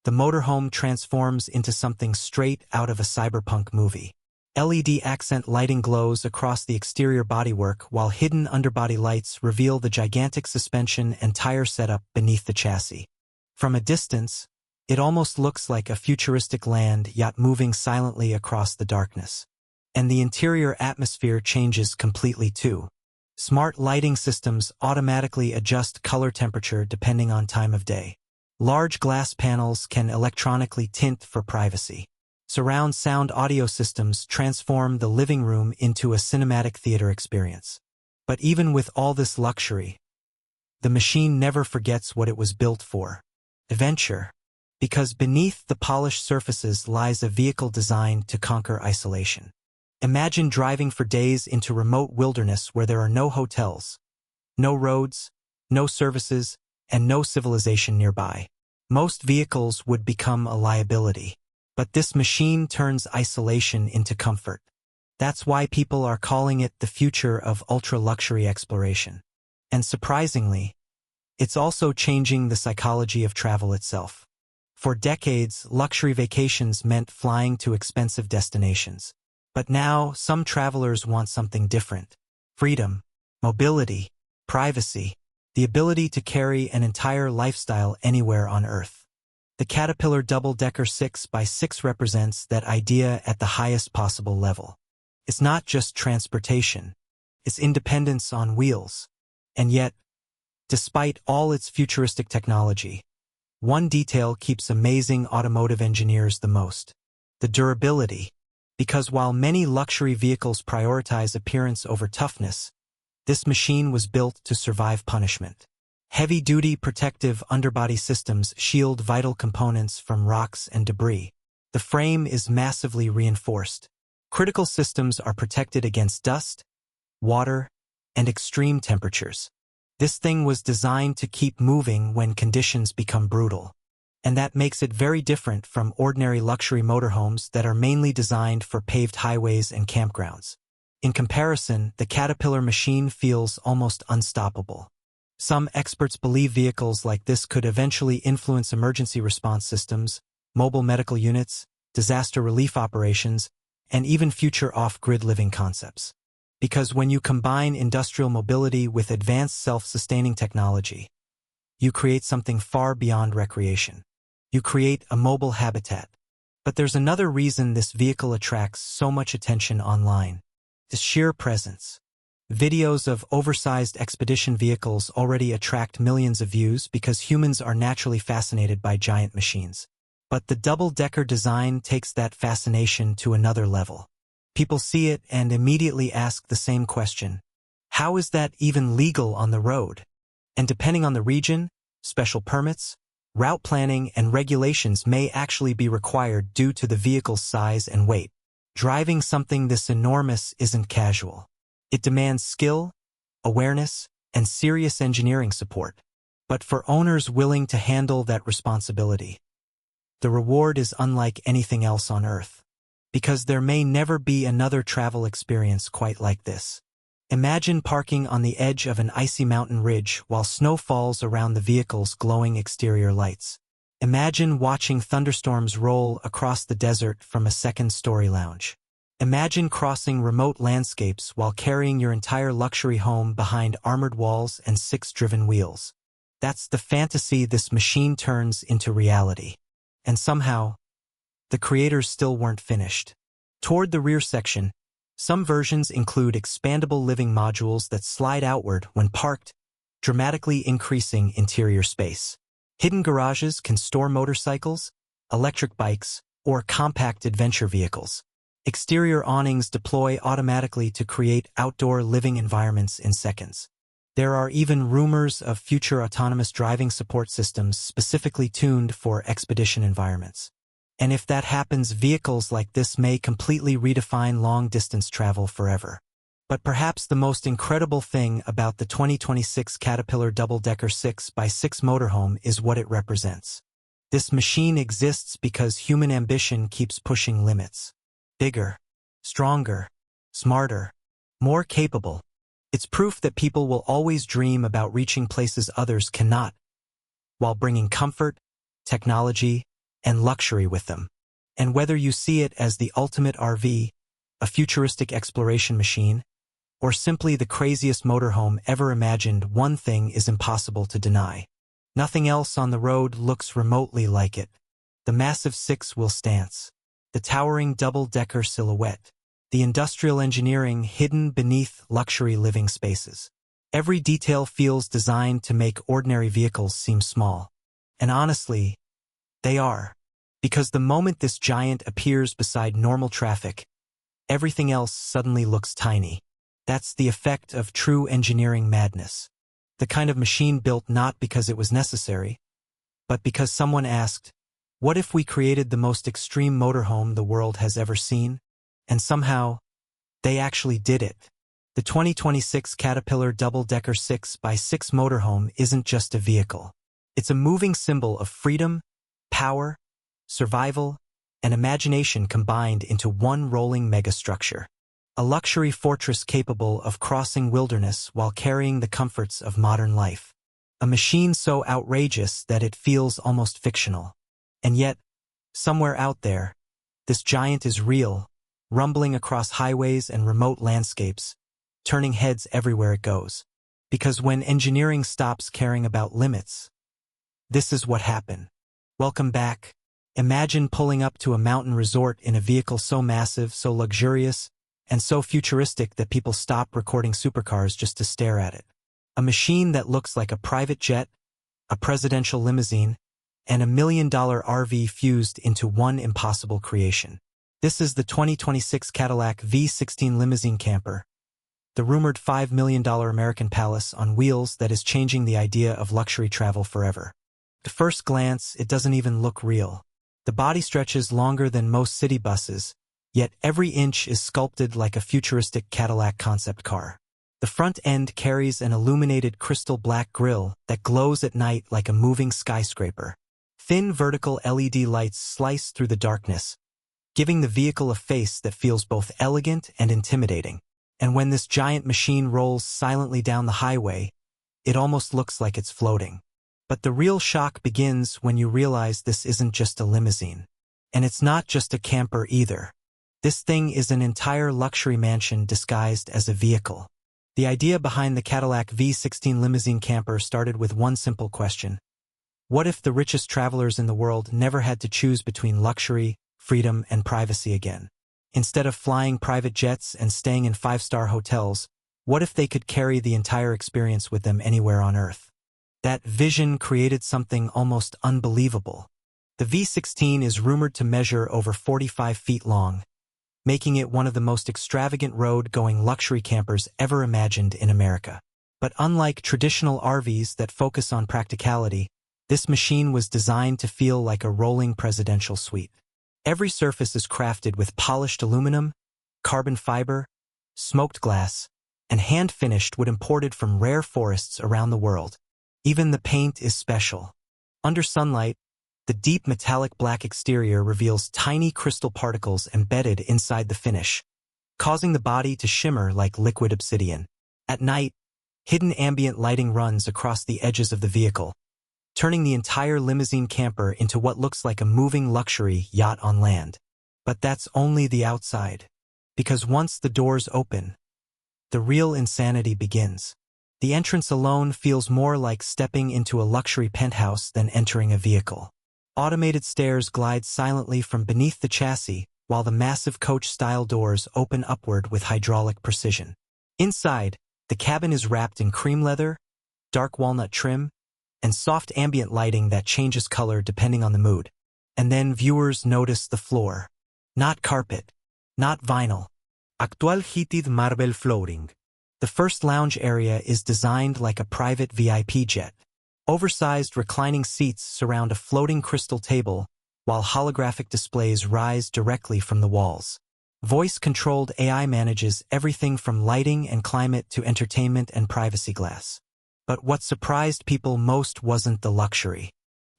the motorhome transforms into something straight out of a cyberpunk movie. LED accent lighting glows across the exterior bodywork, while hidden underbody lights reveal the gigantic suspension and tire setup beneath the chassis. From a distance, it almost looks like a futuristic land yacht moving silently across the darkness. And the interior atmosphere changes completely too. Smart lighting systems automatically adjust color temperature depending on time of day. Large glass panels can electronically tint for privacy. Surround sound audio systems transform the living room into a cinematic theater experience. But even with all this luxury, the machine never forgets what it was built for: adventure. Because beneath the polished surfaces lies a vehicle designed to conquer isolation. Imagine driving for days into remote wilderness where there are no hotels, no roads, no services, and no civilization nearby. Most vehicles would become a liability. But this machine turns isolation into comfort. That's why people are calling it the future of ultra-luxury exploration. And surprisingly, it's also changing the psychology of travel itself. For decades, luxury vacations meant flying to expensive destinations. But now, some travelers want something different: freedom, mobility, privacy, the ability to carry an entire lifestyle anywhere on Earth. The Caterpillar double-decker 6x6 represents that idea at the highest possible level. It's not just transportation, it's independence on wheels. And yet, despite all its futuristic technology, one detail keeps amazing automotive engineers the most: the durability. Because while many luxury vehicles prioritize appearance over toughness, this machine was built to survive punishment. Heavy-duty protective underbody systems shield vital components from rocks and debris. The frame is massively reinforced. Critical systems are protected against dust, water, and extreme temperatures. This thing was designed to keep moving when conditions become brutal. And that makes it very different from ordinary luxury motorhomes that are mainly designed for paved highways and campgrounds. In comparison, the Caterpillar machine feels almost unstoppable. Some experts believe vehicles like this could eventually influence emergency response systems, mobile medical units, disaster relief operations, and even future off-grid living concepts. Because when you combine industrial mobility with advanced self-sustaining technology, you create something far beyond recreation. You create a mobile habitat. But there's another reason this vehicle attracts so much attention online: its sheer presence. Videos of oversized expedition vehicles already attract millions of views because humans are naturally fascinated by giant machines. But the double-decker design takes that fascination to another level. People see it and immediately ask the same question: how is that even legal on the road? And depending on the region, special permits, route planning, and regulations may actually be required due to the vehicle's size and weight. Driving something this enormous isn't casual. It demands skill, awareness, and serious engineering support. But for owners willing to handle that responsibility, the reward is unlike anything else on Earth. Because there may never be another travel experience quite like this. Imagine parking on the edge of an icy mountain ridge while snow falls around the vehicle's glowing exterior lights. Imagine watching thunderstorms roll across the desert from a second-story lounge. Imagine crossing remote landscapes while carrying your entire luxury home behind armored walls and 6 driven wheels. That's the fantasy this machine turns into reality. And somehow, the creators still weren't finished. Toward the rear section, some versions include expandable living modules that slide outward when parked, dramatically increasing interior space. Hidden garages can store motorcycles, electric bikes, or compact adventure vehicles. Exterior awnings deploy automatically to create outdoor living environments in seconds. There are even rumors of future autonomous driving support systems specifically tuned for expedition environments. And if that happens, vehicles like this may completely redefine long-distance travel forever. But perhaps the most incredible thing about the 2026 Caterpillar double-decker 6x6 motorhome is what it represents. This machine exists because human ambition keeps pushing limits. Bigger, stronger, smarter, more capable. It's proof that people will always dream about reaching places others cannot, while bringing comfort, technology, and luxury with them. And whether you see it as the ultimate RV, a futuristic exploration machine, or simply the craziest motorhome ever imagined, one thing is impossible to deny. Nothing else on the road looks remotely like it. The massive six-wheel stance, the towering double-decker silhouette, the industrial engineering hidden beneath luxury living spaces. Every detail feels designed to make ordinary vehicles seem small. And honestly, they are. Because the moment this giant appears beside normal traffic, everything else suddenly looks tiny. That's the effect of true engineering madness. The kind of machine built not because it was necessary, but because someone asked, what if we created the most extreme motorhome the world has ever seen? And somehow, they actually did it. The 2026 Caterpillar double-decker 6x6 motorhome isn't just a vehicle. It's a moving symbol of freedom, power, survival, and imagination combined into one rolling megastructure. A luxury fortress capable of crossing wilderness while carrying the comforts of modern life. A machine so outrageous that it feels almost fictional. And yet, somewhere out there, this giant is real, rumbling across highways and remote landscapes, turning heads everywhere it goes. Because when engineering stops caring about limits, this is what happened. Welcome back. Imagine pulling up to a mountain resort in a vehicle so massive, so luxurious, and so futuristic that people stop recording supercars just to stare at it. A machine that looks like a private jet, a presidential limousine, and $1 million RV fused into one impossible creation. This is the 2026 Cadillac V16 limousine camper, the rumored $5 million American palace on wheels that is changing the idea of luxury travel forever. At first glance, it doesn't even look real. The body stretches longer than most city buses, yet every inch is sculpted like a futuristic Cadillac concept car. The front end carries an illuminated crystal black grille that glows at night like a moving skyscraper. Thin vertical LED lights slice through the darkness, giving the vehicle a face that feels both elegant and intimidating. And when this giant machine rolls silently down the highway, it almost looks like it's floating. But the real shock begins when you realize this isn't just a limousine. And it's not just a camper either. This thing is an entire luxury mansion disguised as a vehicle. The idea behind the Cadillac V16 limousine camper started with one simple question. What if the richest travelers in the world never had to choose between luxury, freedom, and privacy again? Instead of flying private jets and staying in five-star hotels, what if they could carry the entire experience with them anywhere on Earth? That vision created something almost unbelievable. The V16 is rumored to measure over 45 feet long, making it one of the most extravagant road-going luxury campers ever imagined in America. But unlike traditional RVs that focus on practicality, this machine was designed to feel like a rolling presidential suite. Every surface is crafted with polished aluminum, carbon fiber, smoked glass, and hand-finished wood imported from rare forests around the world. Even the paint is special. Under sunlight, the deep metallic black exterior reveals tiny crystal particles embedded inside the finish, causing the body to shimmer like liquid obsidian. At night, hidden ambient lighting runs across the edges of the vehicle, turning the entire limousine camper into what looks like a moving luxury yacht on land. But that's only the outside. Because once the doors open, the real insanity begins. The entrance alone feels more like stepping into a luxury penthouse than entering a vehicle. Automated stairs glide silently from beneath the chassis, while the massive coach-style doors open upward with hydraulic precision. Inside, the cabin is wrapped in cream leather, dark walnut trim, and soft ambient lighting that changes color depending on the mood. And then viewers notice the floor. Not carpet, not vinyl. Actual heated marble flooring. The first lounge area is designed like a private VIP jet. Oversized reclining seats surround a floating crystal table, while holographic displays rise directly from the walls. Voice-controlled AI manages everything from lighting and climate to entertainment and privacy glass. But what surprised people most wasn't the luxury.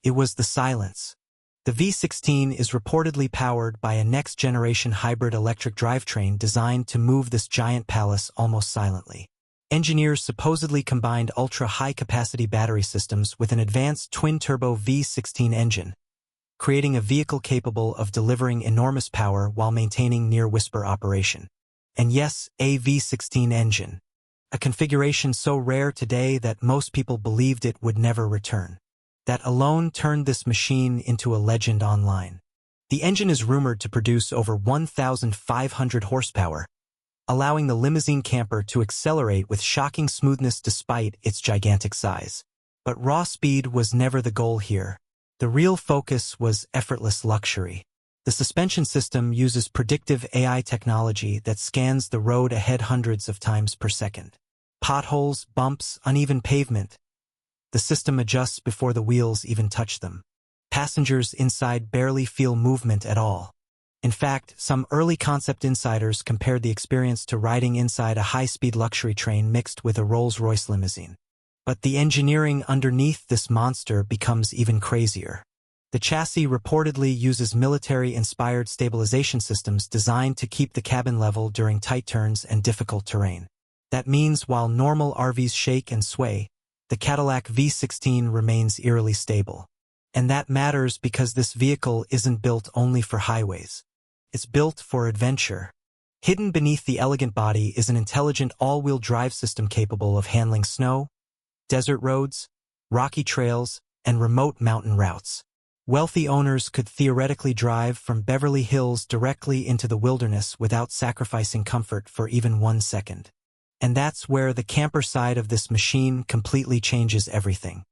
It was the silence. The V16 is reportedly powered by a next-generation hybrid electric drivetrain designed to move this giant palace almost silently. Engineers supposedly combined ultra-high-capacity battery systems with an advanced twin-turbo V16 engine, creating a vehicle capable of delivering enormous power while maintaining near-whisper operation. And yes, a V16 engine. A configuration so rare today that most people believed it would never return. That alone turned this machine into a legend online. The engine is rumored to produce over 1,500 horsepower, allowing the limousine camper to accelerate with shocking smoothness despite its gigantic size. But raw speed was never the goal here. The real focus was effortless luxury. The suspension system uses predictive AI technology that scans the road ahead hundreds of times per second. Potholes, bumps, uneven pavement. The system adjusts before the wheels even touch them. Passengers inside barely feel movement at all. In fact, some early concept insiders compared the experience to riding inside a high-speed luxury train mixed with a Rolls-Royce limousine. But the engineering underneath this monster becomes even crazier. The chassis reportedly uses military-inspired stabilization systems designed to keep the cabin level during tight turns and difficult terrain. That means while normal RVs shake and sway, the Cadillac V16 remains eerily stable. And that matters because this vehicle isn't built only for highways. It's built for adventure. Hidden beneath the elegant body is an intelligent all-wheel drive system capable of handling snow, desert roads, rocky trails, and remote mountain routes. Wealthy owners could theoretically drive from Beverly Hills directly into the wilderness without sacrificing comfort for even 1 second. And that's where the camper side of this machine completely changes everything.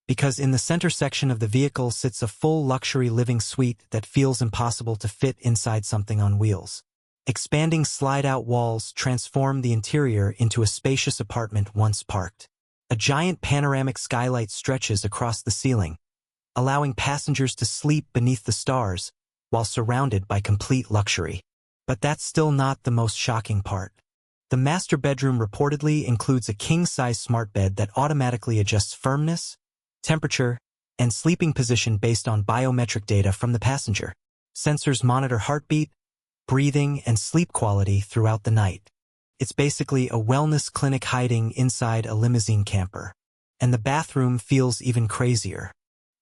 Because in the center section of the vehicle sits a full luxury living suite that feels impossible to fit inside something on wheels. Expanding slide-out walls transform the interior into a spacious apartment once parked. A giant panoramic skylight stretches across the ceiling, allowing passengers to sleep beneath the stars while surrounded by complete luxury. But that's still not the most shocking part. The master bedroom reportedly includes a king-size smart bed that automatically adjusts firmness, temperature, and sleeping position based on biometric data from the passenger. Sensors monitor heartbeat, breathing, and sleep quality throughout the night. It's basically a wellness clinic hiding inside a limousine camper. And the bathroom feels even crazier.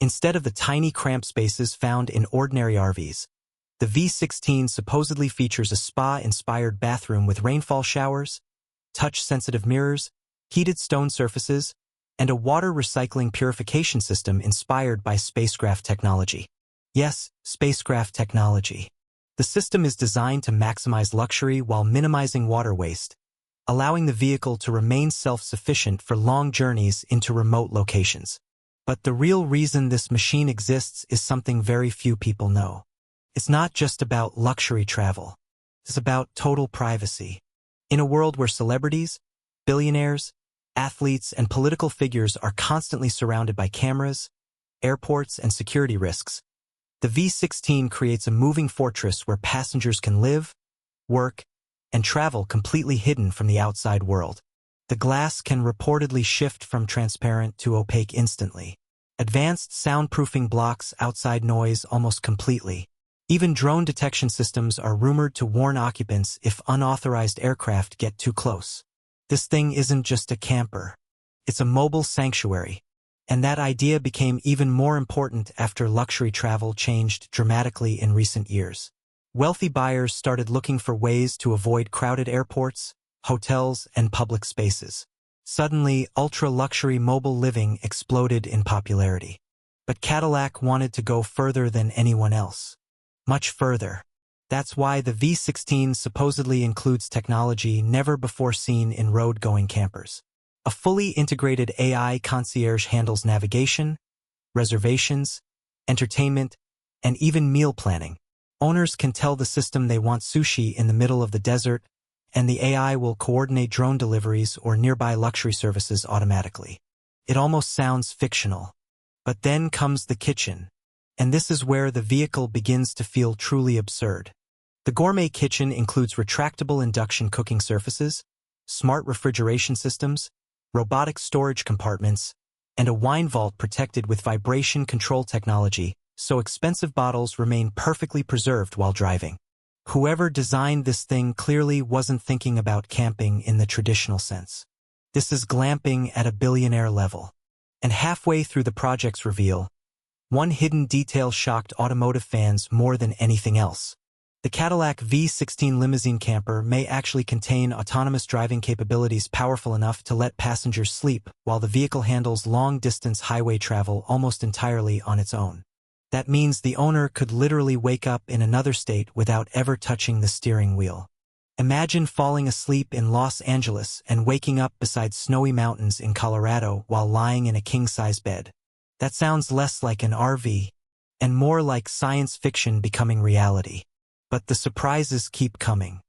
Instead of the tiny cramped spaces found in ordinary RVs, the V16 supposedly features a spa-inspired bathroom with rainfall showers, touch-sensitive mirrors, heated stone surfaces, and a water recycling purification system inspired by spacecraft technology. Yes, spacecraft technology. The system is designed to maximize luxury while minimizing water waste, allowing the vehicle to remain self-sufficient for long journeys into remote locations. But the real reason this machine exists is something very few people know. It's not just about luxury travel. It's about total privacy. In a world where celebrities, billionaires, athletes, and political figures are constantly surrounded by cameras, airports, and security risks, the V16 creates a moving fortress where passengers can live, work, and travel completely hidden from the outside world. The glass can reportedly shift from transparent to opaque instantly. Advanced soundproofing blocks outside noise almost completely. Even drone detection systems are rumored to warn occupants if unauthorized aircraft get too close. This thing isn't just a camper. It's a mobile sanctuary. And that idea became even more important after luxury travel changed dramatically in recent years. Wealthy buyers started looking for ways to avoid crowded airports, hotels, and public spaces. Suddenly, ultra-luxury mobile living exploded in popularity. But Cadillac wanted to go further than anyone else. Much further. That's why the V16 supposedly includes technology never before seen in road-going campers. A fully integrated AI concierge handles navigation, reservations, entertainment, and even meal planning. Owners can tell the system they want sushi in the middle of the desert, and the AI will coordinate drone deliveries or nearby luxury services automatically. It almost sounds fictional. But then comes the kitchen, and this is where the vehicle begins to feel truly absurd. The gourmet kitchen includes retractable induction cooking surfaces, smart refrigeration systems, robotic storage compartments, and a wine vault protected with vibration control technology, so expensive bottles remain perfectly preserved while driving. Whoever designed this thing clearly wasn't thinking about camping in the traditional sense. This is glamping at a billionaire level. And halfway through the project's reveal, one hidden detail shocked automotive fans more than anything else. The Cadillac V16 limousine camper may actually contain autonomous driving capabilities powerful enough to let passengers sleep while the vehicle handles long-distance highway travel almost entirely on its own. That means the owner could literally wake up in another state without ever touching the steering wheel. Imagine falling asleep in Los Angeles and waking up beside snowy mountains in Colorado while lying in a king-size bed. That sounds less like an RV and more like science fiction becoming reality. But the surprises keep coming.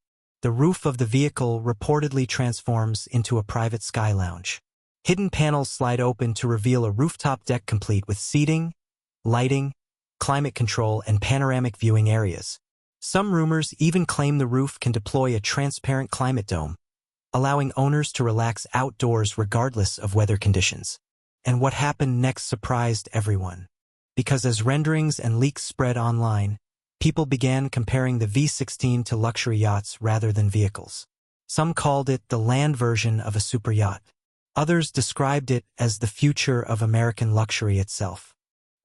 The roof of the vehicle reportedly transforms into a private sky lounge. Hidden panels slide open to reveal a rooftop deck complete with seating, lighting, climate control, and panoramic viewing areas. Some rumors even claim the roof can deploy a transparent climate dome, allowing owners to relax outdoors regardless of weather conditions. And what happened next surprised everyone. Because as renderings and leaks spread online, people began comparing the V16 to luxury yachts rather than vehicles. Some called it the land version of a super yacht. Others described it as the future of American luxury itself.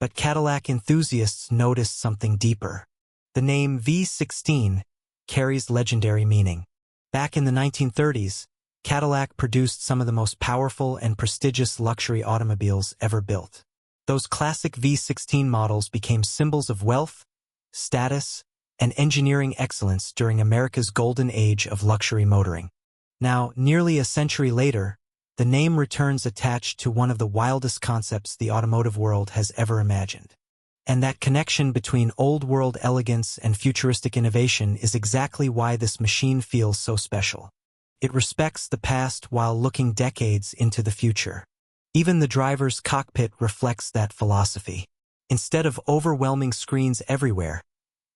But Cadillac enthusiasts noticed something deeper. The name V16 carries legendary meaning. Back in the 1930s, Cadillac produced some of the most powerful and prestigious luxury automobiles ever built. Those classic V16 models became symbols of wealth, status, and engineering excellence during America's golden age of luxury motoring. Now, nearly a century later, the name returns attached to one of the wildest concepts the automotive world has ever imagined. And that connection between old-world elegance and futuristic innovation is exactly why this machine feels so special. It respects the past while looking decades into the future. Even the driver's cockpit reflects that philosophy. Instead of overwhelming screens everywhere,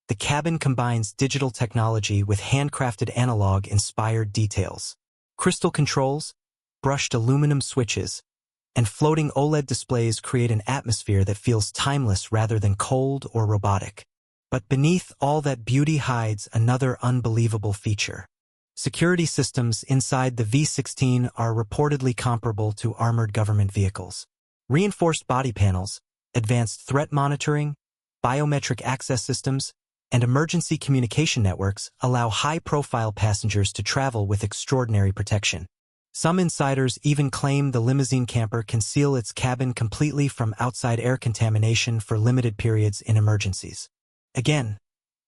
the cabin combines digital technology with handcrafted analog-inspired details. Crystal controls, brushed aluminum switches, and floating OLED displays create an atmosphere that feels timeless rather than cold or robotic. But beneath all that beauty hides another unbelievable feature. Security systems inside the V16 are reportedly comparable to armored government vehicles. Reinforced body panels, advanced threat monitoring, biometric access systems, and emergency communication networks allow high-profile passengers to travel with extraordinary protection. Some insiders even claim the limousine camper can seal its cabin completely from outside air contamination for limited periods in emergencies. Again,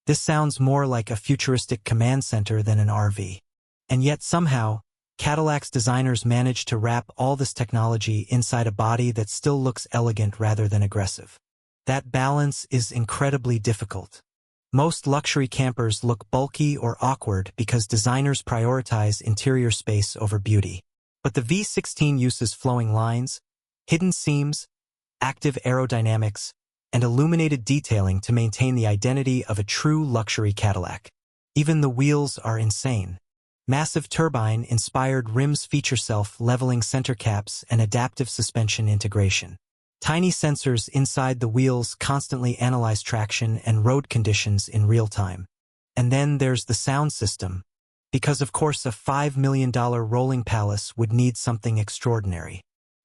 this sounds more like a futuristic command center than an RV. And yet somehow, Cadillac's designers managed to wrap all this technology inside a body that still looks elegant rather than aggressive. That balance is incredibly difficult. Most luxury campers look bulky or awkward because designers prioritize interior space over beauty. But the V16 uses flowing lines, hidden seams, active aerodynamics, and illuminated detailing to maintain the identity of a true luxury Cadillac. Even the wheels are insane. Massive turbine-inspired rims feature self-leveling center caps and adaptive suspension integration. Tiny sensors inside the wheels constantly analyze traction and road conditions in real time. And then there's the sound system, because of course a $5 million rolling palace would need something extraordinary.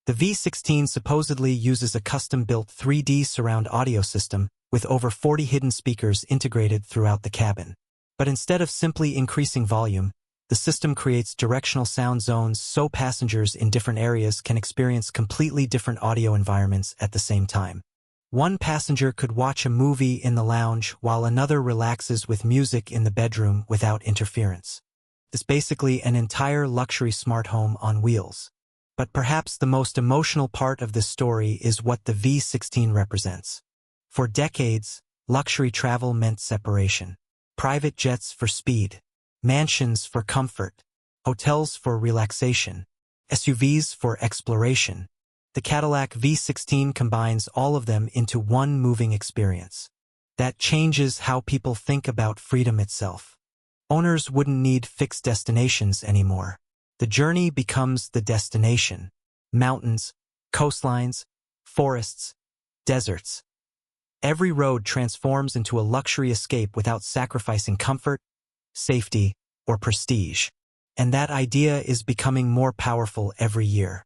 The V16 supposedly uses a custom-built 3D surround audio system with over 40 hidden speakers integrated throughout the cabin. But instead of simply increasing volume, The system creates directional sound zones so passengers in different areas can experience completely different audio environments at the same time. One passenger could watch a movie in the lounge while another relaxes with music in the bedroom without interference. It's basically an entire luxury smart home on wheels. But perhaps the most emotional part of this story is what the V16 represents. For decades, luxury travel meant separation. Private jets for speed, mansions for comfort, hotels for relaxation, SUVs for exploration. The Cadillac V16 combines all of them into one moving experience. That changes how people think about freedom itself. Owners wouldn't need fixed destinations anymore. The journey becomes the destination. Mountains, coastlines, forests, deserts. Every road transforms into a luxury escape without sacrificing comfort, safety, or prestige. And that idea is becoming more powerful every year,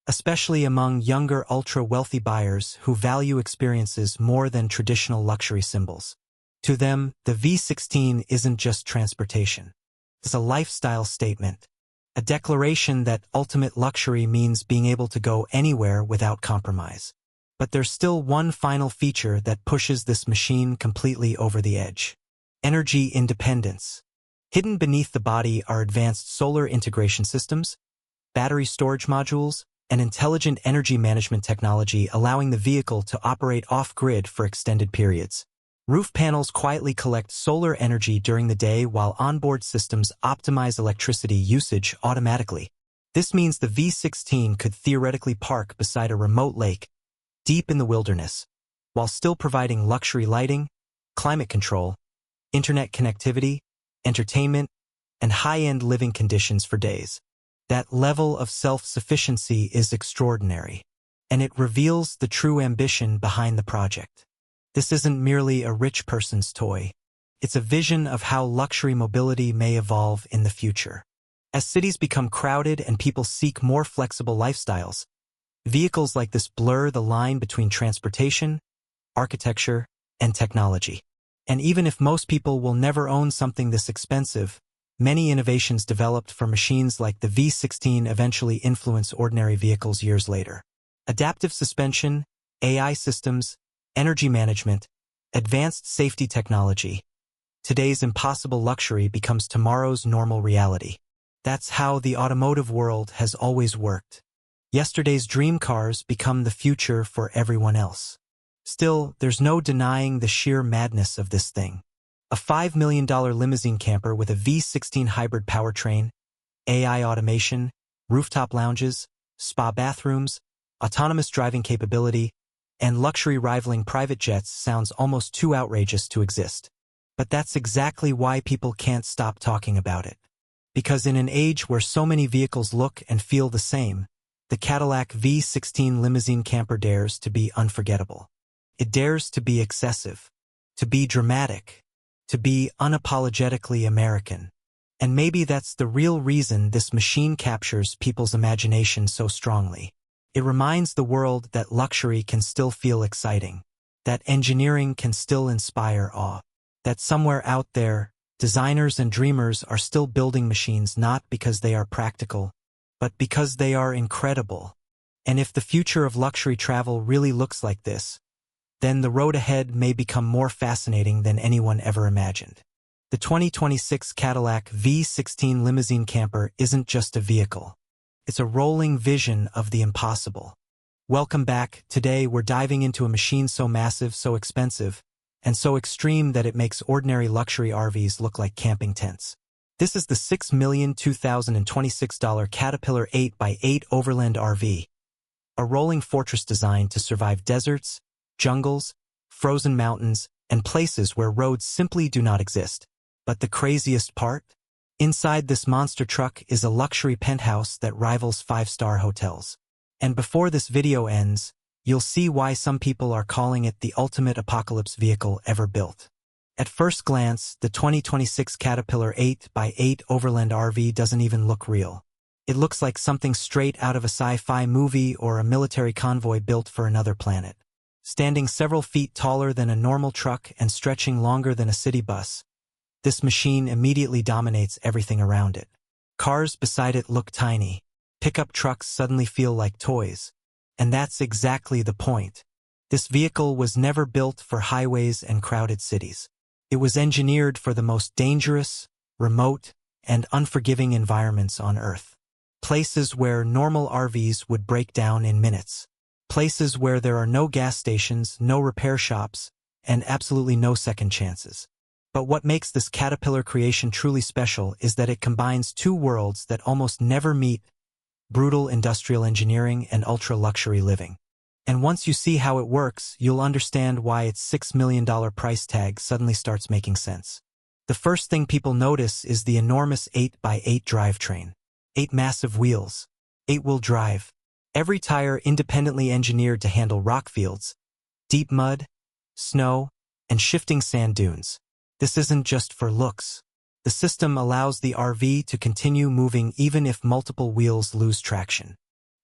especially among younger ultra-wealthy buyers who value experiences more than traditional luxury symbols. To them, the V16 isn't just transportation. It's a lifestyle statement, a declaration that ultimate luxury means being able to go anywhere without compromise. But there's still one final feature that pushes this machine completely over the edge. Energy independence. Hidden beneath the body are advanced solar integration systems, battery storage modules, and intelligent energy management technology allowing the vehicle to operate off-grid for extended periods. Roof panels quietly collect solar energy during the day while onboard systems optimize electricity usage automatically. This means the V16 could theoretically park beside a remote lake, deep in the wilderness, while still providing luxury lighting, climate control, internet connectivity, entertainment, and high-end living conditions for days. That level of self-sufficiency is extraordinary, and it reveals the true ambition behind the project. This isn't merely a rich person's toy. It's a vision of how luxury mobility may evolve in the future. As cities become crowded and people seek more flexible lifestyles, vehicles like this blur the line between transportation, architecture, and technology. And even if most people will never own something this expensive, many innovations developed for machines like the V16 eventually influence ordinary vehicles years later. Adaptive suspension, AI systems, energy management, advanced safety technology. Today's impossible luxury becomes tomorrow's normal reality. That's how the automotive world has always worked. Yesterday's dream cars become the future for everyone else. Still, there's no denying the sheer madness of this thing. A $5 million limousine camper with a V16 hybrid powertrain, AI automation, rooftop lounges, spa bathrooms, autonomous driving capability, and luxury rivaling private jets sounds almost too outrageous to exist. But that's exactly why people can't stop talking about it. Because in an age where so many vehicles look and feel the same, the Cadillac V16 limousine camper dares to be unforgettable. It dares to be excessive, to be dramatic, to be unapologetically American. And maybe that's the real reason this machine captures people's imagination so strongly. It reminds the world that luxury can still feel exciting, that engineering can still inspire awe, that somewhere out there, designers and dreamers are still building machines not because they are practical, but because they are incredible. And if the future of luxury travel really looks like this, then the road ahead may become more fascinating than anyone ever imagined. The 2026 Cadillac V16 limousine camper isn't just a vehicle. It's a rolling vision of the impossible. Welcome back. Today we're diving into a machine so massive, so expensive, and so extreme that it makes ordinary luxury RVs look like camping tents. This is the $6,2026 Caterpillar 8x8 Overland RV, a rolling fortress designed to survive deserts, jungles, frozen mountains, and places where roads simply do not exist. But the craziest part? Inside this monster truck is a luxury penthouse that rivals five-star hotels. And before this video ends, you'll see why some people are calling it the ultimate apocalypse vehicle ever built. At first glance, the 2026 Caterpillar 8x8 Overland RV doesn't even look real. It looks like something straight out of a sci-fi movie or a military convoy built for another planet. Standing several feet taller than a normal truck and stretching longer than a city bus, this machine immediately dominates everything around it. Cars beside it look tiny. Pickup trucks suddenly feel like toys. And that's exactly the point. This vehicle was never built for highways and crowded cities. It was engineered for the most dangerous, remote, and unforgiving environments on Earth. Places where normal RVs would break down in minutes. Places where there are no gas stations, no repair shops, and absolutely no second chances. But what makes this Caterpillar creation truly special is that it combines two worlds that almost never meet: brutal industrial engineering and ultra-luxury living. And once you see how it works, you'll understand why its $6 million price tag suddenly starts making sense. The first thing people notice is the enormous 8x8 drivetrain. 8 massive wheels. 8-wheel drive. Every tire independently engineered to handle rock fields, deep mud, snow, and shifting sand dunes. This isn't just for looks. The system allows the RV to continue moving even if multiple wheels lose traction.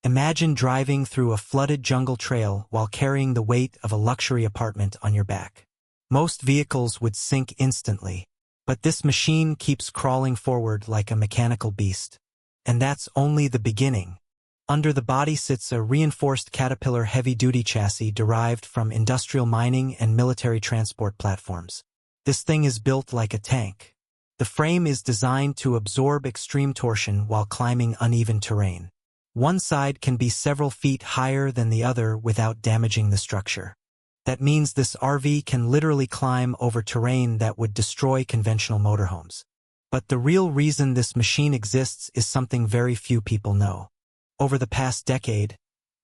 Imagine driving through a flooded jungle trail while carrying the weight of a luxury apartment on your back. Most vehicles would sink instantly, but this machine keeps crawling forward like a mechanical beast. And that's only the beginning. Under the body sits a reinforced Caterpillar heavy-duty chassis derived from industrial mining and military transport platforms. This thing is built like a tank. The frame is designed to absorb extreme torsion while climbing uneven terrain. One side can be several feet higher than the other without damaging the structure. That means this RV can literally climb over terrain that would destroy conventional motorhomes. But the real reason this machine exists is something very few people know. Over the past decade,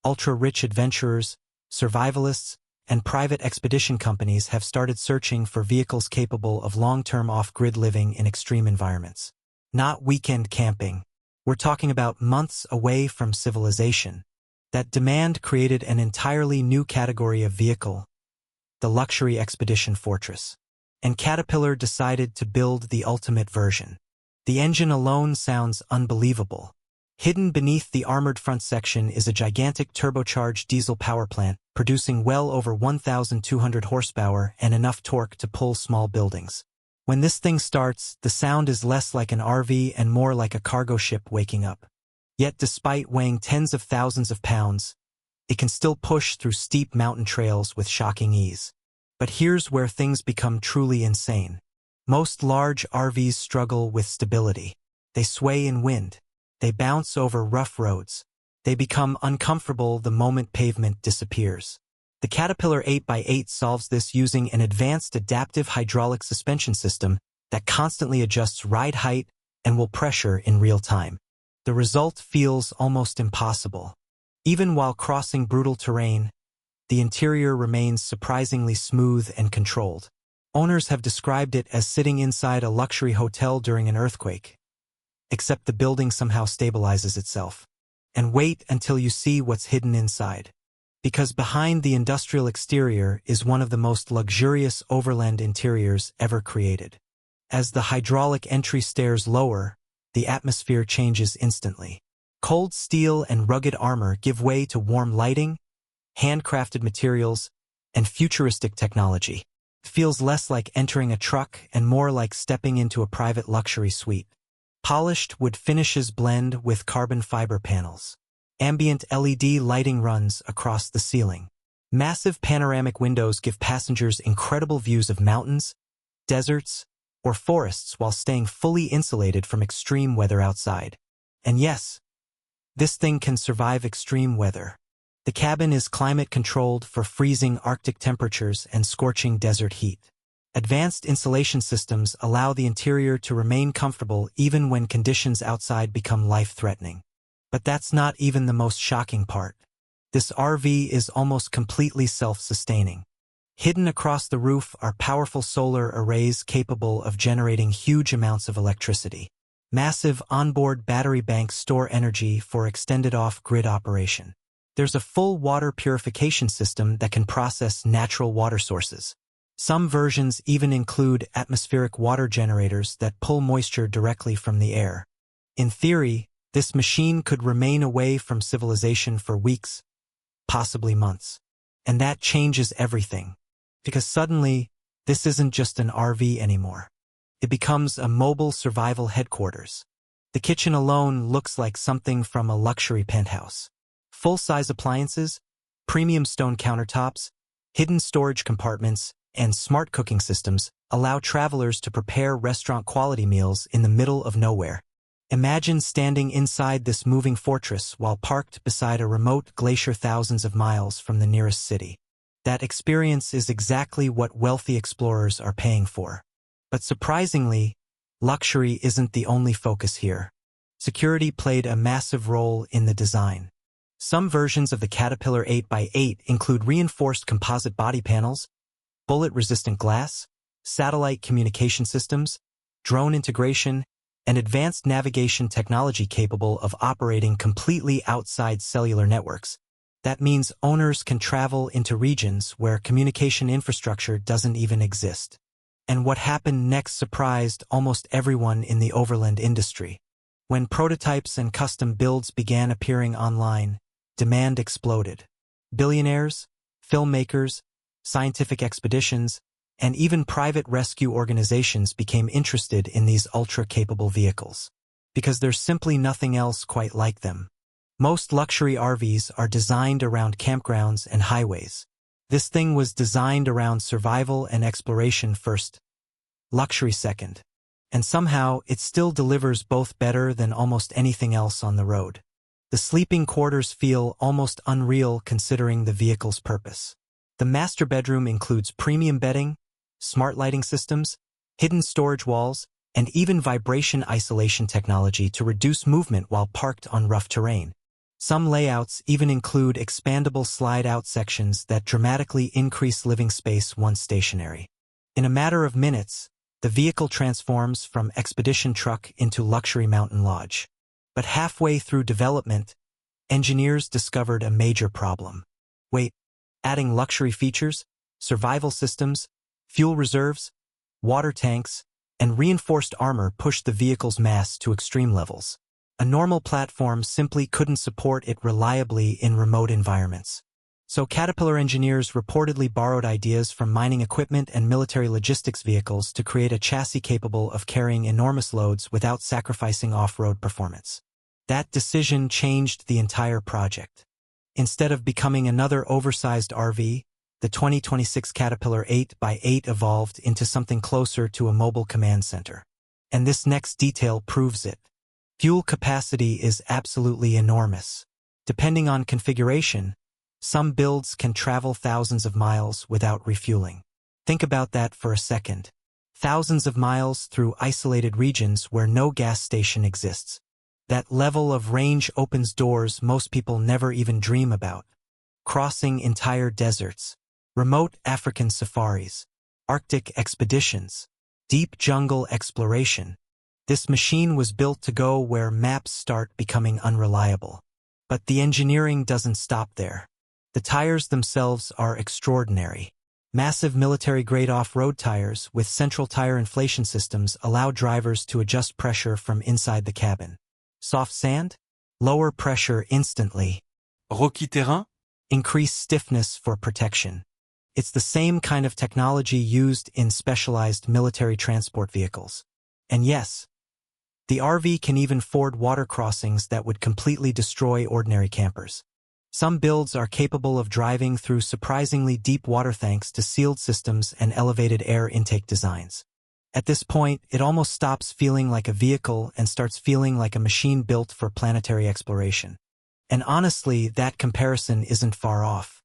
ultra-rich adventurers, survivalists, and private expedition companies have started searching for vehicles capable of long-term off-grid living in extreme environments. Not weekend camping. We're talking about months away from civilization. That demand created an entirely new category of vehicle, the luxury expedition fortress. And Caterpillar decided to build the ultimate version. The engine alone sounds unbelievable. Hidden beneath the armored front section is a gigantic turbocharged diesel power plant, producing well over 1,200 horsepower and enough torque to pull small buildings. When this thing starts, the sound is less like an RV and more like a cargo ship waking up. Yet despite weighing tens of thousands of pounds, it can still push through steep mountain trails with shocking ease. But here's where things become truly insane. Most large RVs struggle with stability. They sway in wind. They bounce over rough roads. They become uncomfortable the moment pavement disappears. The Caterpillar 8x8 solves this using an advanced adaptive hydraulic suspension system that constantly adjusts ride height and will pressure in real time. The result feels almost impossible. Even while crossing brutal terrain, the interior remains surprisingly smooth and controlled. Owners have described it as sitting inside a luxury hotel during an earthquake. Except the building somehow stabilizes itself. And wait until you see what's hidden inside. Because behind the industrial exterior is one of the most luxurious overland interiors ever created. As the hydraulic entry stairs lower, the atmosphere changes instantly. Cold steel and rugged armor give way to warm lighting, handcrafted materials, and futuristic technology. It feels less like entering a truck and more like stepping into a private luxury suite. Polished wood finishes blend with carbon fiber panels. Ambient LED lighting runs across the ceiling. Massive panoramic windows give passengers incredible views of mountains, deserts, or forests while staying fully insulated from extreme weather outside. And yes, this thing can survive extreme weather. The cabin is climate-controlled for freezing Arctic temperatures and scorching desert heat. Advanced insulation systems allow the interior to remain comfortable even when conditions outside become life-threatening. But that's not even the most shocking part. This RV is almost completely self-sustaining. Hidden across the roof are powerful solar arrays capable of generating huge amounts of electricity. Massive onboard battery banks store energy for extended off-grid operation. There's a full water purification system that can process natural water sources. Some versions even include atmospheric water generators that pull moisture directly from the air. In theory, this machine could remain away from civilization for weeks, possibly months. And that changes everything. Because suddenly, this isn't just an RV anymore. It becomes a mobile survival headquarters. The kitchen alone looks like something from a luxury penthouse. Full-size appliances, premium stone countertops, hidden storage compartments, and smart cooking systems allow travelers to prepare restaurant-quality meals in the middle of nowhere. Imagine standing inside this moving fortress while parked beside a remote glacier thousands of miles from the nearest city. That experience is exactly what wealthy explorers are paying for. But surprisingly, luxury isn't the only focus here. Security played a massive role in the design. Some versions of the Caterpillar 8x8 include reinforced composite body panels, bullet-resistant glass, satellite communication systems, drone integration, and advanced navigation technology capable of operating completely outside cellular networks. That means owners can travel into regions where communication infrastructure doesn't even exist. And what happened next surprised almost everyone in the overland industry. When prototypes and custom builds began appearing online, demand exploded. Billionaires, filmmakers, scientific expeditions, and even private rescue organizations became interested in these ultra-capable vehicles, because there's simply nothing else quite like them. Most luxury RVs are designed around campgrounds and highways. This thing was designed around survival and exploration first, luxury second. And somehow it still delivers both better than almost anything else on the road. The sleeping quarters feel almost unreal considering the vehicle's purpose. The master bedroom includes premium bedding, smart lighting systems, hidden storage walls, and even vibration isolation technology to reduce movement while parked on rough terrain. Some layouts even include expandable slide-out sections that dramatically increase living space once stationary. In a matter of minutes, the vehicle transforms from expedition truck into luxury mountain lodge. But halfway through development, engineers discovered a major problem. Wait, adding luxury features, survival systems, fuel reserves, water tanks, and reinforced armor pushed the vehicle's mass to extreme levels. A normal platform simply couldn't support it reliably in remote environments. So Caterpillar engineers reportedly borrowed ideas from mining equipment and military logistics vehicles to create a chassis capable of carrying enormous loads without sacrificing off-road performance. That decision changed the entire project. Instead of becoming another oversized RV, the 2026 Caterpillar 8x8 evolved into something closer to a mobile command center. And this next detail proves it. Fuel capacity is absolutely enormous. Depending on configuration, some builds can travel thousands of miles without refueling. Think about that for a second. Thousands of miles through isolated regions where no gas station exists. That level of range opens doors most people never even dream about. Crossing entire deserts, remote African safaris, Arctic expeditions, deep jungle exploration. This machine was built to go where maps start becoming unreliable. But the engineering doesn't stop there. The tires themselves are extraordinary. Massive military-grade off-road tires with central tire inflation systems allow drivers to adjust pressure from inside the cabin. Soft sand? Lower pressure instantly. Rocky terrain? Increase stiffness for protection. It's the same kind of technology used in specialized military transport vehicles. And yes, the RV can even ford water crossings that would completely destroy ordinary campers. Some builds are capable of driving through surprisingly deep water thanks to sealed systems and elevated air intake designs. At this point, it almost stops feeling like a vehicle and starts feeling like a machine built for planetary exploration. And honestly, that comparison isn't far off.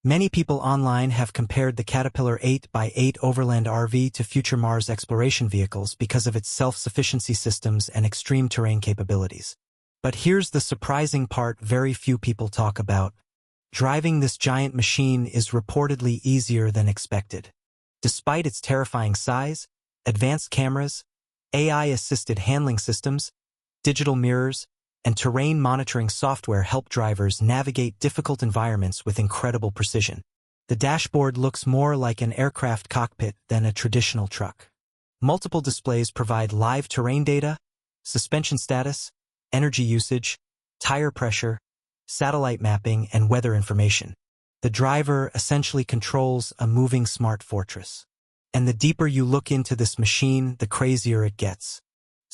Many people online have compared the Caterpillar 8x8 Overland RV to future Mars exploration vehicles because of its self-sufficiency systems and extreme terrain capabilities. But here's the surprising part very few people talk about. Driving this giant machine is reportedly easier than expected. Despite its terrifying size, advanced cameras, AI-assisted handling systems, digital mirrors, and terrain monitoring software help drivers navigate difficult environments with incredible precision. The dashboard looks more like an aircraft cockpit than a traditional truck. Multiple displays provide live terrain data, suspension status, energy usage, tire pressure, satellite mapping, and weather information. The driver essentially controls a moving smart fortress. And the deeper you look into this machine, the crazier it gets.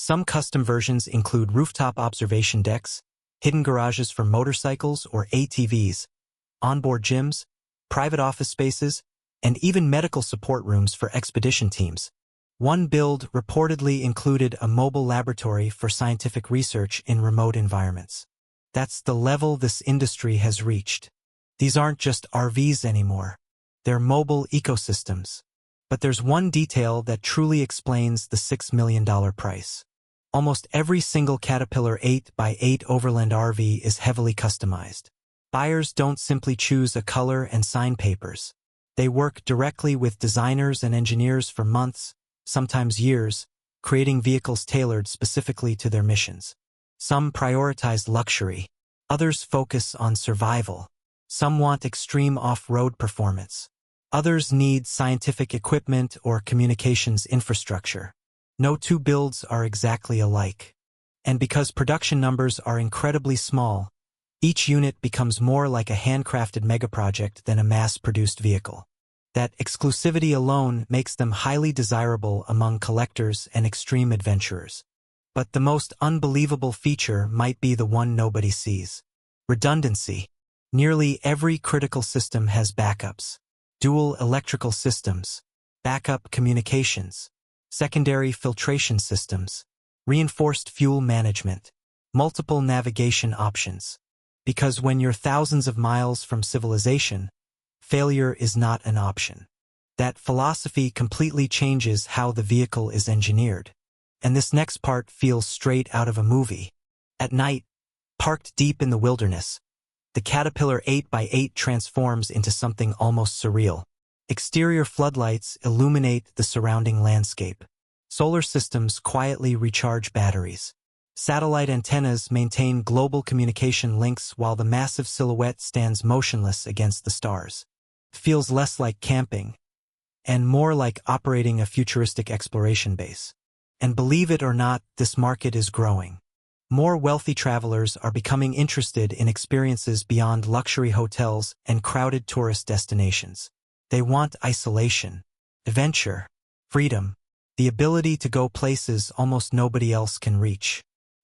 Some custom versions include rooftop observation decks, hidden garages for motorcycles or ATVs, onboard gyms, private office spaces, and even medical support rooms for expedition teams. One build reportedly included a mobile laboratory for scientific research in remote environments. That's the level this industry has reached. These aren't just RVs anymore. They're mobile ecosystems. But there's one detail that truly explains the $6 million price. Almost every single Caterpillar 8x8 Overland RV is heavily customized. Buyers don't simply choose a color and sign papers. They work directly with designers and engineers for months, sometimes years, creating vehicles tailored specifically to their missions. Some prioritize luxury. Others focus on survival. Some want extreme off-road performance. Others need scientific equipment or communications infrastructure. No two builds are exactly alike. And because production numbers are incredibly small, each unit becomes more like a handcrafted megaproject than a mass-produced vehicle. That exclusivity alone makes them highly desirable among collectors and extreme adventurers. But the most unbelievable feature might be the one nobody sees. Redundancy. Nearly every critical system has backups. Dual electrical systems, backup communications, secondary filtration systems, reinforced fuel management, multiple navigation options. Because when you're thousands of miles from civilization, failure is not an option. That philosophy completely changes how the vehicle is engineered. And this next part feels straight out of a movie. At night, parked deep in the wilderness, the Caterpillar 8x8 transforms into something almost surreal. Exterior floodlights illuminate the surrounding landscape. Solar systems quietly recharge batteries. Satellite antennas maintain global communication links while the massive silhouette stands motionless against the stars. It feels less like camping, and more like operating a futuristic exploration base. And believe it or not, this market is growing. More wealthy travelers are becoming interested in experiences beyond luxury hotels and crowded tourist destinations. They want isolation, adventure, freedom, the ability to go places almost nobody else can reach.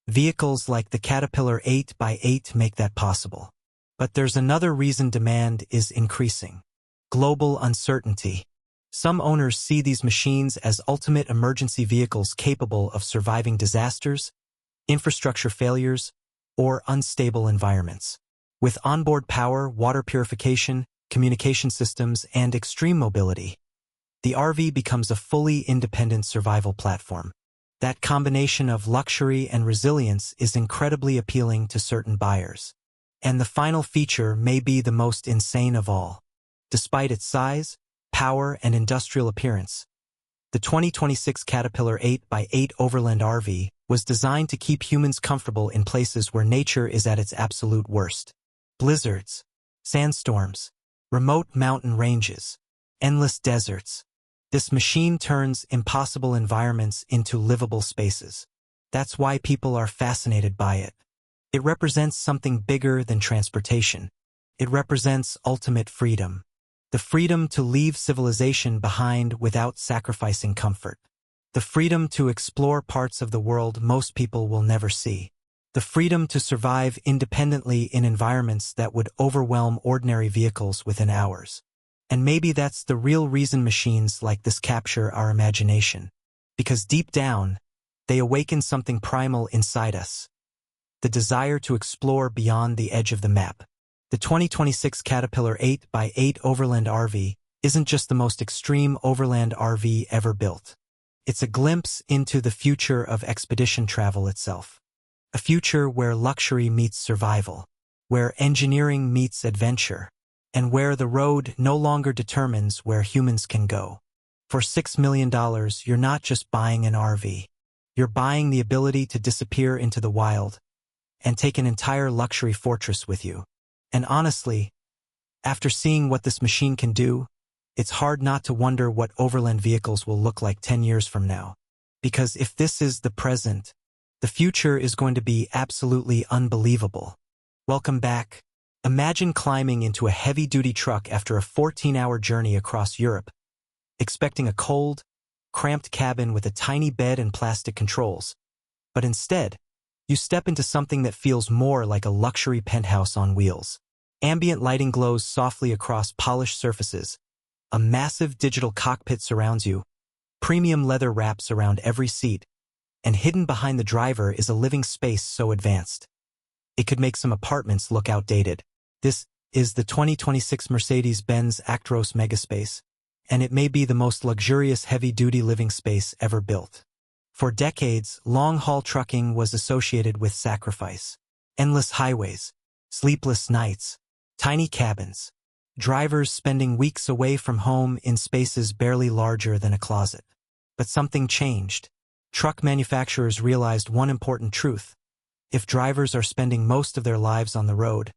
Vehicles like the Caterpillar 8x8 make that possible. But there's another reason demand is increasing. Global uncertainty. Some owners see these machines as ultimate emergency vehicles capable of surviving disasters, infrastructure failures, or unstable environments. With onboard power, water purification, communication systems, and extreme mobility, the RV becomes a fully independent survival platform. That combination of luxury and resilience is incredibly appealing to certain buyers. And the final feature may be the most insane of all. Despite its size, power, and industrial appearance, the 2026 Caterpillar 8x8 Overland RV was designed to keep humans comfortable in places where nature is at its absolute worst. Blizzards, sandstorms, remote mountain ranges, endless deserts. This machine turns impossible environments into livable spaces. That's why people are fascinated by it. It represents something bigger than transportation. It represents ultimate freedom. The freedom to leave civilization behind without sacrificing comfort. The freedom to explore parts of the world most people will never see. The freedom to survive independently in environments that would overwhelm ordinary vehicles within hours. And maybe that's the real reason machines like this capture our imagination. Because deep down, they awaken something primal inside us. The desire to explore beyond the edge of the map. The 2026 Caterpillar 8x8 Overland RV isn't just the most extreme overland RV ever built. It's a glimpse into the future of expedition travel itself. A future where luxury meets survival, where engineering meets adventure, and where the road no longer determines where humans can go. For $6 million, you're not just buying an RV. You're buying the ability to disappear into the wild and take an entire luxury fortress with you. And honestly, after seeing what this machine can do, it's hard not to wonder what overland vehicles will look like 10 years from now. Because if this is the present, the future is going to be absolutely unbelievable. Welcome back. Imagine climbing into a heavy-duty truck after a 14-hour journey across Europe, expecting a cold, cramped cabin with a tiny bed and plastic controls. But instead, you step into something that feels more like a luxury penthouse on wheels. Ambient lighting glows softly across polished surfaces. A massive digital cockpit surrounds you. Premium leather wraps around every seat. And hidden behind the driver is a living space so advanced it could make some apartments look outdated. This is the 2026 Mercedes-Benz Actros Megaspace, and it may be the most luxurious heavy-duty living space ever built. For decades, long-haul trucking was associated with sacrifice. Endless highways, sleepless nights, tiny cabins, drivers spending weeks away from home in spaces barely larger than a closet. But something changed. Truck manufacturers realized one important truth. If drivers are spending most of their lives on the road,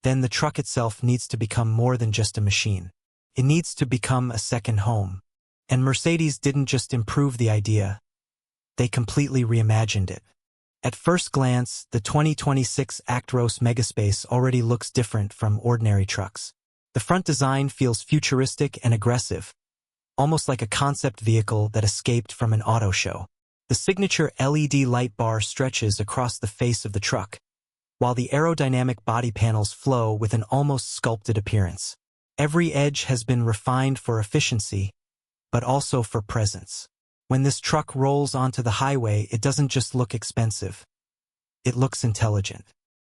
then the truck itself needs to become more than just a machine. It needs to become a second home. And Mercedes didn't just improve the idea, they completely reimagined it. At first glance, the 2026 Actros Megaspace already looks different from ordinary trucks. The front design feels futuristic and aggressive, almost like a concept vehicle that escaped from an auto show. The signature LED light bar stretches across the face of the truck, while the aerodynamic body panels flow with an almost sculpted appearance. Every edge has been refined for efficiency, but also for presence. When this truck rolls onto the highway, it doesn't just look expensive. It looks intelligent.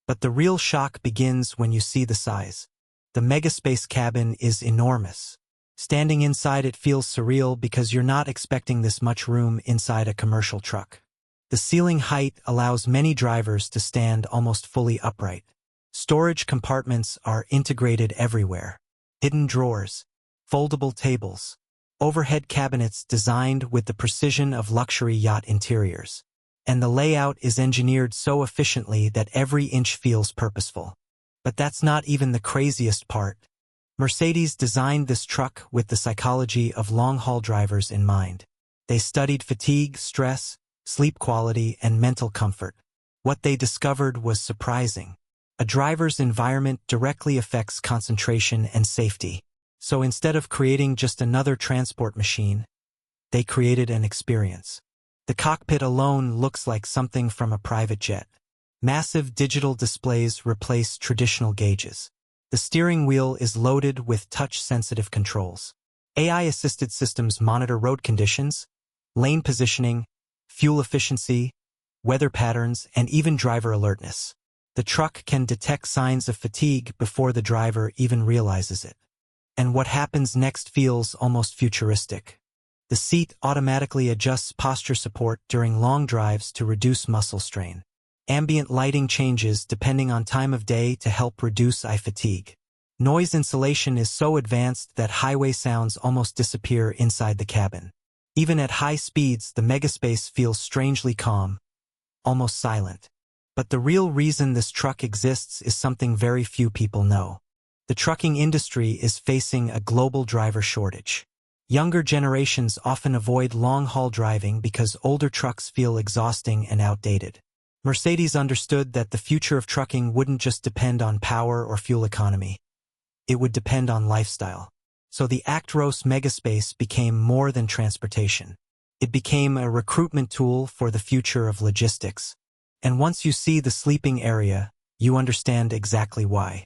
But the real shock begins when you see the size. The Megaspace cabin is enormous. Standing inside it feels surreal because you're not expecting this much room inside a commercial truck. The ceiling height allows many drivers to stand almost fully upright. Storage compartments are integrated everywhere. Hidden drawers, foldable tables, overhead cabinets designed with the precision of luxury yacht interiors. And the layout is engineered so efficiently that every inch feels purposeful. But that's not even the craziest part. Mercedes designed this truck with the psychology of long-haul drivers in mind. They studied fatigue, stress, sleep quality, and mental comfort. What they discovered was surprising. A driver's environment directly affects concentration and safety. So instead of creating just another transport machine, they created an experience. The cockpit alone looks like something from a private jet. Massive digital displays replace traditional gauges. The steering wheel is loaded with touch-sensitive controls. AI-assisted systems monitor road conditions, lane positioning, fuel efficiency, weather patterns, and even driver alertness. The truck can detect signs of fatigue before the driver even realizes it. And what happens next feels almost futuristic. The seat automatically adjusts posture support during long drives to reduce muscle strain. Ambient lighting changes depending on time of day to help reduce eye fatigue. Noise insulation is so advanced that highway sounds almost disappear inside the cabin. Even at high speeds, the Megaspace feels strangely calm, almost silent. But the real reason this truck exists is something very few people know. The trucking industry is facing a global driver shortage. Younger generations often avoid long-haul driving because older trucks feel exhausting and outdated. Mercedes understood that the future of trucking wouldn't just depend on power or fuel economy. It would depend on lifestyle. So the Actros Megaspace became more than transportation. It became a recruitment tool for the future of logistics. And once you see the sleeping area, you understand exactly why.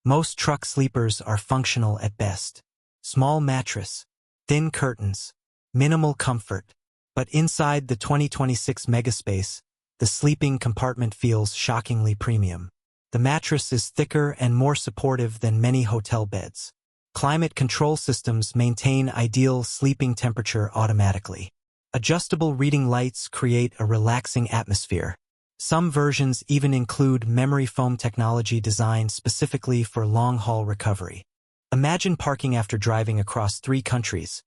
Most truck sleepers are functional at best. Small mattress, thin curtains, minimal comfort. But inside the 2026 Megaspace, the sleeping compartment feels shockingly premium. The mattress is thicker and more supportive than many hotel beds. Climate control systems maintain ideal sleeping temperature automatically. Adjustable reading lights create a relaxing atmosphere. Some versions even include memory foam technology designed specifically for long-haul recovery. Imagine parking after driving across 3 countries,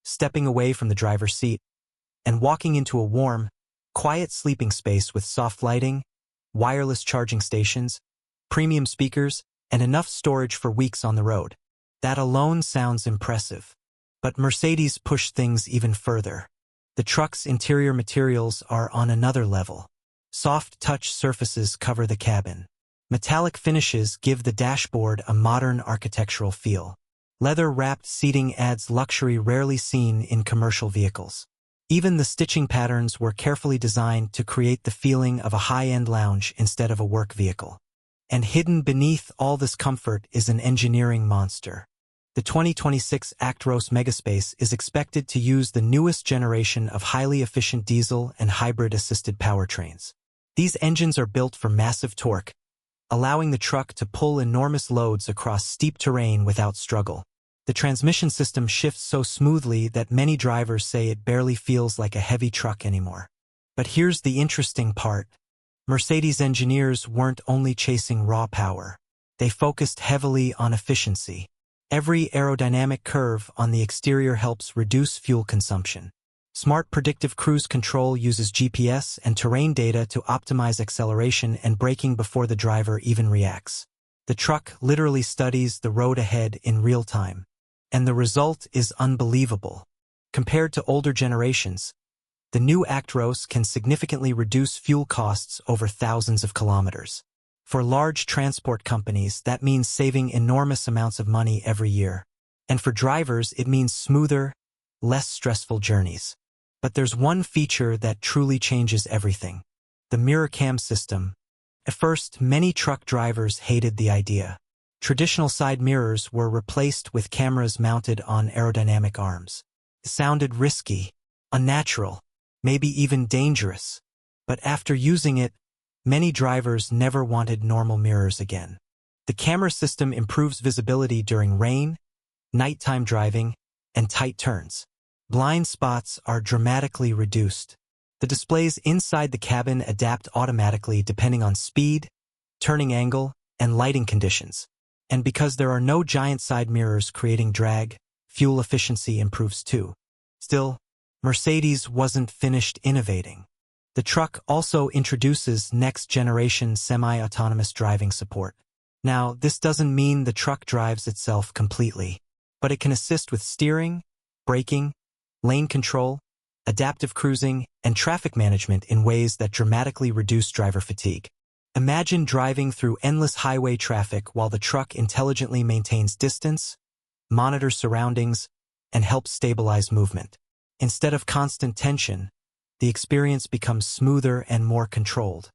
stepping away from the driver's seat, and walking into a warm, quiet sleeping space with soft lighting, wireless charging stations, premium speakers, and enough storage for weeks on the road. That alone sounds impressive. But Mercedes pushed things even further. The truck's interior materials are on another level. Soft touch surfaces cover the cabin. Metallic finishes give the dashboard a modern architectural feel. Leather-wrapped seating adds luxury rarely seen in commercial vehicles. Even the stitching patterns were carefully designed to create the feeling of a high-end lounge instead of a work vehicle. And hidden beneath all this comfort is an engineering monster. The 2026 Actros Megaspace is expected to use the newest generation of highly efficient diesel and hybrid-assisted powertrains. These engines are built for massive torque, allowing the truck to pull enormous loads across steep terrain without struggle. The transmission system shifts so smoothly that many drivers say it barely feels like a heavy truck anymore. But here's the interesting part. Mercedes engineers weren't only chasing raw power. They focused heavily on efficiency. Every aerodynamic curve on the exterior helps reduce fuel consumption. Smart predictive cruise control uses GPS and terrain data to optimize acceleration and braking before the driver even reacts. The truck literally studies the road ahead in real time. And the result is unbelievable. Compared to older generations, the new Actros can significantly reduce fuel costs over thousands of kilometers. For large transport companies, that means saving enormous amounts of money every year. And for drivers, it means smoother, less stressful journeys. But there's one feature that truly changes everything: the mirror cam system. At first, many truck drivers hated the idea. Traditional side mirrors were replaced with cameras mounted on aerodynamic arms. It sounded risky, unnatural, maybe even dangerous. But after using it, many drivers never wanted normal mirrors again. The camera system improves visibility during rain, nighttime driving, and tight turns. Blind spots are dramatically reduced. The displays inside the cabin adapt automatically depending on speed, turning angle, and lighting conditions. And because there are no giant side mirrors creating drag, fuel efficiency improves too. Still, Mercedes wasn't finished innovating. The truck also introduces next-generation semi-autonomous driving support. Now, this doesn't mean the truck drives itself completely, but it can assist with steering, braking, lane control, adaptive cruising, and traffic management in ways that dramatically reduce driver fatigue. Imagine driving through endless highway traffic while the truck intelligently maintains distance, monitors surroundings, and helps stabilize movement. Instead of constant tension, the experience becomes smoother and more controlled.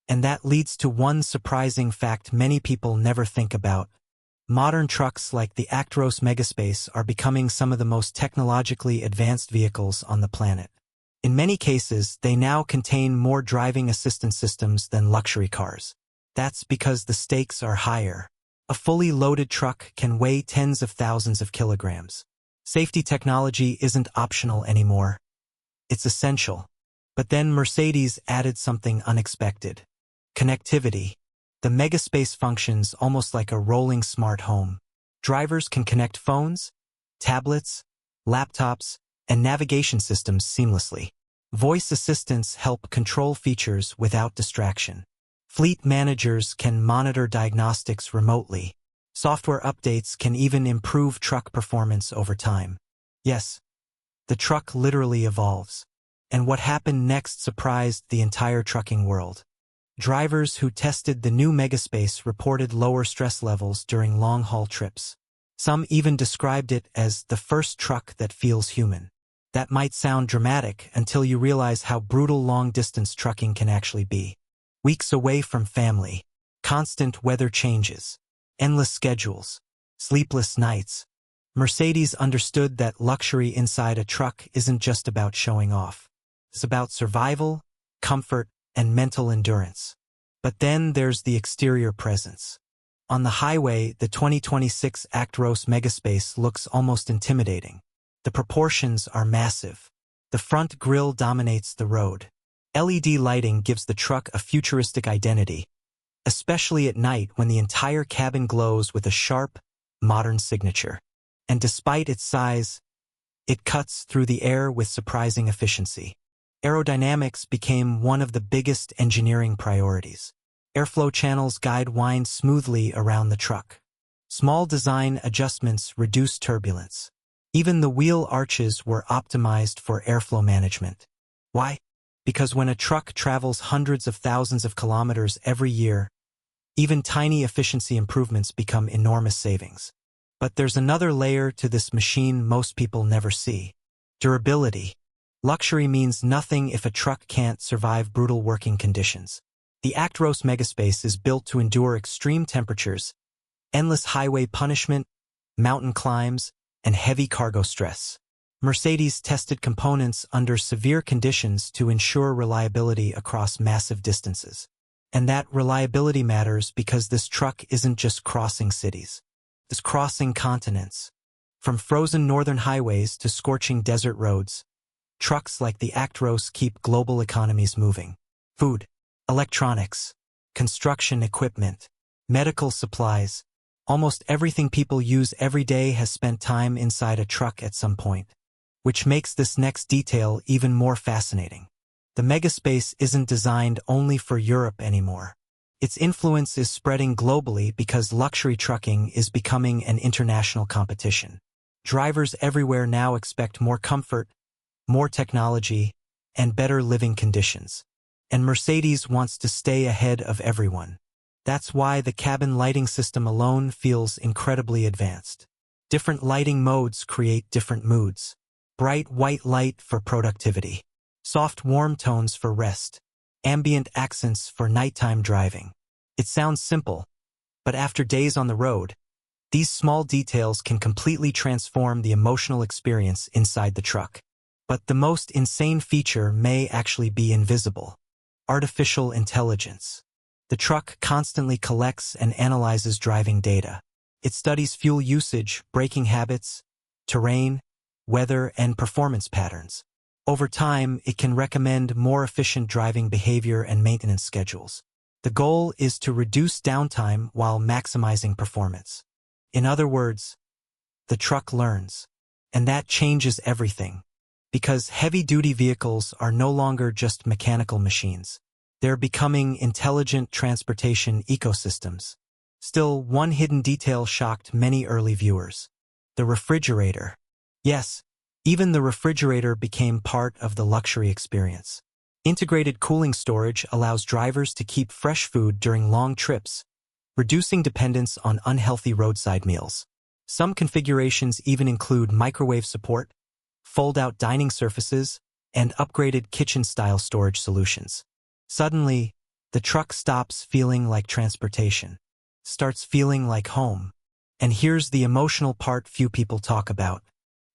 And that leads to one surprising fact many people never think about. Modern trucks like the Actros Megaspace are becoming some of the most technologically advanced vehicles on the planet. In many cases, they now contain more driving assistance systems than luxury cars. That's because the stakes are higher. A fully loaded truck can weigh tens of thousands of kilograms. Safety technology isn't optional anymore. It's essential. But then Mercedes added something unexpected: connectivity. The Megaspace functions almost like a rolling smart home. Drivers can connect phones, tablets, laptops, and navigation systems seamlessly. Voice assistants help control features without distraction. Fleet managers can monitor diagnostics remotely. Software updates can even improve truck performance over time. Yes, the truck literally evolves. And what happened next surprised the entire trucking world. Drivers who tested the new Megaspace reported lower stress levels during long-haul trips. Some even described it as the first truck that feels human. That might sound dramatic until you realize how brutal long-distance trucking can actually be. Weeks away from family, constant weather changes, endless schedules, sleepless nights. Mercedes understood that luxury inside a truck isn't just about showing off. It's about survival, comfort, and mental endurance. But then there's the exterior presence. On the highway, the 2026 Actros Megaspace looks almost intimidating. The proportions are massive. The front grille dominates the road. LED lighting gives the truck a futuristic identity, especially at night when the entire cabin glows with a sharp, modern signature. And despite its size, it cuts through the air with surprising efficiency. Aerodynamics became one of the biggest engineering priorities. Airflow channels guide wind smoothly around the truck. Small design adjustments reduce turbulence. Even the wheel arches were optimized for airflow management. Why? Because when a truck travels hundreds of thousands of kilometers every year, even tiny efficiency improvements become enormous savings. But there's another layer to this machine most people never see: durability. Luxury means nothing if a truck can't survive brutal working conditions. The Actros megaspace is built to endure extreme temperatures, endless highway punishment, mountain climbs, and heavy cargo stress. Mercedes tested components under severe conditions to ensure reliability across massive distances. And that reliability matters because this truck isn't just crossing cities. It's crossing continents. From frozen northern highways to scorching desert roads, trucks like the Actros keep global economies moving. Food, electronics, construction equipment, medical supplies, almost everything people use every day has spent time inside a truck at some point, which makes this next detail even more fascinating. The megaspace isn't designed only for Europe anymore. Its influence is spreading globally because luxury trucking is becoming an international competition. Drivers everywhere now expect more comfort, more technology, and better living conditions. And Mercedes wants to stay ahead of everyone. That's why the cabin lighting system alone feels incredibly advanced. Different lighting modes create different moods. Bright white light for productivity. Soft warm tones for rest. Ambient accents for nighttime driving. It sounds simple, but after days on the road, these small details can completely transform the emotional experience inside the truck. But the most insane feature may actually be invisible. Artificial intelligence. The truck constantly collects and analyzes driving data. It studies fuel usage, braking habits, terrain, weather, and performance patterns. Over time, it can recommend more efficient driving behavior and maintenance schedules. The goal is to reduce downtime while maximizing performance. In other words, the truck learns. And that changes everything. Because heavy-duty vehicles are no longer just mechanical machines. They're becoming intelligent transportation ecosystems. Still, one hidden detail shocked many early viewers. The refrigerator. Yes, even the refrigerator became part of the luxury experience. Integrated cooling storage allows drivers to keep fresh food during long trips, reducing dependence on unhealthy roadside meals. Some configurations even include microwave support, fold-out dining surfaces, and upgraded kitchen-style storage solutions. Suddenly, the truck stops feeling like transportation, starts feeling like home. And here's the emotional part few people talk about.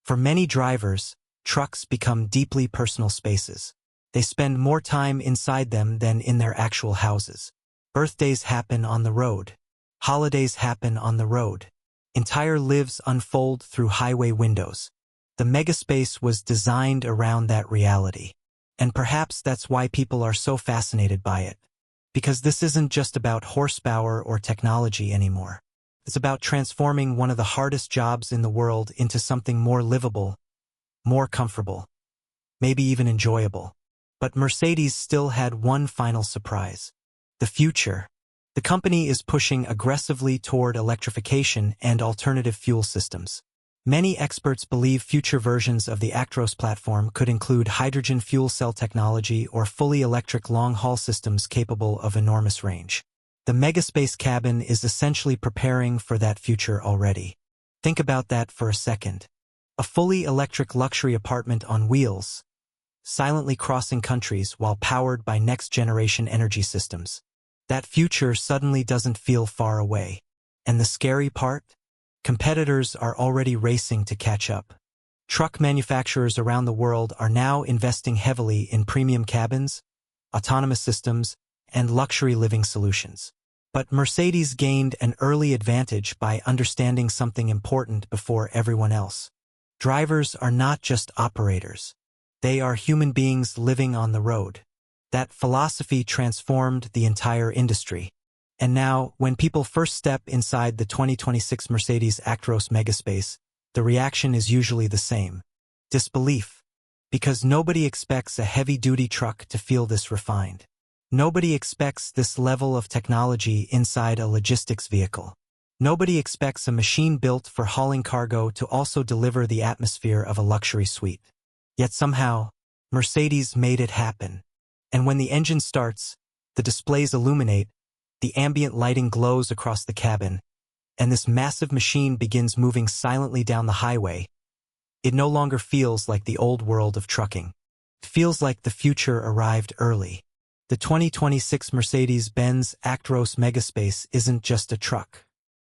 For many drivers, trucks become deeply personal spaces. They spend more time inside them than in their actual houses. Birthdays happen on the road. Holidays happen on the road. Entire lives unfold through highway windows. The megaspace was designed around that reality. And perhaps that's why people are so fascinated by it. Because this isn't just about horsepower or technology anymore. It's about transforming one of the hardest jobs in the world into something more livable, more comfortable, maybe even enjoyable. But Mercedes still had one final surprise. The future. The company is pushing aggressively toward electrification and alternative fuel systems. Many experts believe future versions of the Actros platform could include hydrogen fuel cell technology or fully electric long-haul systems capable of enormous range. The megaspace cabin is essentially preparing for that future already. Think about that for a second. A fully electric luxury apartment on wheels, silently crossing countries while powered by next-generation energy systems. That future suddenly doesn't feel far away. And the scary part? Competitors are already racing to catch up. Truck manufacturers around the world are now investing heavily in premium cabins, autonomous systems, and luxury living solutions. But Mercedes gained an early advantage by understanding something important before everyone else. Drivers are not just operators. They are human beings living on the road. That philosophy transformed the entire industry. And now, when people first step inside the 2026 Mercedes Actros megaspace, the reaction is usually the same. Disbelief. Because nobody expects a heavy-duty truck to feel this refined. Nobody expects this level of technology inside a logistics vehicle. Nobody expects a machine built for hauling cargo to also deliver the atmosphere of a luxury suite. Yet somehow, Mercedes made it happen. And when the engine starts, the displays illuminate, the ambient lighting glows across the cabin, and this massive machine begins moving silently down the highway. It no longer feels like the old world of trucking. feels like the future arrived early. The 2026 Mercedes-Benz Actros Megaspace isn't just a truck.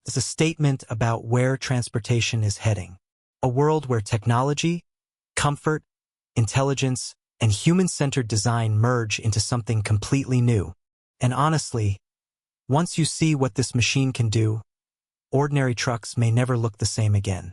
It's a statement about where transportation is heading. A world where technology, comfort, intelligence, and human-centered design merge into something completely new. And honestly, once you see what this machine can do, ordinary trucks may never look the same again.